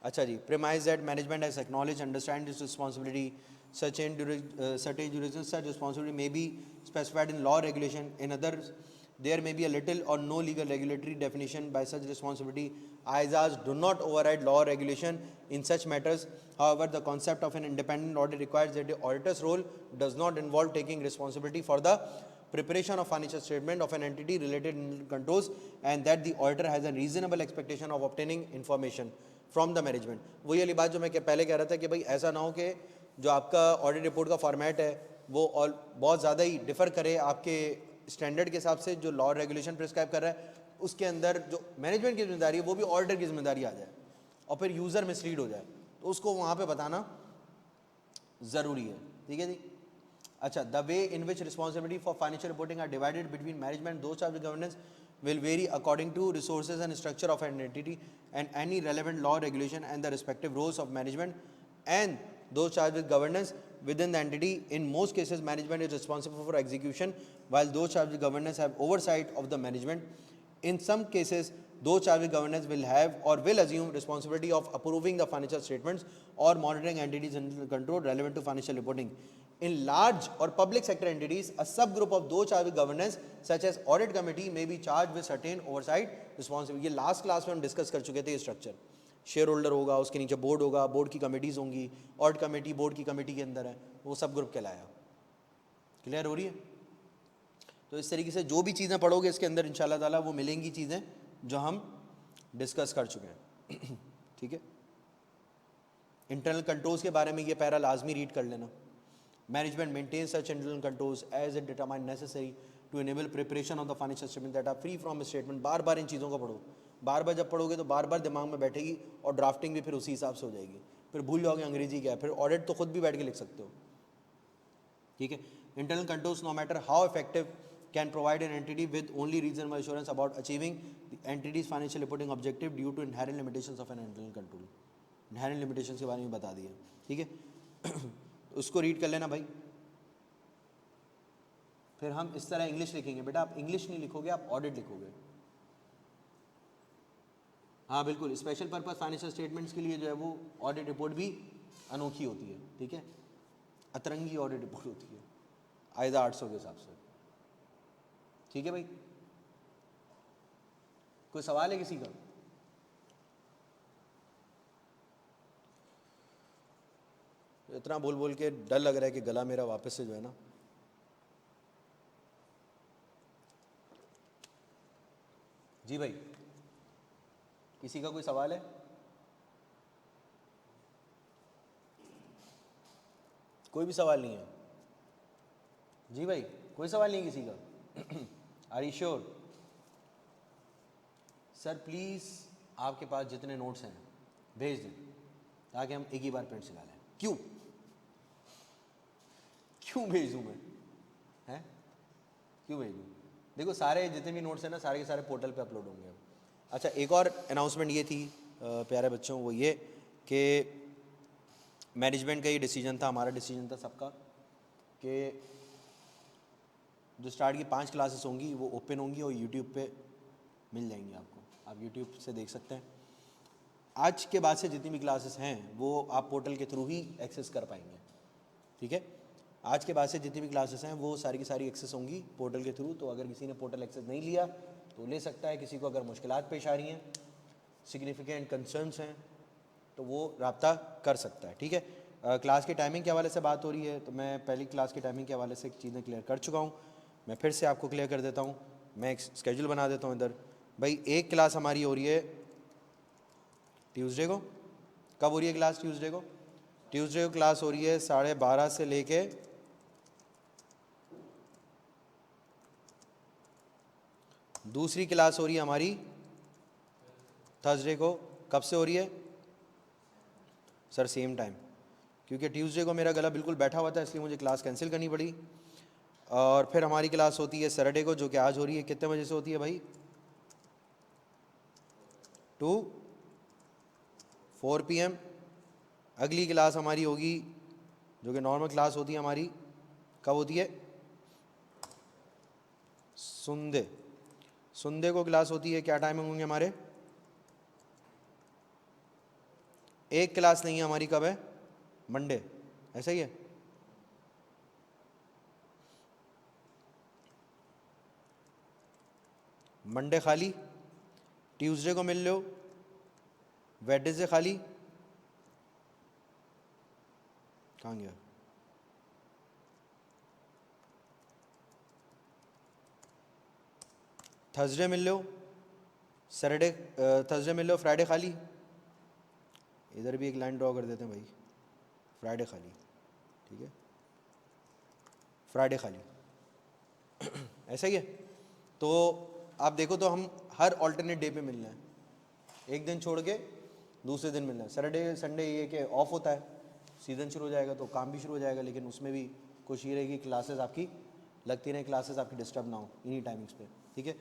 A: अच्छा जी, premise that management has acknowledged, understand its responsibility, certain jurisdictions such responsibility may be specified in law regulation. In others, there may be a little or no legal regulatory definition by such responsibility. ISAs do not override law or regulation in such matters. However, the concept of an independent audit requires that the auditor's role does not involve taking responsibility for the preparation of financial statement of an entity related to controls, and that the auditor has a reasonable expectation of obtaining information from the management. वही वाली बात जो मैं पहले कह रहा था कि भाई ऐसा ना हो कि जो आपका ऑडिट रिपोर्ट का फॉर्मेट है वो और बहुत ज़्यादा ही डिफ़र करे आपके स्टैंडर्ड के हिसाब से जो लॉ रेगुलेशन प्रिस्क्राइब कर रहा है, उसके अंदर जो मैनेजमेंट की जिम्मेदारी है वो भी ऑडिटर की जिम्मेदारी आ जाए और फिर यूज़र मिसलीड हो जाए, तो उसको वहाँ पे बताना ज़रूरी है। ठीक है जी। अच्छा, the way in which responsibility for financial reporting are divided between management those charge governance will vary according to resources and structure of an entity and any relevant law regulation and the respective roles of management and those charged with governance within the entity. In most cases, management is responsible for execution while those charged with governance have oversight of the management. In some cases, those charged with governance will have or will assume responsibility of approving the financial statements or monitoring entities under control relevant to financial reporting. In large or public sector entities, a subgroup of those charged with governance, such as audit committee, may be charged with certain oversight responsibility. ये लास्ट क्लास में हम डिस्कस कर चुके थे ये स्ट्रक्चर। शेयर होल्डर होगा, उसके नीचे बोर्ड होगा, बोर्ड की कमिटीज होंगी, ऑडिट कमेटी बोर्ड की कमेटी के अंदर है, वो सब ग्रुप कहलाया। क्लियर हो रही है? तो इस तरीके से जो भी चीज़ें पढ़ोगे इसके अंदर इंशाल्लाह ताला वो मिलेंगी चीज़ें जो हम डिस्कस कर चुके हैं। ठीक है। इंटरनल कंट्रोल्स के बारे में ये पैरा लाजमी रीड कर लेना। Management maintains such internal controls as it determined necessary to enable preparation of the financial statement that are free from statement। बार बार इन चीज़ों को पढ़ो, बार बार जब पढ़ोगे तो बार बार दिमाग में बैठेगी और ड्राफ्टिंग भी फिर उसी हिसाब से हो जाएगी, फिर भूल जाओगे अंग्रेजी क्या है, फिर ऑडिट तो खुद भी बैठ के लिख सकते हो। ठीक है। Internal controls no matter how effective can provide an entity with only reasonable assurance about achieving the entity's financial reporting objective due to inherent limitations of an internal control। inherent limitations के बारे में बता दिया। ठीक है। उसको रीड कर लेना भाई। फिर हम इस तरह इंग्लिश लिखेंगे। बेटा आप इंग्लिश नहीं लिखोगे, आप ऑडिट लिखोगे। हाँ बिल्कुल, स्पेशल पर्पस फाइनेंशियल स्टेटमेंट्स के लिए जो है वो ऑडिट रिपोर्ट भी अनोखी होती है। ठीक है, अतरंगी ऑडिट रिपोर्ट होती है आयदा 800 के हिसाब से। ठीक है भाई, कोई सवाल है किसी का? इतना बोल बोल के डर लग रहा है कि गला मेरा वापस से जो है ना, जी भाई किसी का कोई सवाल है? कोई भी सवाल नहीं है? जी भाई कोई सवाल नहीं है किसी का? Are you sure? Sir please आपके पास जितने नोट्स हैं भेज दें ताकि हम एक ही बार प्रिंट चला लें। क्यों क्यों भेजूँ मैं? हैं क्यों भेजूँ? देखो सारे जितने भी नोट्स हैं ना सारे के सारे पोर्टल पे अपलोड होंगे। अच्छा, एक और अनाउंसमेंट ये थी प्यारे बच्चों, वो ये कि मैनेजमेंट का ये डिसीजन था, हमारा डिसीजन था सबका, कि जो स्टार्ट की 5 क्लासेस होंगी वो ओपन होंगी और यूट्यूब पे मिल जाएंगी आपको, आप यूट्यूब से देख सकते हैं। आज के बाद से जितनी भी क्लासेस हैं वो आप पोर्टल के थ्रू ही एक्सेस कर पाएंगे। ठीक है, आज के बाद से जितनी भी क्लासेस हैं वो सारी की सारी एक्सेस होंगी पोर्टल के थ्रू। तो अगर किसी ने पोर्टल एक्सेस नहीं लिया तो ले सकता है। किसी को अगर मुश्किलात पेश आ रही हैं, सिग्निफिकेंट कंसर्न्स हैं, तो वो रब्ता कर सकता है। ठीक है, क्लास की टाइमिंग के हवाले से बात हो रही है तो मैं पहली क्लास की टाइमिंग के हवाले से चीज़ें क्लियर कर चुका हूँ, मैं फिर से आपको क्लियर कर देता हूँ। मैं एक स्केड्यूल बना देता हूँ इधर। भाई एक क्लास हमारी हो रही है ट्यूसडे को। कब हो रही है क्लास ट्यूसडे को? ट्यूसडे को क्लास हो रही है 12:30 से लेके 2री क्लास हो रही है हमारी थर्सडे को। कब से हो रही है सर? सेम टाइम, क्योंकि ट्यूसडे को मेरा गला बिल्कुल बैठा हुआ था इसलिए मुझे क्लास कैंसिल करनी पड़ी। और फिर हमारी क्लास होती है सैटरडे को, जो कि आज हो रही है। कितने बजे से होती है भाई? 2 4 PM। अगली क्लास हमारी होगी जो कि नॉर्मल क्लास होती है हमारी, कब होती है? संडे को क्लास होती है। क्या टाइमिंग होंगे हमारे? एक क्लास नहीं है हमारी, कब है? मंडे, ऐसा ही है। मंडे खाली, ट्यूसडे को मिल लो, वेडनेसडे खाली, कहाँ गया? थर्सडे मिल लो, सैटरडे, थर्सडे मिल लो, फ्राइडे खाली। इधर भी एक लाइन ड्रॉ कर देते हैं भाई, फ्राइडे खाली, ठीक है, फ्राइडे खाली। ऐसा ही है। तो आप देखो तो हम हर ऑल्टरनेट डे पे मिलना है, एक दिन छोड़ के दूसरे दिन मिलना है। सैटरडे संडे ये कि ऑफ होता है, सीज़न शुरू हो जाएगा तो काम भी शुरू हो जाएगा, लेकिन उसमें भी कोशिश ये रहेगी क्लासेस आपकी लगती रहें, क्लासेस आपकी डिस्टर्ब ना हो इन्हीं टाइमिंग्स पे, ठीक है।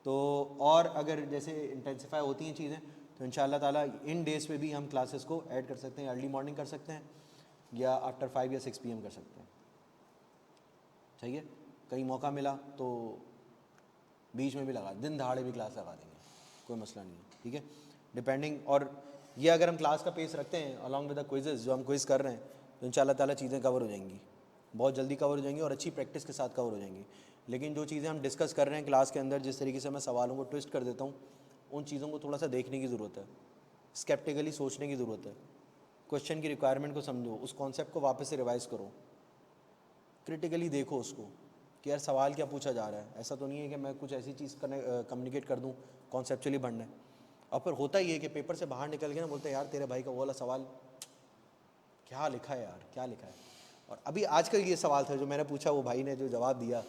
A: तो और अगर जैसे इंटेंसिफाई होती हैं चीज़ें तो इंशाल्लाह ताला इन डेज़ पे भी हम क्लासेस को ऐड कर सकते हैं, अर्ली मॉर्निंग कर सकते हैं या आफ्टर 5 या 6 PM कर सकते हैं, ठीक है। कहीं मौका मिला तो बीच में भी लगा, दिन दहाड़े भी क्लास लगा देंगे, कोई मसला नहीं है, ठीक है, डिपेंडिंग। और ये अगर हम क्लास का पेस रखते हैं अलॉन्ग विद द क्विजेस जो हम क्विज़ कर रहे हैं तो इंशाल्लाह ताला चीज़ें कवर हो जाएंगी, बहुत जल्दी कवर हो जाएंगी और अच्छी प्रैक्टिस के साथ कवर हो जाएंगी। लेकिन जो चीज़ें हम डिस्कस कर रहे हैं क्लास के अंदर, जिस तरीके से मैं सवालों को ट्विस्ट कर देता हूँ, उन चीज़ों को थोड़ा सा देखने की ज़रूरत है, स्केप्टिकली सोचने की ज़रूरत है, क्वेश्चन की रिक्वायरमेंट को समझो, उस कॉन्सेप्ट को वापस से रिवाइज़ करो, क्रिटिकली देखो उसको कि यार सवाल क्या पूछा जा रहा है। ऐसा तो नहीं है कि मैं कुछ ऐसी चीज़ कम्युनिकेट कर दूँ, कॉन्सेप्चुअली बढ़ना है। और फिर होता ही है कि पेपर से बाहर निकल के ना बोलते हैं यार तेरे भाई का वो वाला सवाल क्या लिखा है यार, क्या लिखा है। और अभी आज का ये सवाल था जो मैंने पूछा, वो भाई ने जो जवाब दिया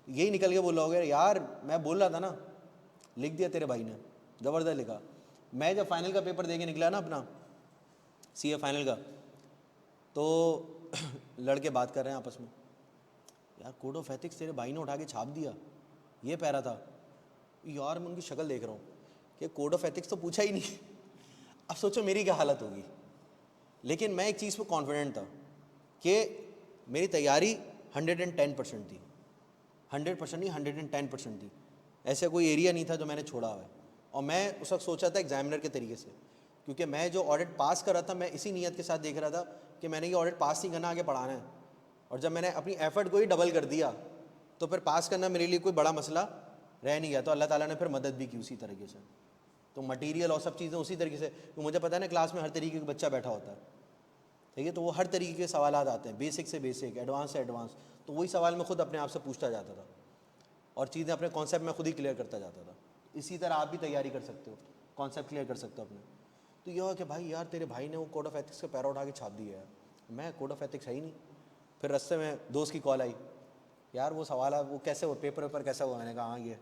A: यही निकल के बोला होगा यार मैं बोल रहा था ना, लिख दिया तेरे भाई ने, ज़बरदस्त लिखा। मैं जब फाइनल का पेपर दे के निकला ना अपना CA फाइनल का, तो लड़के बात कर रहे हैं आपस में, यार कोड ऑफ एथिक्स तेरे भाई ने उठा के छाप दिया, ये पैरा था। यार मैं उनकी शक्ल देख रहा हूँ कि कोड ऑफ एथिक्स तो पूछा ही नहीं। अब सोचो मेरी क्या हालत होगी। लेकिन मैं एक चीज़ पे कॉन्फिडेंट था कि मेरी तैयारी 110% थी, 100% नहीं 110% थी। ऐसा कोई एरिया नहीं था जो मैंने छोड़ा हुआ है। और मैं उस वक्त सोचा था एग्जामिनर के तरीके से, क्योंकि मैं जो ऑडिट पास कर रहा था मैं इसी नीयत के साथ देख रहा था कि मैंने ये ऑडिट पास नहीं करना, आगे पढ़ाना है। और जब मैंने अपनी एफर्ट को ही डबल कर दिया तो फिर पास करना मेरे लिए कोई बड़ा मसला रह नहीं गया। तो अल्लाह ताला ने फिर मदद भी की उसी तरीके से। तो मटेरियल और सब चीज़ें उसी तरीके से, तो मुझे पता है ना क्लास में हर तरीके का बच्चा बैठा होता है, ठीक है, तो वो हर तरीके के सवाल आते हैं, बेसिक से बेसिक, एडवांस से एडवांस। तो वही सवाल मैं खुद अपने आप से पूछता जाता था और चीज़ें अपने कॉन्सेप्ट में खुद ही क्लियर करता जाता था। इसी तरह आप भी तैयारी कर सकते हो, कॉन्सेप्ट क्लियर कर सकते हो अपने। तो ये हुआ कि भाई यार तेरे भाई ने वो कोड ऑफ एथिक्स का पैरा उठा के छाप दिया है, मैं कोड ऑफ एथिक्स है ही नहीं। फिर रास्ते में दोस्त की कॉल आई, यार वो सवाल है वो कैसे हो, पेपर कैसा हुआ। मैंने कहा हाँ ये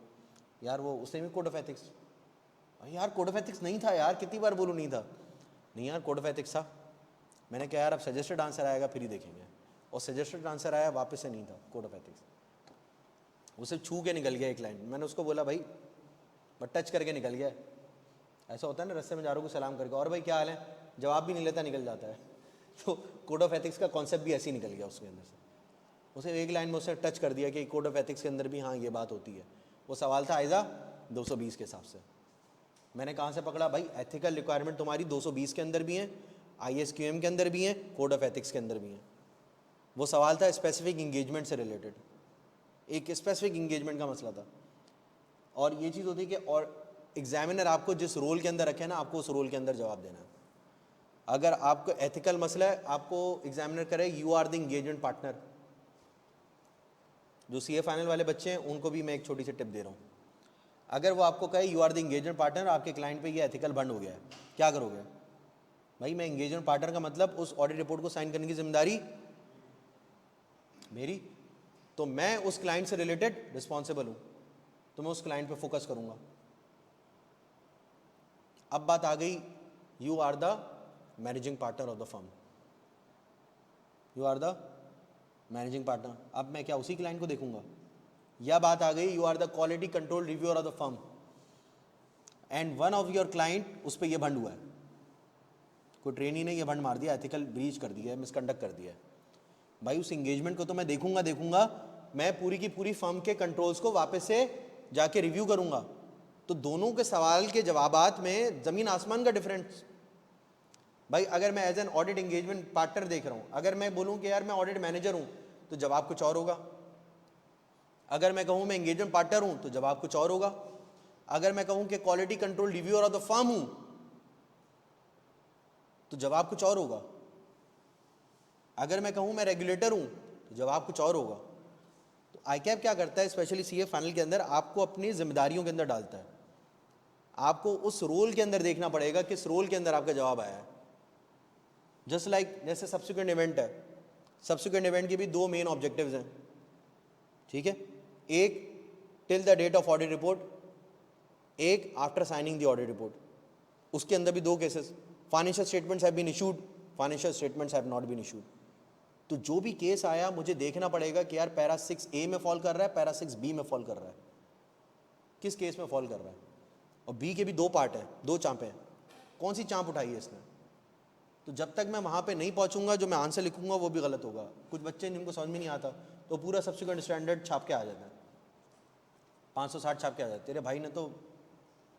A: यार वो उसने भी कोड ऑफ एथिक्स, यार कोड ऑफ एथिक्स नहीं था यार, कितनी बार बोलूँ नहीं था, नहीं यार कोड ऑफ एथिक्स था। मैंने कहा यार अब सजेस्टेड आंसर आएगा फिर ही देखेंगे, और सजेस्टेड आंसर आया वापस से नहीं था कोड ऑफ एथिक्स। वो सिर्फ छू के निकल गया एक लाइन। मैंने उसको बोला भाई बट टच करके निकल गया। ऐसा होता है ना रास्ते में जा रहा हूँ सलाम करके, और भाई क्या हाल है, जवाब भी नहीं लेता निकल जाता है। तो कोड ऑफ एथिक्स का कॉन्सेप्ट भी ऐसे ही निकल गया उसके अंदर से। उसे एक लाइन में उसने टच कर दिया कि कोड ऑफ एथिक्स के अंदर भी हाँ ये बात होती है। वो सवाल था आइजा 220 के हिसाब से। मैंने कहाँ से पकड़ा भाई, एथिकल रिक्वायरमेंट तुम्हारी 220 के अंदर भी है, ISQM के अंदर भी है, कोड ऑफ एथिक्स के अंदर भी है। वो सवाल था स्पेसिफिक इंगेजमेंट से रिलेटेड, एक स्पेसिफिक इंगेजमेंट का मसला था। और ये चीज़ होती है कि और एग्जामिनर आपको जिस रोल के अंदर रखे ना, आपको उस रोल के अंदर जवाब देना है। अगर आपको एथिकल मसला है, आपको एग्जामिनर करे you are the engagement partner. जो CA फाइनल वाले बच्चे हैं उनको भी मैं एक छोटी सी टिप दे रहा हूँ, अगर वो आपको कहे you are the engagement partner, आपके क्लाइंट पे ये एथिकल बंद हो गया है, क्या करोगे? भाई मैं इंगेजमेंट पार्टनर का मतलब उस ऑडिट रिपोर्ट को साइन करने की जिम्मेदारी मेरी, तो मैं उस क्लाइंट से रिलेटेड रिस्पॉन्सिबल हूँ, तो मैं उस क्लाइंट पे फोकस करूँगा। अब बात आ गई, you are the managing partner of the firm, you are the managing partner. अब मैं क्या उसी क्लाइंट को देखूंगा? यह बात आ गई, you are the quality control reviewer of the firm and one of your client उस पर यह भंड हुआ है, कोई ट्रेनी ने यह भंड मार दिया, एथिकल ब्रीच कर दिया है, मिसकंडक्ट कर दिया है। भाई उस एंगेजमेंट को तो मैं देखूंगा, मैं पूरी की पूरी फर्म के कंट्रोल्स को वापस से जाके रिव्यू करूंगा। तो दोनों के सवाल के जवाबात में ज़मीन आसमान का डिफरेंस। भाई अगर मैं as an audit engagement partner देख रहा हूँ, अगर मैं बोलूँ कि यार मैं ऑडिट मैनेजर हूँ तो जवाब कुछ और होगा। अगर मैं कहूँ मैं एंगेजमेंट पार्टनर हूँ तो जवाब कुछ और होगा। अगर मैं कहूँ कि quality control reviewer of the firm हूँ तो जवाब कुछ और होगा। अगर मैं कहूँ मैं रेगुलेटर हूँ तो जवाब कुछ और होगा। तो आईकैप क्या करता है, स्पेशली सीए फाइनल के अंदर आपको अपनी जिम्मेदारियों के अंदर डालता है। आपको उस रोल के अंदर देखना पड़ेगा किस रोल के अंदर आपका जवाब आया है। जस्ट लाइक जैसे सब्सिक्वेंट इवेंट है, सब्सिक्वेंट इवेंट के भी दो मेन ऑब्जेक्टिव्स हैं, ठीक है। एक till the date of audit report, एक after signing the audit report. उसके अंदर भी दो cases, financial statements have been issued, financial statements have not been issued. तो जो भी केस आया मुझे देखना पड़ेगा कि यार पैरा 6A में फॉल कर रहा है, पैरा 6B में फॉल कर रहा है, किस केस में फॉल कर रहा है। और बी के भी दो पार्ट है, दो चांपे हैं, कौन सी चांप उठाई है इसने। तो जब तक मैं वहाँ पे नहीं पहुँचूंगा जो मैं आंसर लिखूंगा वो भी गलत होगा। कुछ बच्चे जिनको समझ में नहीं आता तो पूरा सब्सिक्वेंट स्टैंडर्ड छाप के आ जाता है, 560 छाप के आ जाता है। तेरे भाई ने तो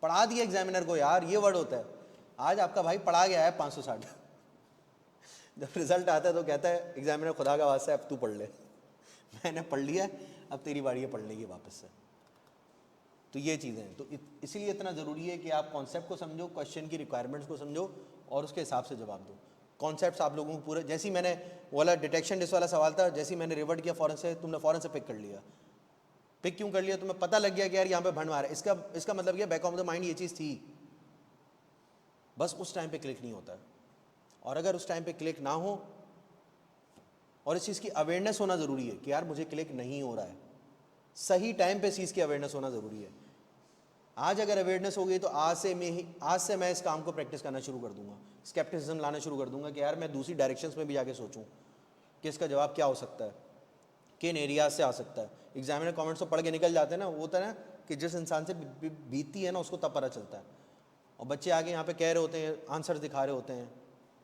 A: पढ़ा दिया एग्जामिनर को, यार ये वर्ड होता है, आज आपका भाई पढ़ा गया है 560। जब रिजल्ट आता है तो कहता है एग्जामिनर खुदा का वास्ता है अब तू पढ़ ले, मैंने पढ़ लिया है अब तेरी बारी है पढ़ने की वापस से। तो ये चीज़ें हैं। तो इसीलिए इतना ज़रूरी है कि आप कॉन्सेप्ट को समझो, क्वेश्चन की रिक्वायरमेंट्स को समझो और उसके हिसाब से जवाब दो। कॉन्सेप्ट्स आप लोगों को पूरे, जैसे ही मैंने वाला डिटेक्शन डिस वाला सवाल था, जैसे ही मैंने रिवर्ट किया फ़ौरन से तुमने फ़ौरन से पिक कर लिया। पिक क्यों कर लिया? तुम्हें पता लग गया कि यार यहाँ पे भंड मार है। इसका मतलब क्या, बैक ऑफ द माइंड ये चीज़ थी, बस उस टाइम पे क्लिक नहीं होता है। और अगर उस टाइम पे क्लिक ना हो, और इस चीज़ की अवेयरनेस होना ज़रूरी है कि यार मुझे क्लिक नहीं हो रहा है, सही टाइम पे इस चीज़ की अवेयरनेस होना ज़रूरी है। आज अगर अवेयरनेस हो गई तो आज से मैं इस काम को प्रैक्टिस करना शुरू कर दूंगा, स्केप्टिसिज्म लाना शुरू कर दूंगा कि यार मैं दूसरी डायरेक्शंस में भी जाके सोचूं कि इसका जवाब क्या हो सकता है, किन एरियाज से आ सकता है। एग्जामिनर कमेंट्स तो पढ़ के निकल जाते हैं ना, वो होता है ना कि जिस इंसान से बीतती है ना उसको तब पता चलता है। और बच्चे आगे यहाँ पे कह रहे होते हैं, आंसर्स दिखा रहे होते हैं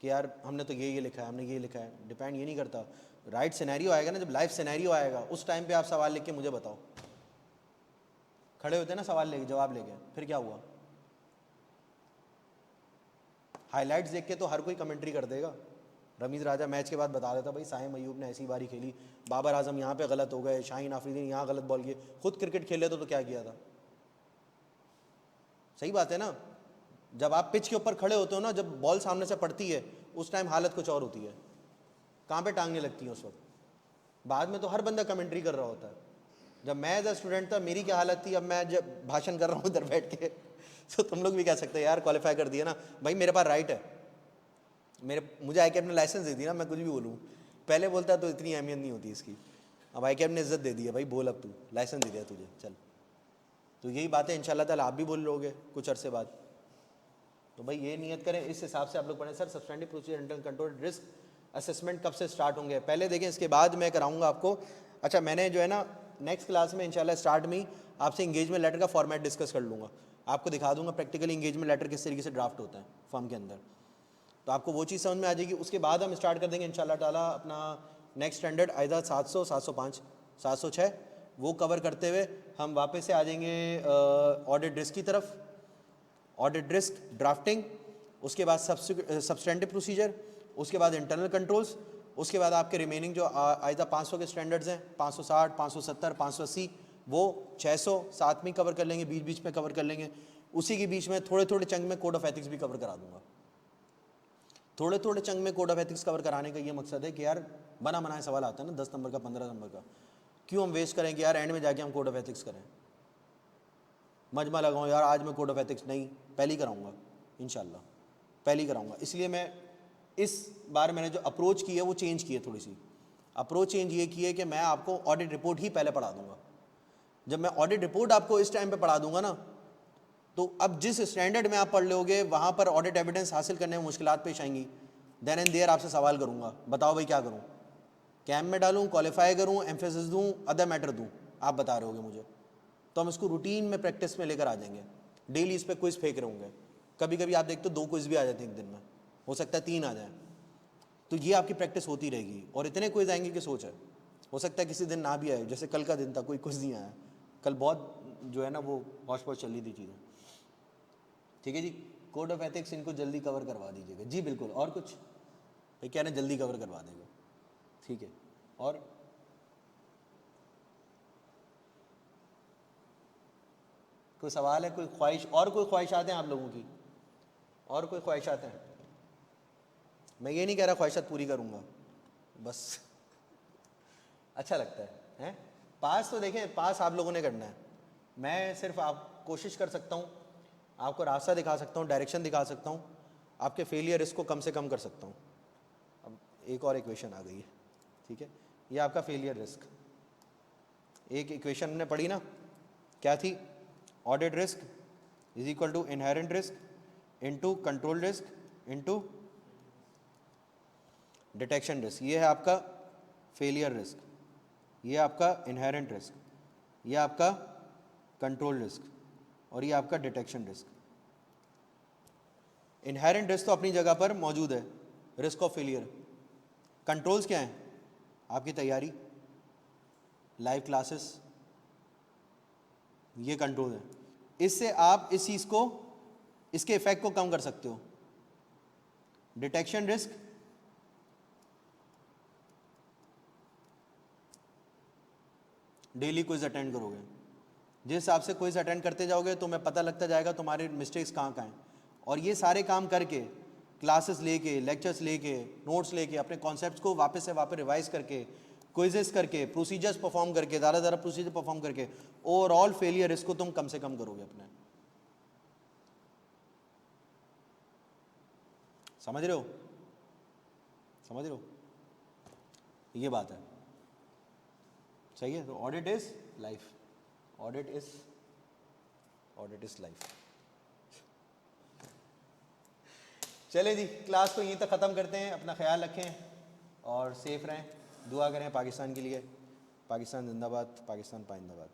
A: कि यार हमने तो ये लिखा है, हमने ये लिखा है। डिपेंड ये नहीं करता, राइट सिनेरियो आएगा ना, जब लाइव सिनेरियो आएगा उस टाइम पे आप सवाल लिख के मुझे बताओ। खड़े होते हैं ना सवाल लेके, जवाब लेके, फिर क्या हुआ? हाइलाइट्स देख के तो हर कोई कमेंट्री कर देगा। रमीज राजा मैच के बाद बता देता भाई साहिम अयूब ने ऐसी बारी खेली, बाबर आजम यहाँ पे गलत हो गए, शाहीन आफरीदी यहाँ गलत बॉल किए। खुद क्रिकेट खेले तो क्या किया था? सही बात है ना। जब आप पिच के ऊपर खड़े होते हो ना, जब बॉल सामने से पड़ती है उस टाइम हालत कुछ और होती है, कहाँ पे टांगने लगती है उस वक्त। बाद में तो हर बंदा कमेंट्री कर रहा होता है। जब मैं एज अ स्टूडेंट था मेरी क्या हालत थी, अब मैं जब भाषण कर रहा हूँ इधर बैठ के तो तुम लोग भी कह सकते हैं यार क्वालिफाई कर दिया ना भाई, मेरे पास राइट है। मुझे आईकैप ने लाइसेंस दे दी ना, मैं कुछ भी बोलूँ। पहले बोलता तो इतनी अहमियत नहीं होती इसकी, अब आईकैप ने इज्जत दे दी है भाई, बोल अब तू, लाइसेंस दे दिया तुझे, चल। तो यही बात है, इंशाल्लाह ताला आप भी बोल लोगे कुछ अरसे बाद। तो भाई ये नियत करें, इस हिसाब से आप लोग पढ़ें। Sir substantive procedure internal control risk assessment कब से स्टार्ट होंगे? पहले देखें, इसके बाद मैं कराऊंगा आपको। अच्छा, मैंने जो है ना नेक्स्ट क्लास में इंशाल्लाह स्टार्ट में आपसे इंगेजमेंट लेटर का फॉर्मेट डिस्कस कर लूँगा, आपको दिखा दूंगा प्रैक्टिकली इंगेजमेंट लेटर किस तरीके से ड्राफ्ट होता है फर्म के अंदर, तो आपको वो चीज़ समझ में आ जाएगी। उसके बाद हम स्टार्ट कर देंगे इंशाल्लाह ताला अपना नेक्स्ट स्टैंडर्ड आइदा 700, 705, 706 वो कवर करते हुए हम वापस से आ जाएंगे ऑडिट रिस्क की तरफ। ऑडिट रिस्क ड्राफ्टिंग, उसके बाद सब्सटेंटिव प्रोसीजर, उसके बाद इंटरनल कंट्रोल्स, उसके बाद आपके रिमेनिंग जो आइदा 500 के स्टैंडर्ड्स हैं, 560, 570, 580, वो 600 साथ में कवर कर लेंगे, बीच बीच में कवर कर लेंगे। उसी के बीच में थोड़े थोड़े चंग में कोड ऑफ एथिक्स भी कवर करा दूंगा। थोड़े थोड़े चंग में कोड ऑफ एथिक्स कवर कराने का ये मकसद है कि यार बना बनाए सवाल आता है ना 10 नंबर का, 15 नंबर का, क्यों हम वेस्ट करें कि यार एंड में जाके हम कोड ऑफ एथिक्स करें, मजमा लगाऊं यार आज मैं कोड ऑफ एथिक्स नहीं, पहले ही कराऊंगा इंशाल्लाह, पहले ही कराऊंगा। इसलिए मैं इस बार मैंने जो अप्रोच की है वो चेंज की है, थोड़ी सी अप्रोच चेंज ये की है कि मैं आपको ऑडिट रिपोर्ट ही पहले पढ़ा दूंगा। जब मैं ऑडिट रिपोर्ट आपको इस टाइम पे पढ़ा दूंगा ना, तो अब जिस स्टैंडर्ड में आप पढ़ लोगे वहाँ पर ऑडिट एविडेंस हासिल करने में मुश्किलात पेश आएंगी। देन एंड देयर आपसे सवाल करूँगा, बताओ भाई क्या करूँ, कैम में डालूँ, क्वालिफाई करूँ, एम्फेसिस दूँ, अदर मैटर दूँ, आप बता रहे होगे मुझे। तो हम इसको रूटीन में प्रैक्टिस में लेकर आ जाएंगे। डेली इस पर क्विज फेंक रहे होंगे, कभी कभी आप देखते हो 2 क्विज भी आ जाते हैं एक दिन में, हो सकता है 3 आ जाए। तो ये आपकी प्रैक्टिस होती रहेगी और इतने क्विज आएंगे कि सोच है, हो सकता है किसी दिन ना भी आए, जैसे कल का दिन था कोई क्विज नहीं आया, कल बहुत जो है ना वो हौश पौश चल रही थी चीज़ें। ठीक है जी, कोड ऑफ एथिक्स इनको जल्दी कवर करवा दीजिएगा। जी बिल्कुल, और कुछ भाई कह रहे हैं जल्दी कवर करवा देगा, ठीक है। और कोई सवाल है, कोई ख्वाहिश, और कोई ख्वाहिशात हैं आप लोगों की, और कोई ख्वाहिशात हैं? मैं ये नहीं कह रहा ख्वाहिशात पूरी करूंगा, बस अच्छा लगता है? पास तो देखें, पास आप लोगों ने करना है, मैं सिर्फ आप कोशिश कर सकता हूँ, आपको रास्ता दिखा सकता हूँ, डायरेक्शन दिखा सकता हूँ, आपके फेलियर रिस्क को कम से कम कर सकता हूँ। अब एक और इक्वेशन आ गई है, ठीक है, ये आपका फेलियर रिस्क। एक इक्वेशन हमने पढ़ी ना, क्या थी? Audit risk is equal to inherent risk into control risk into detection risk. ये है आपका फेलियर रिस्क, ये आपका इनहेरेंट रिस्क, ये आपका कंट्रोल रिस्क, और ये आपका डिटेक्शन रिस्क। इनहेरेंट रिस्क तो अपनी जगह पर मौजूद है, रिस्क ऑफ फेलियर। कंट्रोल्स क्या हैं? आपकी तैयारी, लाइव क्लासेस, ये कंट्रोल है। इससे आप इस चीज़ को, इसके इफेक्ट को कम कर सकते हो। Detection risk daily quiz attend करोगे, जिस हिसाब से क्विज अटेंड करते जाओगे तुम्हें पता लगता जाएगा तुम्हारे मिस्टेक्स कहाँ कहाँ हैं। और ये सारे काम करके, क्लासेस लेके, लेक्चर्स लेके, नोट्स लेके, अपने कॉन्सेप्ट्स को वापस से वापस रिवाइज करके, क्विजेस करके, प्रोसीजर्स परफॉर्म करके, ज़्यादा प्रोसीजर परफॉर्म करके, ओवरऑल फेलियर रिस्क को तुम कम से कम करोगे अपने। समझ रहे हो? समझ रहे हो? ये बात है, सही है। तो audit is life, audit is life. चले जी, क्लास को यहीं तक ख़त्म करते हैं। अपना ख्याल रखें और सेफ रहें, दुआ करें पाकिस्तान के लिए। पाकिस्तान जिंदाबाद, पाकिस्तान पाइंदाबाद।